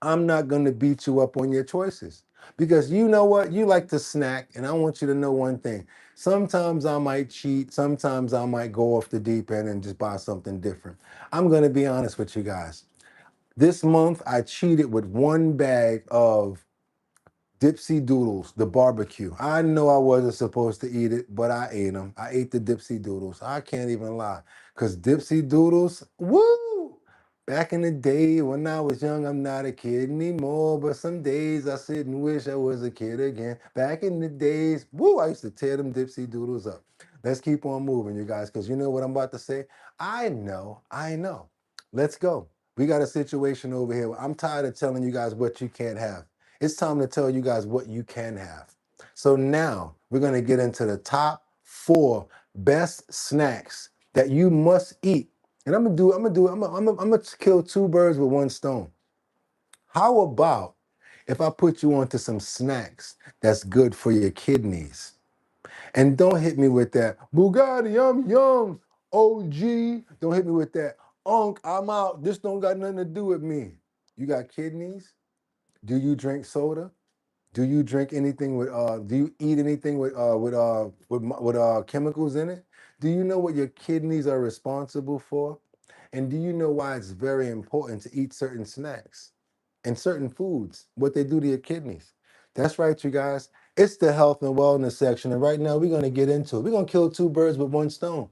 I'm not going to beat you up on your choices because you know what? You like to snack, and I want you to know one thing. Sometimes I might cheat. Sometimes I might go off the deep end and just buy something different. I'm going to be honest with you guys. This month, I cheated with one bag of Dipsy Doodles, the barbecue. I know I wasn't supposed to eat it, but I ate them. I ate the Dipsy Doodles. I can't even lie. Because Dipsy Doodles, woo! Back in the day when I was young, I'm not a kid anymore. But some days I sit and wish I was a kid again. Back in the days, woo, I used to tear them Dipsy Doodles up. Let's keep on moving, you guys, because you know what I'm about to say? I know. Let's go. We got a situation over here. I'm tired of telling you guys what you can't have. It's time to tell you guys what you can have. So now we're going to get into the top 4 best snacks that you must eat. And I'm gonna kill 2 birds with 1 stone. How about if I put you onto some snacks that's good for your kidneys? And don't hit me with that Boogotti, I'm young, OG. Don't hit me with that Unc, I'm out. This don't got nothing to do with me. You got kidneys? Do you drink soda? Do you drink anything with do you eat anything with chemicals in it? Do you know what your kidneys are responsible for? And do you know why it's very important to eat certain snacks and certain foods, what they do to your kidneys? That's right, you guys. It's the health and wellness section, and right now we're going to get into it. We're going to kill 2 birds with 1 stone.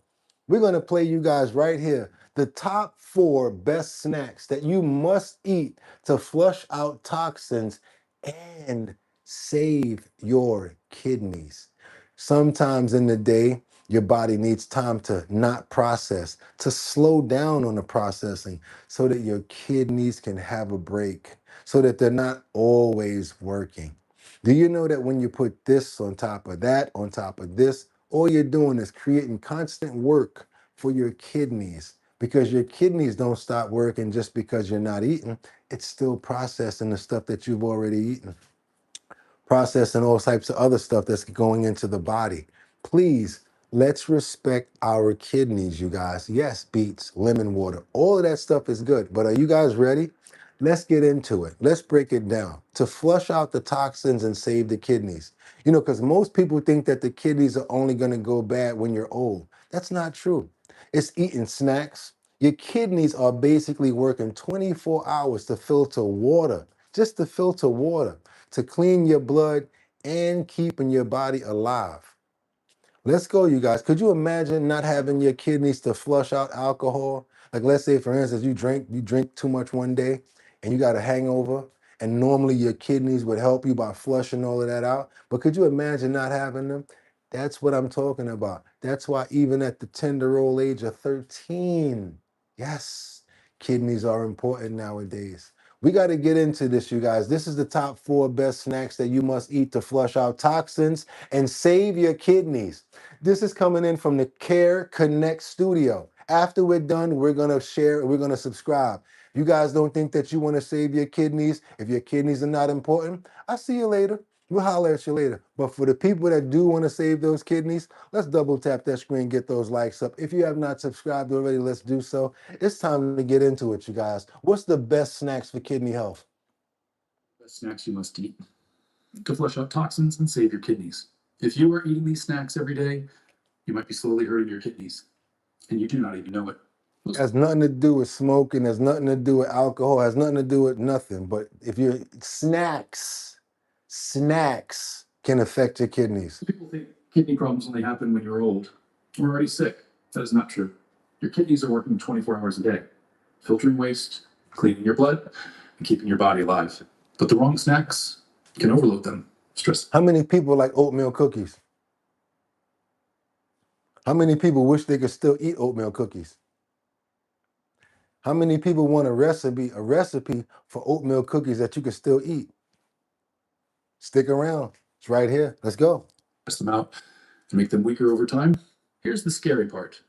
We're going to play you guys right here the top 4 best snacks that you must eat to flush out toxins and save your kidneys. Sometimes in the day, your body needs time to not process, to slow down on the processing so that your kidneys can have a break, so that they're not always working. Do you know that when you put this on top of that, on top of this, all you're doing is creating constant work for your kidneys, because your kidneys don't stop working just because you're not eating. It's still processing the stuff that you've already eaten, processing all types of other stuff that's going into the body. Please, let's respect our kidneys, you guys. Yes, beets, lemon water, all of that stuff is good. But are you guys ready? Let's get into it. Let's break it down. To flush out the toxins and save the kidneys. You know, because most people think that the kidneys are only going to go bad when you're old. That's not true. It's eating snacks. Your kidneys are basically working 24 hours to filter water, just to filter water, to clean your blood and keeping your body alive. Let's go, you guys. Could you imagine not having your kidneys to flush out alcohol? Like, let's say, for instance, you drink too much one day and you got a hangover, and normally your kidneys would help you by flushing all of that out. But could you imagine not having them? That's what I'm talking about. That's why even at the tender old age of 13, yes, kidneys are important nowadays. We got to get into this, you guys. This is the top 4 best snacks that you must eat to flush out toxins and save your kidneys. This is coming in from the Care Connect studio. After we're done, we're going to share, we're going to subscribe. You guys don't think that you want to save your kidneys if your kidneys are not important? I'll see you later. We'll holler at you later. But for the people that do want to save those kidneys, let's double tap that screen, get those likes up. If you have not subscribed already, let's do so. It's time to get into it, you guys. What's the best snacks for kidney health? Best snacks you must eat to flush out toxins and save your kidneys. If you are eating these snacks every day, you might be slowly hurting your kidneys, and you do not even know it. Has nothing to do with smoking, has nothing to do with alcohol, has nothing to do with nothing. But if you're snacks can affect your kidneys. People think kidney problems only happen when you're old or already sick. That is not true. Your kidneys are working 24 hours a day, filtering waste, cleaning your blood, and keeping your body alive. But the wrong snacks can overload them. How many people like oatmeal cookies? How many people wish they could still eat oatmeal cookies? How many people want a recipe for oatmeal cookies that you can still eat? Stick around. It's right here. Let's go. Test them out and make them weaker over time. Here's the scary part.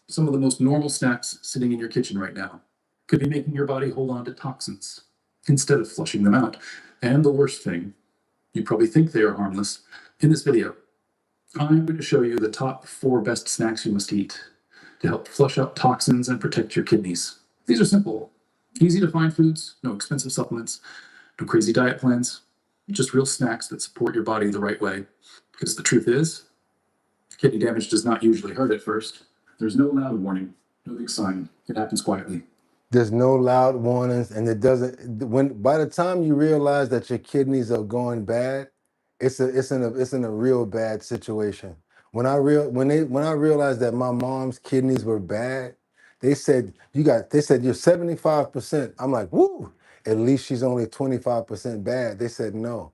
Some of the most normal snacks sitting in your kitchen right now could be making your body hold on to toxins instead of flushing them out. And the worst thing, you probably think they are harmless. In this video, I'm going to show you the top 4 best snacks you must eat to help flush out toxins and protect your kidneys. These are simple, easy to find foods, no expensive supplements, no crazy diet plans, just real snacks that support your body the right way. Because the truth is, kidney damage does not usually hurt at first. There's no loud warning, no big sign. It happens quietly. There's no loud warnings, and it doesn't. By the time you realize that your kidneys are going bad, it's in a real bad situation. When I realized that my mom's kidneys were bad, they said you're 75%. I'm like, woo! At least she's only 25% bad. They said no.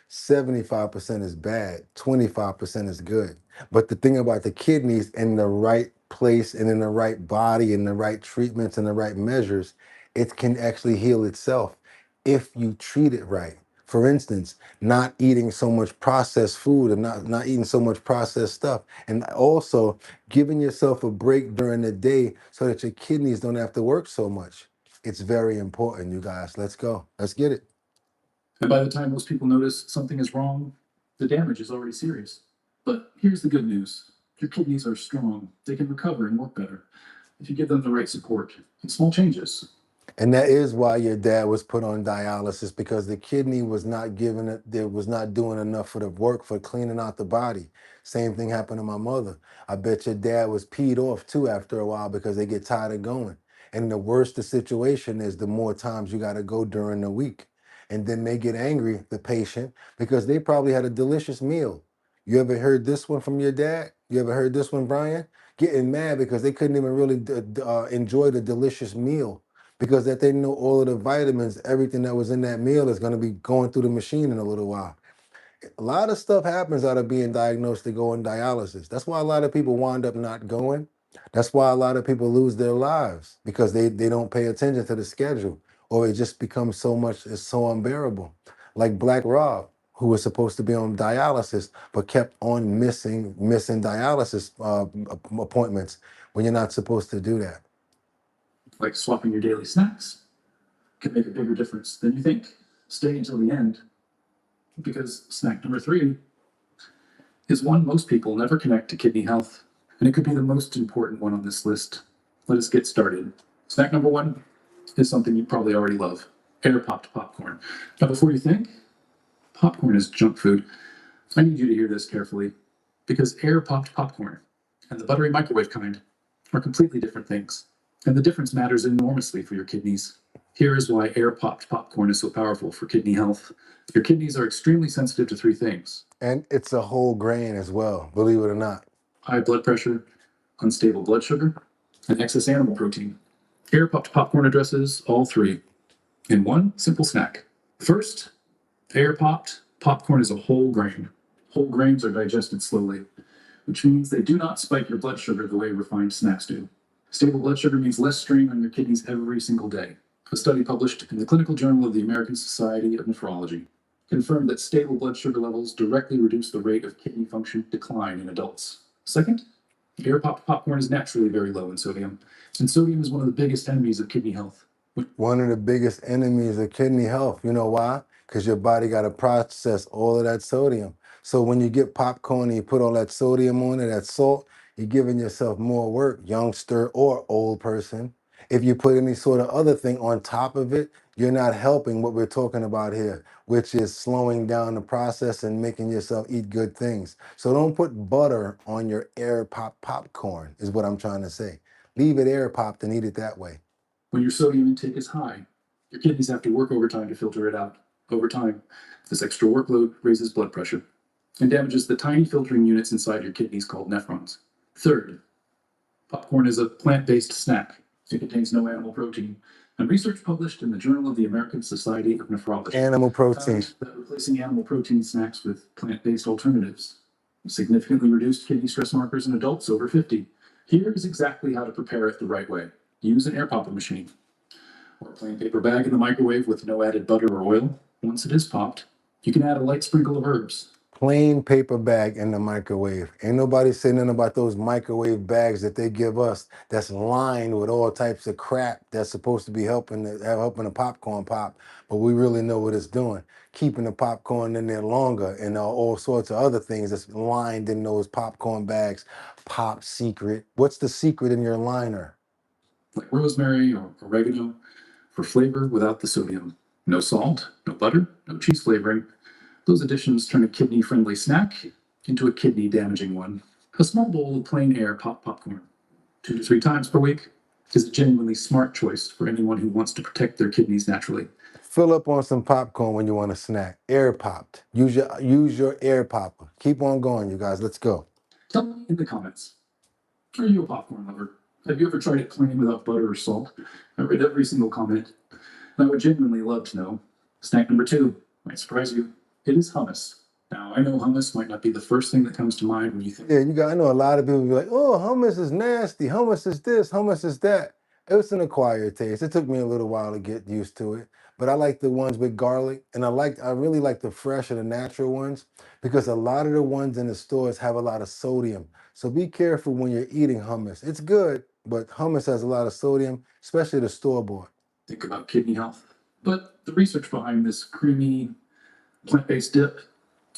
75% is bad, 25% is good. But the thing about the kidneys, in the right place and in the right body and the right treatments and the right measures, it can actually heal itself if you treat it right. For instance, not eating so much processed food and not eating so much processed stuff. And also giving yourself a break during the day so that your kidneys don't have to work so much. It's very important, you guys. Let's go. Let's get it. And by the time most people notice something is wrong, the damage is already serious. But here's the good news. Your kidneys are strong. They can recover and work better if you give them the right support and small changes. And that is why your dad was put on dialysis, because the kidney was not giving it, it was not doing enough for the work for cleaning out the body. Same thing happened to my mother. I bet your dad was peed off too after a while because they get tired of going. And the worse the situation is, the more times you got to go during the week. And then they get angry, the patient, because they probably had a delicious meal. You ever heard this one from your dad? You ever heard this one, Brian? Getting mad because they couldn't even really enjoy the delicious meal, because that they know all of the vitamins, everything that was in that meal is going to be going through the machine in a little while. A lot of stuff happens out of being diagnosed to go on dialysis. That's why a lot of people wind up not going. That's why a lot of people lose their lives, because they don't pay attention to the schedule, or it just becomes so much, it's so unbearable. Like Black Rob, who was supposed to be on dialysis, but kept on missing dialysis appointments when you're not supposed to do that. Like swapping your daily snacks can make a bigger difference than you think. Stay until the end, because snack number 3 is one most people never connect to kidney health, and it could be the most important one on this list. Let us get started. Snack number 1 is something you probably already love: air-popped popcorn. Now, before you think popcorn is junk food, I need you to hear this carefully, because air-popped popcorn and the buttery microwave kind are completely different things, and the difference matters enormously for your kidneys. Here is why air-popped popcorn is so powerful for kidney health. Your kidneys are extremely sensitive to 3 things. And it's a whole grain as well, believe it or not. High blood pressure, unstable blood sugar, and excess animal protein. Air-popped popcorn addresses all 3 in one simple snack. First, air-popped popcorn is a whole grain. Whole grains are digested slowly, which means they do not spike your blood sugar the way refined snacks do. Stable blood sugar means less strain on your kidneys every single day. A study published in the Clinical Journal of the American Society of Nephrology confirmed that stable blood sugar levels directly reduce the rate of kidney function decline in adults. Second, air-popped popcorn is naturally very low in sodium, and sodium is one of the biggest enemies of kidney health. One of the biggest enemies of kidney health. You know why? Because your body got to process all of that sodium. So when you get popcorn and you put all that sodium on it, that salt, you're giving yourself more work, youngster or old person. If you put any sort of other thing on top of it, you're not helping what we're talking about here, which is slowing down the process and making yourself eat good things. So don't put butter on your air pop popcorn, is what I'm trying to say. Leave it air popped and eat it that way. When your sodium intake is high, your kidneys have to work overtime to filter it out. Over time, this extra workload raises blood pressure and damages the tiny filtering units inside your kidneys called nephrons. Third, popcorn is a plant-based snack. It contains no animal protein, and research published in the Journal of the American Society of Nephrology Animal protein. found that replacing animal protein snacks with plant-based alternatives significantly reduced kidney stress markers in adults over 50. Here is exactly how to prepare it the right way. Use an air popper machine or a plain paper bag in the microwave with no added butter or oil. Once it is popped, you can add a light sprinkle of herbs. Plain paper bag in the microwave. Ain't nobody saying nothing about those microwave bags that they give us that's lined with all types of crap that's supposed to be helping the popcorn pop, but we really know what it's doing. Keeping the popcorn in there longer and all sorts of other things that's lined in those popcorn bags. Pop secret. What's the secret in your liner? Like rosemary or oregano for flavor without the sodium. No salt, no butter, no cheese flavoring. Those additions turn a kidney-friendly snack into a kidney-damaging one. A small bowl of plain air popcorn, 2 to 3 times per week, is a genuinely smart choice for anyone who wants to protect their kidneys naturally. Fill up on some popcorn when you want a snack. Air popped. Use your air popper. Keep on going, you guys. Let's go. Tell me in the comments, are you a popcorn lover? Have you ever tried it plain without butter or salt? I read every single comment, and I would genuinely love to know. Snack number 2 might surprise you. It is hummus. Now, I know hummus might not be the first thing that comes to mind when you think. Yeah, I know a lot of people be like, oh, hummus is nasty. Hummus is this, hummus is that. It's an acquired taste. It took me a little while to get used to it, but I like the ones with garlic, and I really like the fresh and the natural ones because a lot of the ones in the stores have a lot of sodium. So be careful when you're eating hummus. It's good, but hummus has a lot of sodium, especially the store-bought. Think about kidney health. But the research behind this creamy, plant-based dip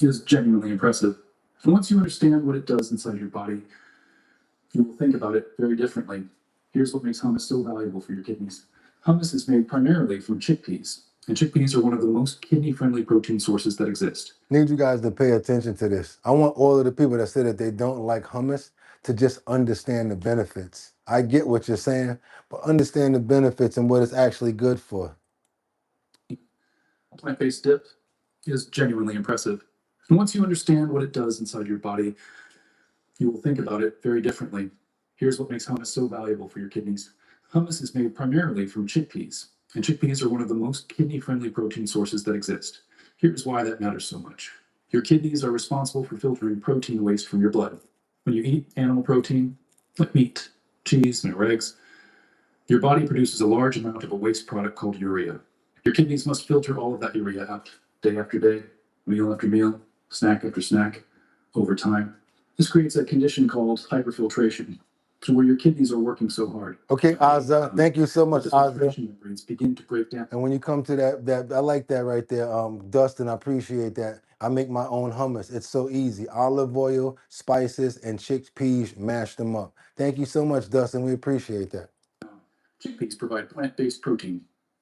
is genuinely impressive. And once you understand what it does inside your body, you will think about it very differently. Here's what makes hummus so valuable for your kidneys. Hummus is made primarily from chickpeas, and chickpeas are one of the most kidney-friendly protein sources that exist. Need you guys to pay attention to this. I want all of the people that say that they don't like hummus to just understand the benefits. I get what you're saying, but understand the benefits and what it's actually good for. A plant-based dip is genuinely impressive. And once you understand what it does inside your body, you will think about it very differently. Here's what makes hummus so valuable for your kidneys. Hummus is made primarily from chickpeas, and chickpeas are one of the most kidney-friendly protein sources that exist. Here's why that matters so much. Your kidneys are responsible for filtering protein waste from your blood. When you eat animal protein, like meat, cheese, and eggs, your body produces a large amount of a waste product called urea. Your kidneys must filter all of that urea out, day after day, meal after meal, snack after snack, over time. This creates a condition called hyperfiltration, to where your kidneys are working so hard. Okay, Azza, thank you so much, The Azza. filtration membranes begin to break down. And when you come to that I like that right there, Dustin, I appreciate that. I make my own hummus. It's so easy. Olive oil, spices, and chickpeas, mash them up. Thank you so much, Dustin. We appreciate that. Chickpeas provide plant-based protein,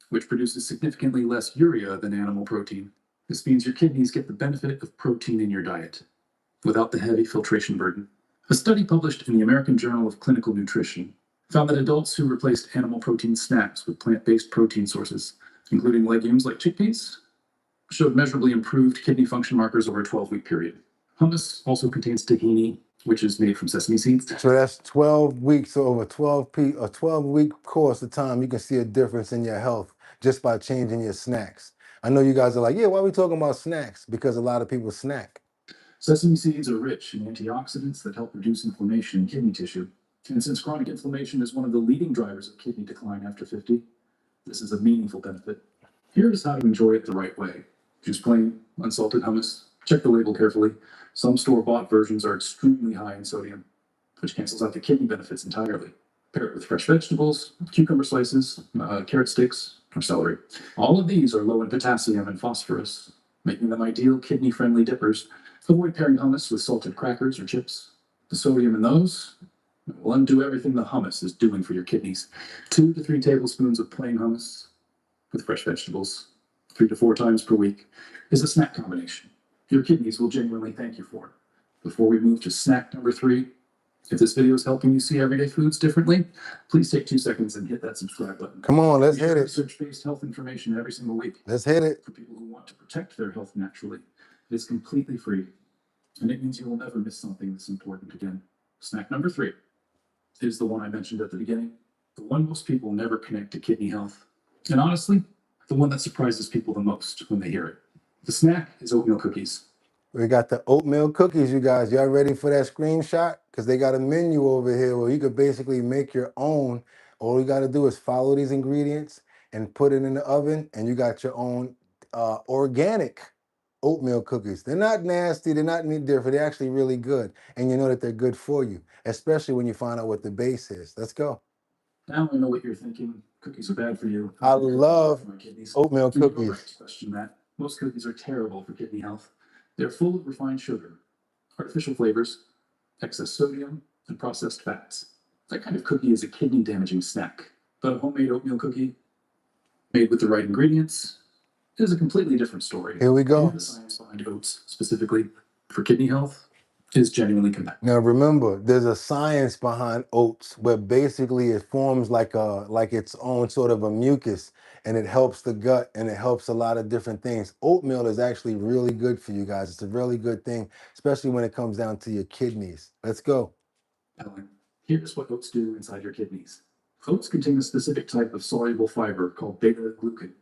which produces significantly less urea than animal protein. This means your kidneys get the benefit of protein in your diet, without the heavy filtration burden. A study published in the American Journal of Clinical Nutrition found that adults who replaced animal protein snacks with plant-based protein sources, including legumes like chickpeas, showed measurably improved kidney function markers over a 12-week period. Hummus also contains tahini, which is made from sesame seeds. So that's 12 weeks, so over a 12-week course of time, you can see a difference in your health just by changing your snacks. I know you guys are like, yeah, why are we talking about snacks? Because a lot of people snack. Sesame seeds are rich in antioxidants that help reduce inflammation in kidney tissue. And since chronic inflammation is one of the leading drivers of kidney decline after 50, this is a meaningful benefit. Here is how to enjoy it the right way. Choose plain, unsalted hummus. Check the label carefully. Some store-bought versions are extremely high in sodium, which cancels out the kidney benefits entirely. Pair it with fresh vegetables, cucumber slices, carrot sticks, or celery. All of these are low in potassium and phosphorus, making them ideal kidney-friendly dippers. Avoid pairing hummus with salted crackers or chips. The sodium in those will undo everything the hummus is doing for your kidneys. 2 to 3 tablespoons of plain hummus with fresh vegetables, 3 to 4 times per week, is a snack combination your kidneys will genuinely thank you for. Before we move to snack number 3, if this video is helping you see everyday foods differently, please take 2 seconds and hit that subscribe button. Come on, let's hit it. Research-based health information every single week. Let's hit it. For people who want to protect their health naturally. It is completely free, and it means you will never miss something that's important again. Snack number 3 is the one I mentioned at the beginning, the one most people never connect to kidney health, and honestly, the one that surprises people the most when they hear it. The snack is oatmeal cookies. We got the oatmeal cookies, you guys. Y'all ready for that screenshot? Because they got a menu over here where you could basically make your own. All you got to do is follow these ingredients and put it in the oven, and you got your own organic oatmeal cookies. They're not nasty. They're not any different. They're actually really good. And you know that they're good for you, especially when you find out what the base is. Let's go. Now I know what you're thinking. Cookies are bad for you. I love For my kidneys. oatmeal You're cookies. right to question that. Most cookies are terrible for kidney health. They're full of refined sugar, artificial flavors, excess sodium, and processed fats. That kind of cookie is a kidney damaging snack. But a homemade oatmeal cookie, made with the right ingredients, is a completely different story. Here we go. And the science behind oats, specifically for kidney health, is genuinely compelling. Now remember, there's a science behind oats where basically it forms like its own sort of a mucus, and it helps the gut and it helps a lot of different things. Oatmeal is actually really good for you guys. It's a really good thing, especially when it comes down to your kidneys. Let's go. Here's what oats do inside your kidneys. Oats contain a specific type of soluble fiber called beta-glucan.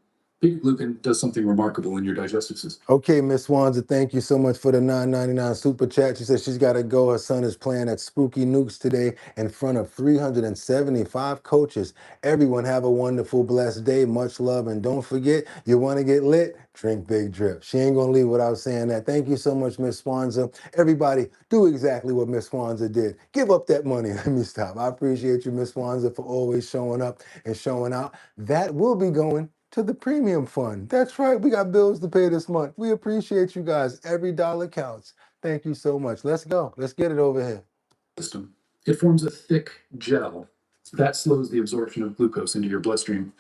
Beta-glucan does something remarkable in your digestive system. Okay, Miss Wanza, thank you so much for the $9.99 super chat. She says she's got to go. Her son is playing at Spooky Nukes today in front of 375 coaches. Everyone have a wonderful, blessed day. Much love. And don't forget, you want to get lit? Drink Big Drip. She ain't going to leave without saying that. Thank you so much, Miss Swanza. Everybody, do exactly what Miss Swanza did. Give up that money. Let me stop. I appreciate you, Miss Swanza, for always showing up and showing out. That will be going to the premium fund. That's right. We got bills to pay this month. We appreciate you guys. Every dollar counts. Thank you so much. Let's go. Let's get it over here. System. It forms a thick gel that slows the absorption of glucose into your bloodstream.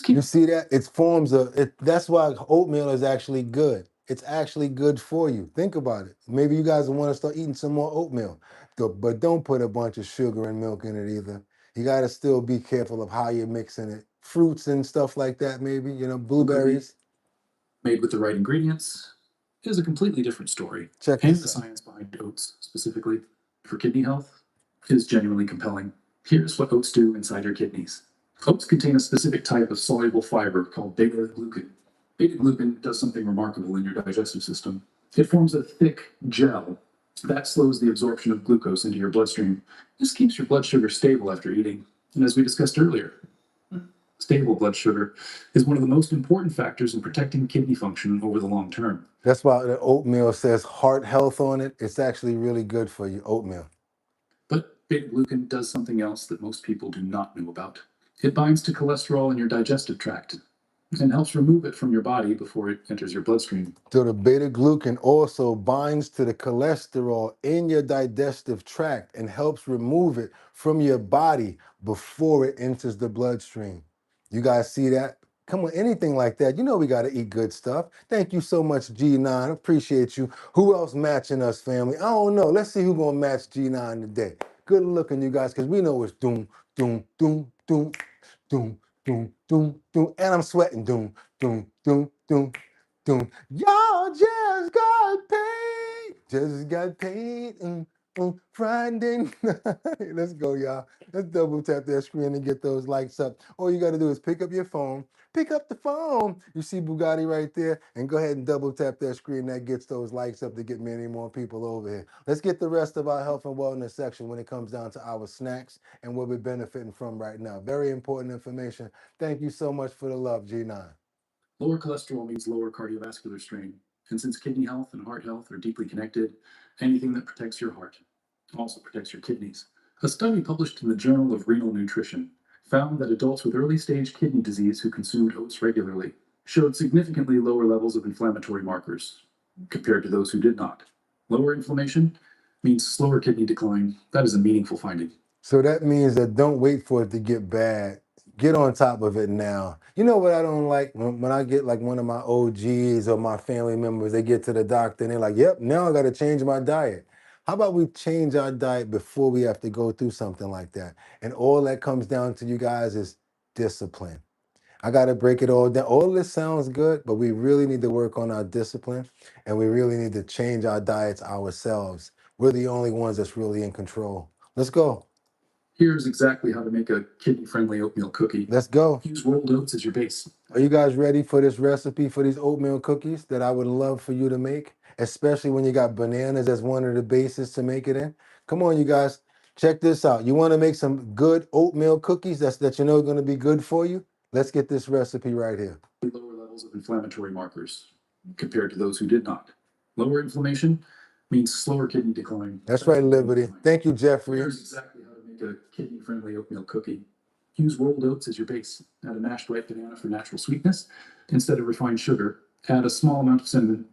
You see that? It forms that's why oatmeal is actually good. It's actually good for you. Think about it. Maybe you guys want to start eating some more oatmeal, but don't put a bunch of sugar and milk in it either. You got to still be careful of how you're mixing it. Fruits and stuff like that, maybe, blueberries. Made with the right ingredients is a completely different story. Check And this the out. science behind oats, specifically for kidney health, is genuinely compelling. Here's what oats do inside your kidneys. Oats contain a specific type of soluble fiber called beta-glucan. Beta-glucan does something remarkable in your digestive system. It forms a thick gel that slows the absorption of glucose into your bloodstream. This keeps your blood sugar stable after eating. And as we discussed earlier, stable blood sugar is one of the most important factors in protecting kidney function over the long term. That's why the oatmeal says heart health on it. It's actually really good for you, oatmeal. But beta-glucan does something else that most people do not know about. It binds to cholesterol in your digestive tract and helps remove it from your body before it enters your bloodstream. So the beta glucan also binds to the cholesterol in your digestive tract and helps remove it from your body before it enters the bloodstream. You guys see that? Come on, anything like that, we got to eat good stuff. Thank you so much, G9. Appreciate you. Who else matching us, family? I don't know. Let's see who's going to match G9 today. Good looking, you guys, because we know it's doom, doom, doom, doom, doom, doom, doom, doom. And I'm sweating doom, doom, doom, doom. Y'all just got paid. Just got paid. Friday night. Let's go, y'all. Let's double tap that screen and get those likes up. All you got to do is pick up your phone. Pick up the phone. You see Boogotti right there, and go ahead and double tap that screen. That gets those likes up to get many more people over here. Let's get the rest of our health and wellness section when it comes down to our snacks and what we're benefiting from right now. Very important information. Thank you so much for the love, G9. Lower cholesterol means lower cardiovascular strain. And since kidney health and heart health are deeply connected, anything that protects your heart also protects your kidneys. A study published in the Journal of Renal Nutrition found that adults with early-stage kidney disease who consumed oats regularly showed significantly lower levels of inflammatory markers compared to those who did not. Lower inflammation means slower kidney decline. That is a meaningful finding. So that means that don't wait for it to get bad. Get on top of it now. You know what I don't like? When I get like one of my OGs or my family members, they get to the doctor and they're like, yep, now I got to change my diet. How about we change our diet before we have to go through something like that? And all that comes down to, you guys, is discipline. I got to break it all down. All this sounds good, but we really need to work on our discipline, and we really need to change our diets ourselves. We're the only ones that's really in control. Let's go. Here's exactly how to make a kidney-friendly oatmeal cookie. Let's go. Use rolled oats as your base. Are you guys ready for this recipe for these oatmeal cookies that I would love for you to make? Especially when you got bananas as one of the bases to make it in. Come on, you guys. Check this out. You want to make some good oatmeal cookies that you know are going to be good for you? Let's get this recipe right here. Lower levels of inflammatory markers compared to those who did not. Lower inflammation means slower kidney decline. That's right, Liberty. Thank you, Jeffrey. Here's exactly how to make a kidney-friendly oatmeal cookie. Use rolled oats as your base. Add a mashed ripe banana for natural sweetness. Instead of refined sugar, add a small amount of cinnamon,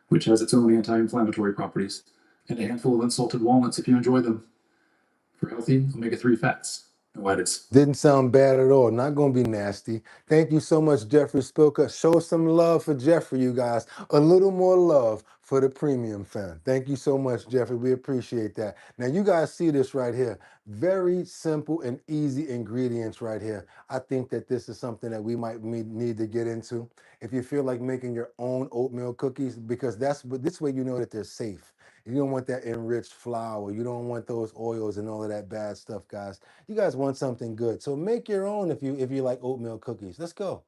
which has its own anti-inflammatory properties, and a handful of unsalted walnuts if you enjoy them. For healthy omega-3 fats. No added. Didn't sound bad at all. Not going to be nasty. Thank you so much, Jeffrey Spilka. Show some love for Jeffrey, you guys. A little more love for the premium fan. Thank you so much, Jeffrey. We appreciate that. Now, you guys see this right here. Very simple and easy ingredients right here. I think that this is something that we might need to get into. If you feel like making your own oatmeal cookies, because this way you know that they're safe. You don't want that enriched flour. You don't want those oils and all of that bad stuff, guys. You guys want something good. So make your own if you like oatmeal cookies. Let's go.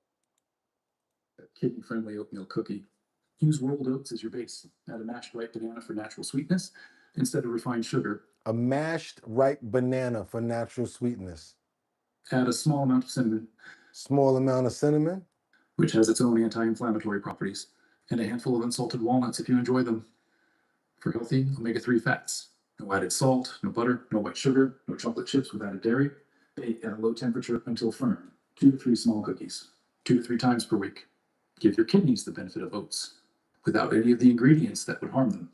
Kidney-friendly oatmeal cookie. Use rolled oats as your base. Add a mashed ripe banana for natural sweetness instead of refined sugar. A mashed ripe banana for natural sweetness. Add a small amount of cinnamon. Small amount of cinnamon. Which has its own anti-inflammatory properties. And a handful of unsalted walnuts if you enjoy them. For healthy omega-3 fats. No added salt, no butter, no white sugar, no chocolate chips with added dairy. Bake at a low temperature until firm. 2 to 3 small cookies. 2 to 3 times per week. Give your kidneys the benefit of oats without any of the ingredients that would harm them.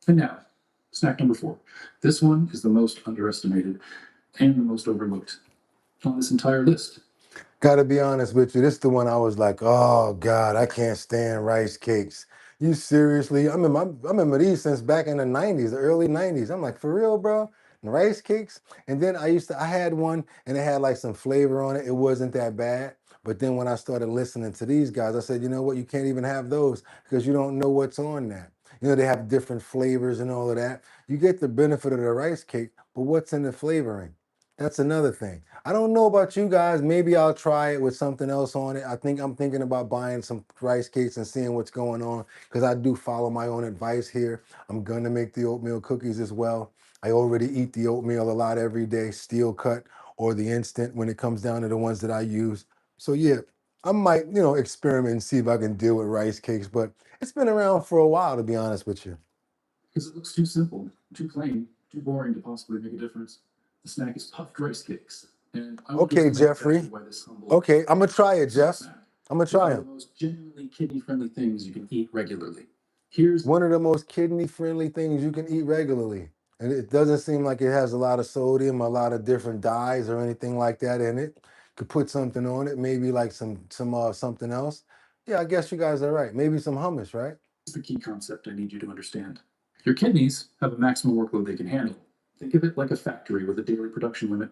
And now, snack number 4. This one is the most underestimated and the most overlooked on this entire list. Gotta be honest with you, this is the one I was like, oh God, I can't stand rice cakes. You seriously? I remember these since back in the 90s, the early 90s. I'm like, for real, bro? Rice cakes? And then I had one and it had like some flavor on it. It wasn't that bad. But then when I started listening to these guys, I said, you know what? You can't even have those because you don't know what's on that. You know, they have different flavors and all of that. You get the benefit of the rice cake, but what's in the flavoring? That's another thing. I don't know about you guys. Maybe I'll try it with something else on it. I'm thinking about buying some rice cakes and seeing what's going on because I do follow my own advice here. I'm going to make the oatmeal cookies as well. I already eat the oatmeal a lot every day, steel cut or the instant when it comes down to the ones that I use. So yeah, I might, experiment and see if I can deal with rice cakes, but it's been around for a while, to be honest with you. Because it looks too simple, too plain, too boring to possibly make a difference. The snack is puffed rice cakes. And okay, Jeffrey. Okay, I'm going to try it, Jeff. I'm going to try One them. of the most genuinely kidney-friendly things you can eat regularly. Here's one of the most kidney-friendly things you can eat regularly. And it doesn't seem like it has a lot of sodium, a lot of different dyes or anything like that in it. Could put something on it, maybe like some something else. Yeah, I guess you guys are right. Maybe some hummus, right? the key concept I need you to understand. Your kidneys have a maximum workload they can handle. Think of it like a factory with a daily production limit.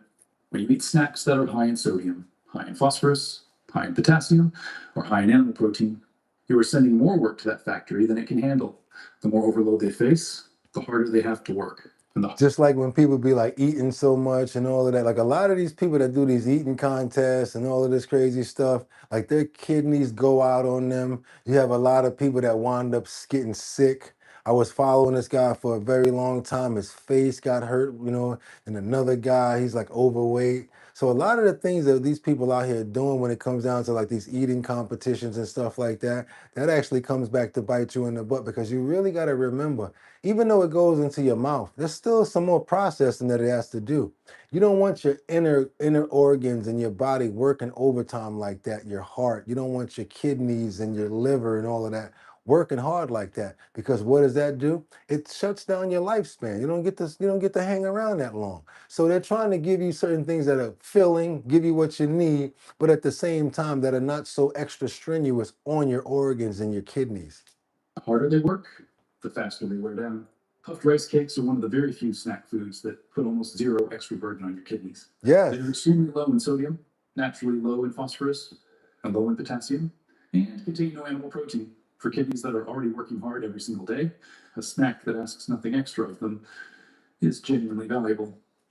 When you eat snacks that are high in sodium, high in phosphorus, high in potassium, or high in animal protein, you are sending more work to that factory than it can handle. The more overload they face, the harder they have to work. Just like when people be like eating so much and all of that, like a lot of these people that do these eating contests and all of this crazy stuff, like their kidneys go out on them. You have a lot of people that wind up getting sick. I was following this guy for a very long time. His face got hurt, and another guy, he's like overweight. So a lot of the things that these people out here doing when it comes down to like these eating competitions and stuff like that, that actually comes back to bite you in the butt, because you really got to remember, even though it goes into your mouth, there's still some more processing that it has to do. You don't want your inner organs and your body working overtime like that, your heart. You don't want your kidneys and your liver and all of that working hard like that, because what does that do? It shuts down your lifespan. You don't get to hang around that long. So they're trying to give you certain things that are filling, give you what you need, but at the same time that are not so extra strenuous on your organs and your kidneys. The harder they work, the faster they wear down. Puffed rice cakes are one of the very few snack foods that put almost zero extra burden on your kidneys. Yes. They're extremely low in sodium, naturally low in phosphorus, and low in potassium, and contain no animal protein. For kidneys that are already working hard every single day, a snack that asks nothing extra of them is genuinely valuable.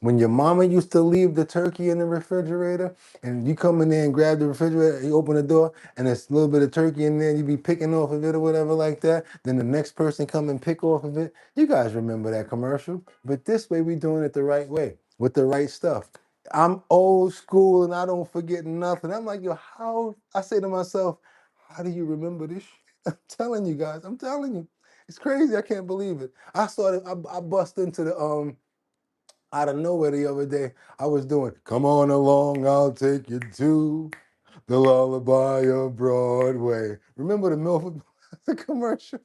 When your mama used to leave the turkey in the refrigerator and you come in there and grab the refrigerator, you open the door and there's a little bit of turkey in there, and you be picking off of it or whatever like that, then the next person come and pick off of it. You guys remember that commercial? But this way we doing it the right way with the right stuff. I'm old school and I don't forget nothing. I'm like, yo, how, I say to myself, how do you remember this shit? I'm telling you guys, I'm telling you. It's crazy, I can't believe it. I bust into the out of nowhere the other day. I was doing, come on along, I'll take you to the lullaby of Broadway. Remember the Milford the commercial?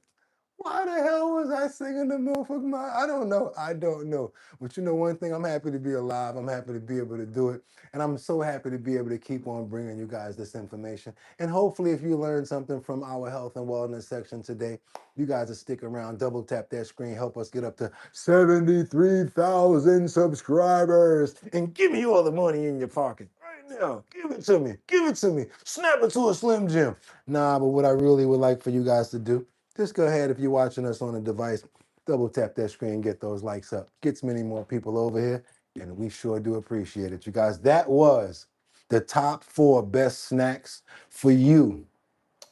Why the hell was I singing the Milford Mile? I don't know. I don't know. But you know one thing, I'm happy to be alive. I'm happy to be able to do it. And I'm so happy to be able to keep on bringing you guys this information. And hopefully if you learned something from our health and wellness section today, you guys will stick around, double tap that screen, help us get up to 73,000 subscribers. And give me all the money in your pocket right now. Give it to me. Give it to me. Snap it to a Slim Jim. Nah, but what I really would like for you guys to do, just go ahead, if you're watching us on a device, double tap that screen, get those likes up. Gets many more people over here, and we sure do appreciate it, you guys. That was the top 4 best snacks for you.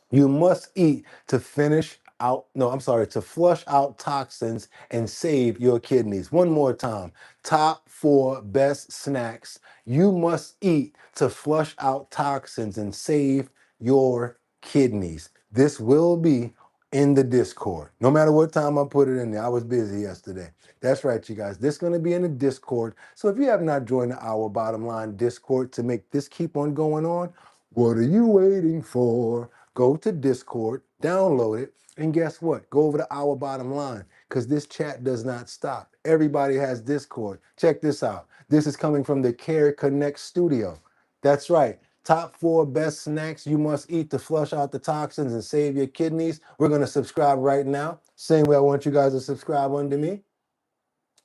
You must eat to to flush out toxins and save your kidneys. One more time. Top 4 best snacks you must eat to flush out toxins and save your kidneys. This will be in the Discord. No matter what time I put it in there. I was busy yesterday. That's right, you guys. This is going to be in the Discord. So if you have not joined our Bottom Line Discord to make this keep on going on, what are you waiting for? Go to Discord, download it, and guess what? Go over to Our Bottom Line, because this chat does not stop. Everybody has Discord. Check this out. This is coming from the Care Connect studio. That's right. Top 4 best snacks you must eat to flush out the toxins and save your kidneys. We're going to subscribe right now. Same way I want you guys to subscribe under me.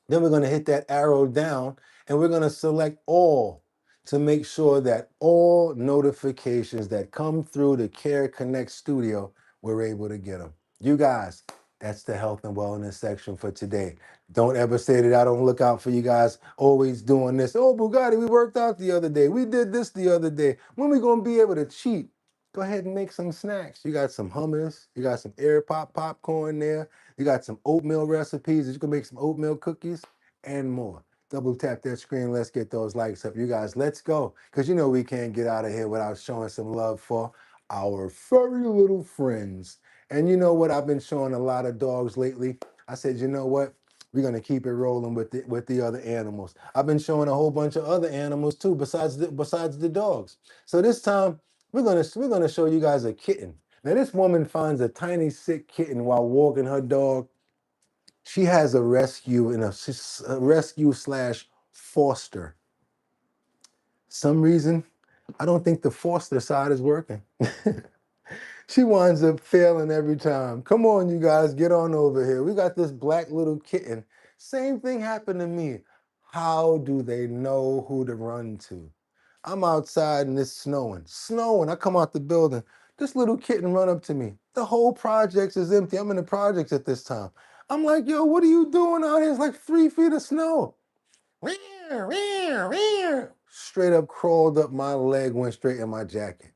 Then we're going to hit that arrow down and we're going to select all to make sure that all notifications that come through the Care Connect studio, we're able to get them. You guys, that's the health and wellness section for today. Don't ever say that I don't look out for you guys always doing this. Oh, Boogotti, we worked out the other day. We did this the other day. When we going to be able to cheat? Go ahead and make some snacks. You got some hummus. You got some air pop popcorn there. You got some oatmeal recipes. You can make some oatmeal cookies and more. Double tap that screen. Let's get those likes up. You guys, let's go. Because you know we can't get out of here without showing some love for our furry little friends. And you know what? I've been showing a lot of dogs lately. I said, you know what? We're going to keep it rolling with the other animals. I've been showing a whole bunch of other animals too, besides the dogs. So this time, we're gonna show you guys a kitten. Now this woman finds a tiny sick kitten while walking her dog. She has a rescue and a rescue slash foster. Some reason, I don't think the foster side is working. She winds up failing every time. Come on, you guys, get on over here. We got this black little kitten. Same thing happened to me. How do they know who to run to? I'm outside and it's snowing. Snowing. I come out the building. This little kitten run up to me. The whole projects is empty. I'm in the projects at this time. I'm like, yo, what are you doing out here? It's like 3 feet of snow. Straight up crawled up my leg, went straight in my jacket.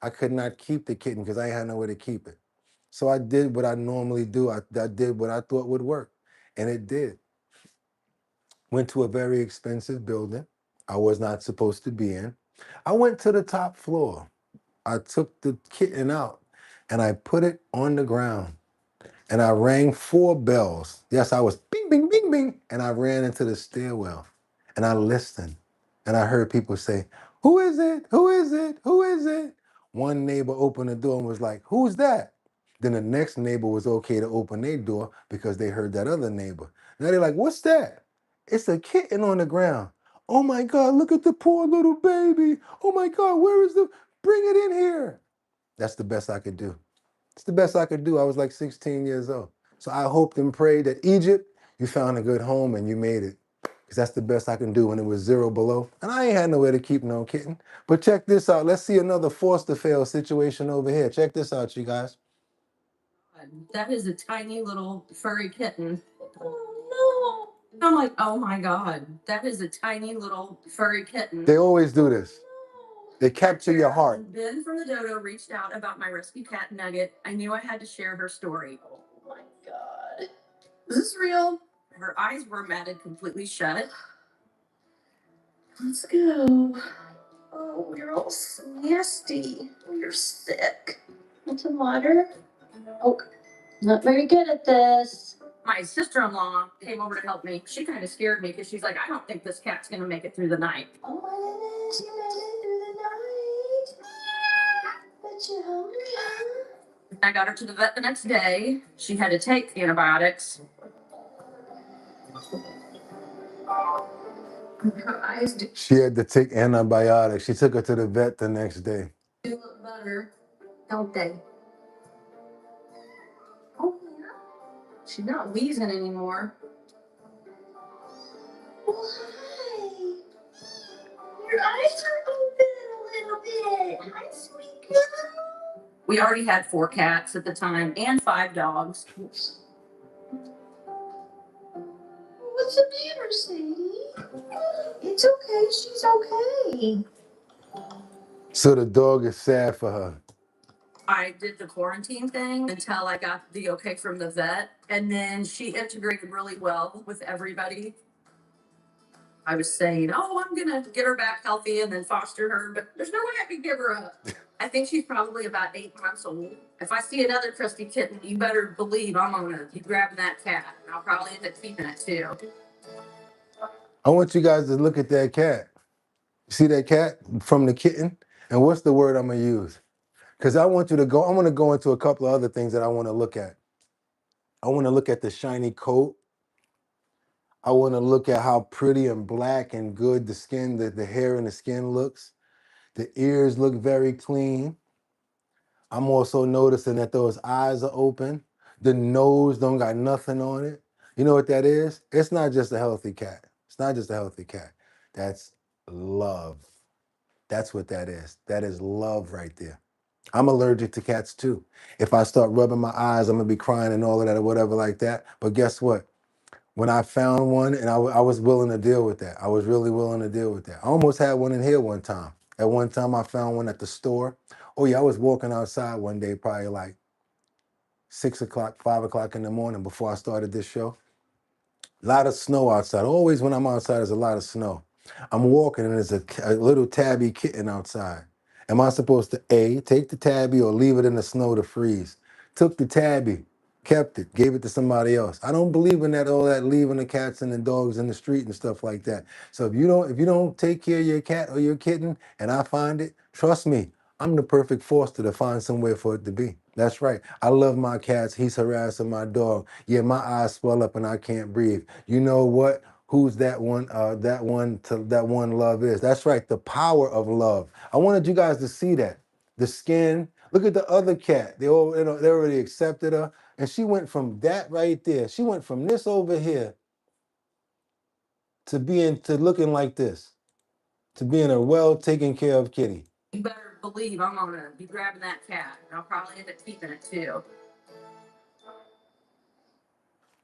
I could not keep the kitten because I had nowhere to keep it. So I did what I normally do. I did what I thought would work. And it did. Went to a very expensive building I was not supposed to be in. I went to the top floor. I took the kitten out and I put it on the ground. And I rang 4 bells. Yes, I was bing, bing, bing, bing. And I ran into the stairwell and I listened. And I heard people say, who is it? Who is it? Who is it? One neighbor opened the door and was like, who's that? Then the next neighbor was okay to open their door because they heard that other neighbor. Now they're like, what's that? It's a kitten on the ground. Oh my God, look at the poor little baby. Oh my God, bring it in here. That's the best I could do. It's the best I could do. I was like 16 years old. So I hoped and prayed that Egypt, you found a good home and you made it. Because that's the best I can do when it was 0 below. And I ain't had nowhere to keep no kitten. But check this out. Let's see another forced to fail situation over here. Check this out, you guys. That is a tiny little furry kitten. Oh I'm like, oh my God, that is a tiny little furry kitten. They always do this. They capture your heart. Ben from the dodo reached out about my rescue cat Nugget. I knew I had to share her story. Oh my God. Is this real? Her eyes were matted completely shut. Let's go. Oh, you're all nasty. You're sick. Want some water? Oh, not very good at this. My sister-in-law came over to help me. She kind of scared me because she's like, I don't think this cat's gonna make it through the night. Oh my goodness, you made it through the night. But you're hungry, huh? I got her to the vet the next day. She had to take antibiotics. Her eyes do She had to take antibiotics. She took her to the vet the next day. look better, don't they? Oh yeah. She's not wheezing anymore. Oh, hi. Your eyes are open a little bit. Hi, sweet girl. We already had 4 cats at the time and 5 dogs. What's the matter, Sadie? It's okay. She's okay. So the dog is sad for her. I did the quarantine thing until I got the okay from the vet. And then she integrated really well with everybody. I was saying, oh, I'm going to get her back healthy and then foster her, but there's no way I could give her up. I think she's probably about 8 months old. If I see another crusty kitten, you better believe I'm going to be grabbing that cat. And I'll probably end up feeding it too. I want you guys to look at that cat. See that cat from the kitten? And what's the word I'm going to use? Because I want you to go, I want to go into a couple of other things that I want to look at. I want to look at the shiny coat. I want to look at how pretty and black and good the skin, the hair and the skin looks. The ears look very clean. I'm also noticing that those eyes are open. The nose don't got nothing on it. You know what that is? It's not just a healthy cat. It's not just a healthy cat. That's love. That's what that is. That is love right there. I'm allergic to cats too. If I start rubbing my eyes, I'm gonna be crying and all of that or whatever like that. But guess what? When I found one and I was willing to deal with that. I was really willing to deal with that. I almost had one in here one time. At one time I found one at the store. Oh yeah, I was walking outside one day, probably like 6 o'clock, 5 o'clock in the morning before I started this show. A lot of snow outside. Always when I'm outside, there's a lot of snow. I'm walking and there's a little tabby kitten outside. Am I supposed to A, take the tabby or leave it in the snow to freeze? Took the tabby, kept it, gave it to somebody else. I don't believe in that, all that leaving the cats and the dogs in the street and stuff like that. So if you don't take care of your cat or your kitten and I find it, trust me, I'm the perfect foster to find somewhere for it to be. That's right. I love my cats. He's harassing my dog. Yeah, my eyes swell up and I can't breathe. You know what? Who's that one? That one love is. That's right. The power of love. I wanted you guys to see that. The skin. Look at the other cat. They all, they already accepted her, and she went from that right there. She went from this over here to looking like this, to being a well taken care of kitty. You better believe I'm gonna be grabbing that cat. And I'll probably end up keeping it too.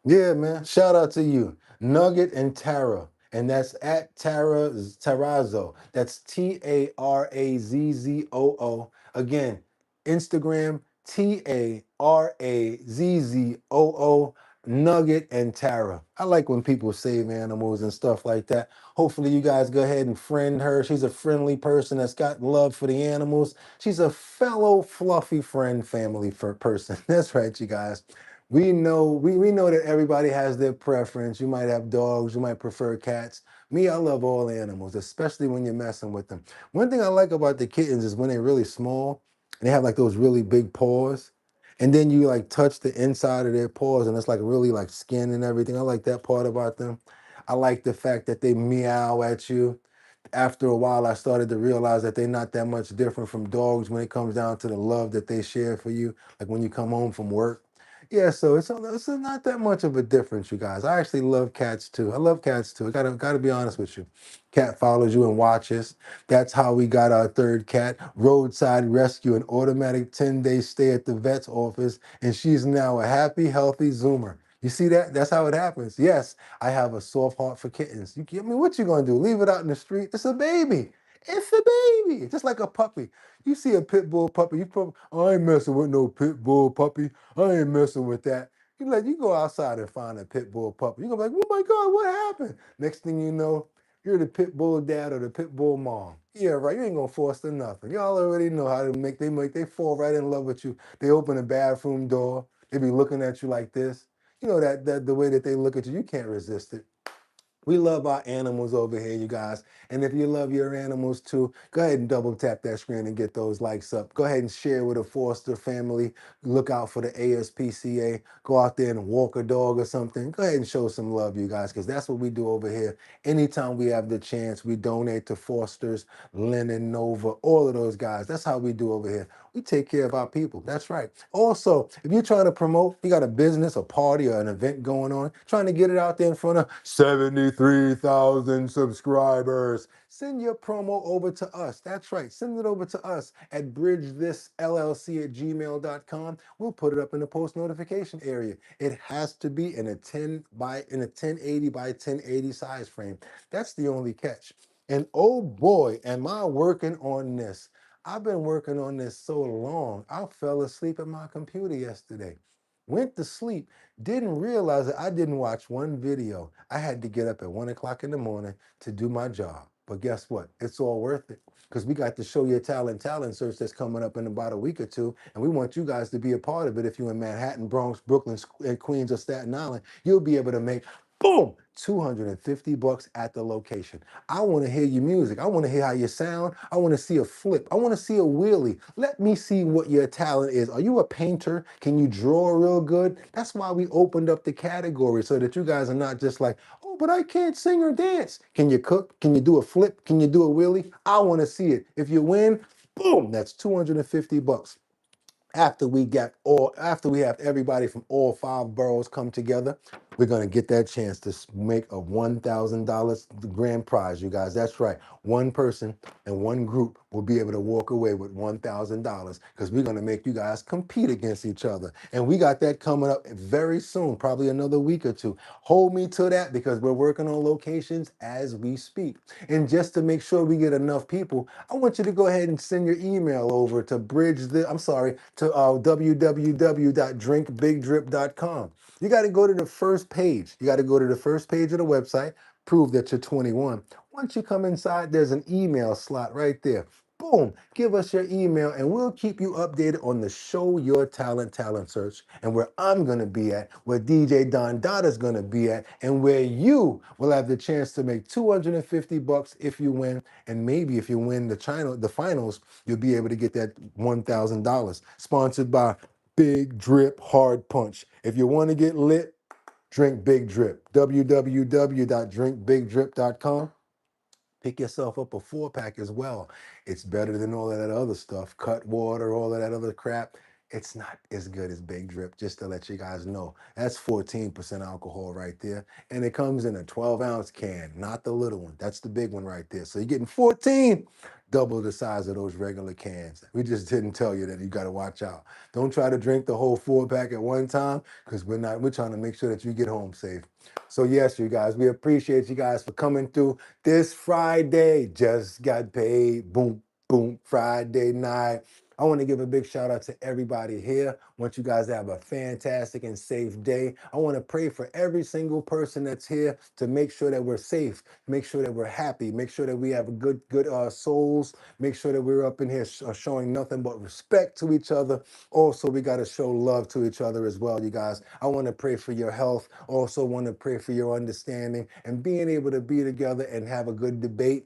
Yeah, man. Shout out to you, Nugget and Tara. And that's at Tarazzo. That's Tarazzo. Again, Instagram, Tarazzo, Nugget and Tara. I like when people save animals and stuff like that. Hopefully you guys go ahead and friend her. She's a friendly person that's got love for the animals. She's a fellow fluffy friend, family person. That's right, you guys. We know that everybody has their preference. You might have dogs, you might prefer cats. Me, I love all animals, especially when you're messing with them. One thing I like about the kittens is when they're really small and they have like those really big paws. And then you like touch the inside of their paws and it's like really like skin and everything. I like that part about them. I like the fact that they meow at you. After a while, I started to realize that they're not that much different from dogs when it comes down to the love that they share for you. Like when you come home from work. Yeah, so it's not that much of a difference, you guys. I actually love cats too. I love cats too. I gotta be honest with you. Cat follows you and watches. That's how we got our third cat. Roadside rescue, an automatic 10-day stay at the vet's office, and she's now a happy, healthy Zoomer. You see that? That's how it happens. Yes, I have a soft heart for kittens. I mean, what you gonna do? Leave it out in the street? It's a baby. It's a baby. Just like a puppy. You see a pit bull puppy, you probably, I ain't messing with no pit bull puppy. I ain't messing with that. You go outside and find a pit bull puppy. You're gonna be like, oh my God, what happened? Next thing you know, you're the pit bull dad or the pit bull mom. Yeah, right. You ain't gonna force them nothing. Y'all already know how to they fall right in love with you. They open the bathroom door, they be looking at you like this. You know that the way that they look at you, you can't resist it. We love our animals over here, you guys. And if you love your animals too, go ahead and double tap that screen and get those likes up. Go ahead and share with a foster family. Look out for the ASPCA. Go out there and walk a dog or something. Go ahead and show some love, you guys, because that's what we do over here. Anytime we have the chance, we donate to fosters, Lennon, Nova, all of those guys. That's how we do over here. We take care of our people. That's right. Also, if you're trying to promote, you got a business, a party, or an event going on, trying to get it out there in front of 73,000 subscribers, send your promo over to us. That's right. Send it over to us at bridgethisllc@gmail.com. We'll put it up in the post notification area. It has to be in a 1080 by 1080 size frame. That's the only catch. And oh boy, am I working on this. I've been working on this so long, I fell asleep at my computer yesterday. Went to sleep, didn't realize that I didn't watch one video. I had to get up at 1 o'clock in the morning to do my job. But guess what? It's all worth it because we got the Show Your talent search that's coming up in about a week or two. And we want you guys to be a part of it. If you're in Manhattan, Bronx, Brooklyn, and Queens, or Staten Island, you'll be able to make, boom, $250 at the location. I want to hear your music. I want to hear how you sound. I want to see a flip. I want to see a wheelie. Let me see what your talent is. Are you a painter? Can you draw real good? That's why we opened up the category so that you guys are not just like, oh, but I can't sing or dance. Can you cook? Can you do a flip? Can you do a wheelie? I want to see it. If you win, boom, that's $250. After we have everybody from all 5 boroughs come together, we're going to get that chance to make a $1,000 grand prize, you guys. That's right. One person and one group will be able to walk away with $1,000 because we're going to make you guys compete against each other. And we got that coming up very soon, probably another week or two. Hold me to that because we're working on locations as we speak. And just to make sure we get enough people, I want you to go ahead and send your email over to www.drinkbigdrip.com. You got to go to the first page. You got to go to the first page of the website, prove that you're 21. Once you come inside, there's an email slot right there. Boom, give us your email and we'll keep you updated on the Show Your talent search and where I'm going to be at, where DJ Don Dada's going to be at, and where you will have the chance to make $250 if you win. And maybe if you win the finals, you'll be able to get that $1,000. Sponsored by Big Drip Hard Punch. If you want to get lit, drink Big Drip. www.drinkbigdrip.com. Pick yourself up a 4-pack as well. It's better than all of that other stuff. Cut water, all of that other crap. It's not as good as Big Drip, just to let you guys know. That's 14% alcohol right there. And it comes in a 12-ounce can, not the little one. That's the big one right there. So you're getting 14, double the size of those regular cans. We just didn't tell you that you got to watch out. Don't try to drink the whole 4-pack at one time because we're trying to make sure that you get home safe. So yes, you guys, we appreciate you guys for coming through this Friday. Just got paid. Boom, boom, Friday night. I want to give a big shout out to everybody here. I want you guys to have a fantastic and safe day. I want to pray for every single person that's here to make sure that we're safe, make sure that we're happy, make sure that we have good souls, make sure that we're up in here showing nothing but respect to each other. Also, we got to show love to each other as well, you guys. I want to pray for your health. Also want to pray for your understanding and being able to be together and have a good debate.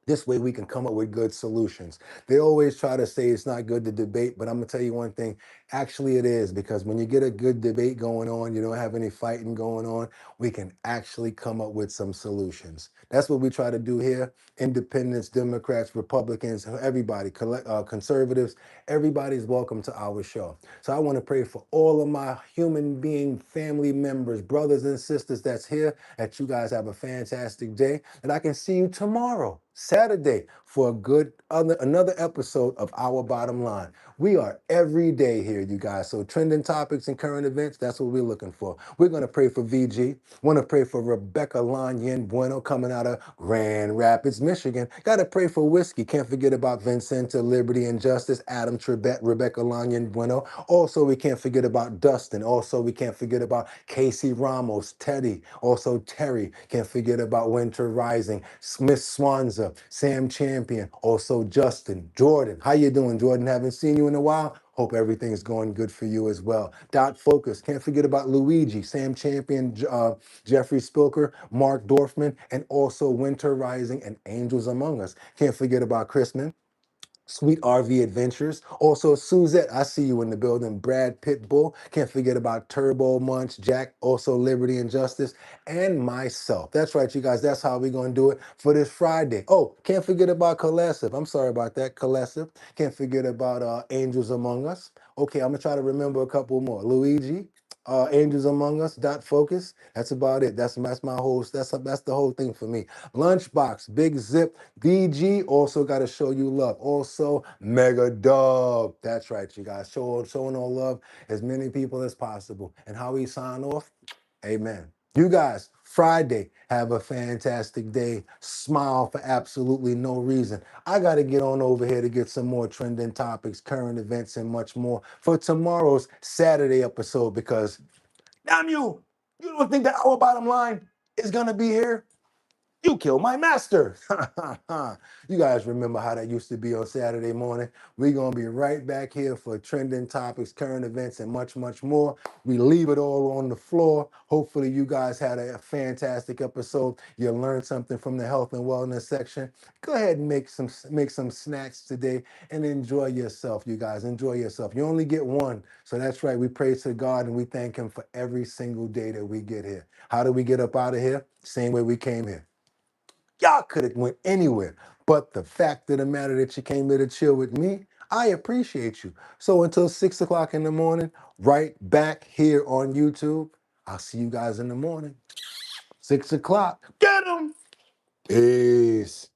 This way we can come up with good solutions. They always try to say it's not good to debate, but I'm gonna tell you one thing, actually it is, because when you get a good debate going on, you don't have any fighting going on, we can actually come up with some solutions. That's what we try to do here. Independents, Democrats, Republicans, everybody, conservatives, everybody's welcome to our show. So I wanna pray for all of my human being family members, brothers and sisters that's here, that you guys have a fantastic day, and I can see you tomorrow, Saturday, for another episode of Our Bottom Line. We are every day here, you guys. So trending topics and current events, that's what we're looking for. We're going to pray for VG. Want to pray for Rebecca Lanyen Bueno coming out of Grand Rapids, Michigan. Got to pray for Whiskey. Can't forget about Vincenta, Liberty and Justice, Adam Trebet, Rebecca Lanyen Bueno. Also, we can't forget about Dustin. Also, we can't forget about Casey Ramos, Teddy. Also, Terry. Can't forget about Winter Rising, Smith Swanza, Sam Champion. Also, Justin, Jordan. How you doing, Jordan? Haven't seen you in a while. Hope everything's going good for you as well. Dot Focus. Can't forget about Luigi, Sam Champion, Jeffrey Spilker, Mark Dorfman, and also Winter Rising and Angels Among Us. Can't forget about Chrisman. Sweet RV Adventures. Also, Suzette, I see you in the building. Brad Pitbull. Can't forget about Turbo Munch, Jack, also Liberty and Justice, and myself. That's right, you guys. That's how we're going to do it for this Friday. Oh, can't forget about Colessive. I'm sorry about that. Colessive. Can't forget about Angels Among Us. Okay, I'm going to try to remember a couple more. Luigi. Angels Among Us, Dot Focus. That's about it. That's my whole. That's the whole thing for me. Lunchbox, Big Zip, DG. Also got to show you love. Also Mega Dub. That's right, you guys. Showing all love as many people as possible. And how we sign off. Amen. You guys, Friday, have a fantastic day. Smile for absolutely no reason. I got to get on over here to get some more trending topics, current events, and much more for tomorrow's Saturday episode because, damn you, you don't think that Our Bottom Line is going to be here? You killed my master. You guys remember how that used to be on Saturday morning. We're going to be right back here for trending topics, current events, and much, much more. We leave it all on the floor. Hopefully you guys had a fantastic episode. You learned something from the health and wellness section. Go ahead and make some snacks today and enjoy yourself, you guys. Enjoy yourself. You only get one. So that's right. We praise to God and we thank him for every single day that we get here. How do we get up out of here? Same way we came here. Y'all could have went anywhere. But the fact of the matter that you came here to chill with me, I appreciate you. So until 6 o'clock in the morning, right back here on YouTube, I'll see you guys in the morning. 6 o'clock. Get 'em! Peace.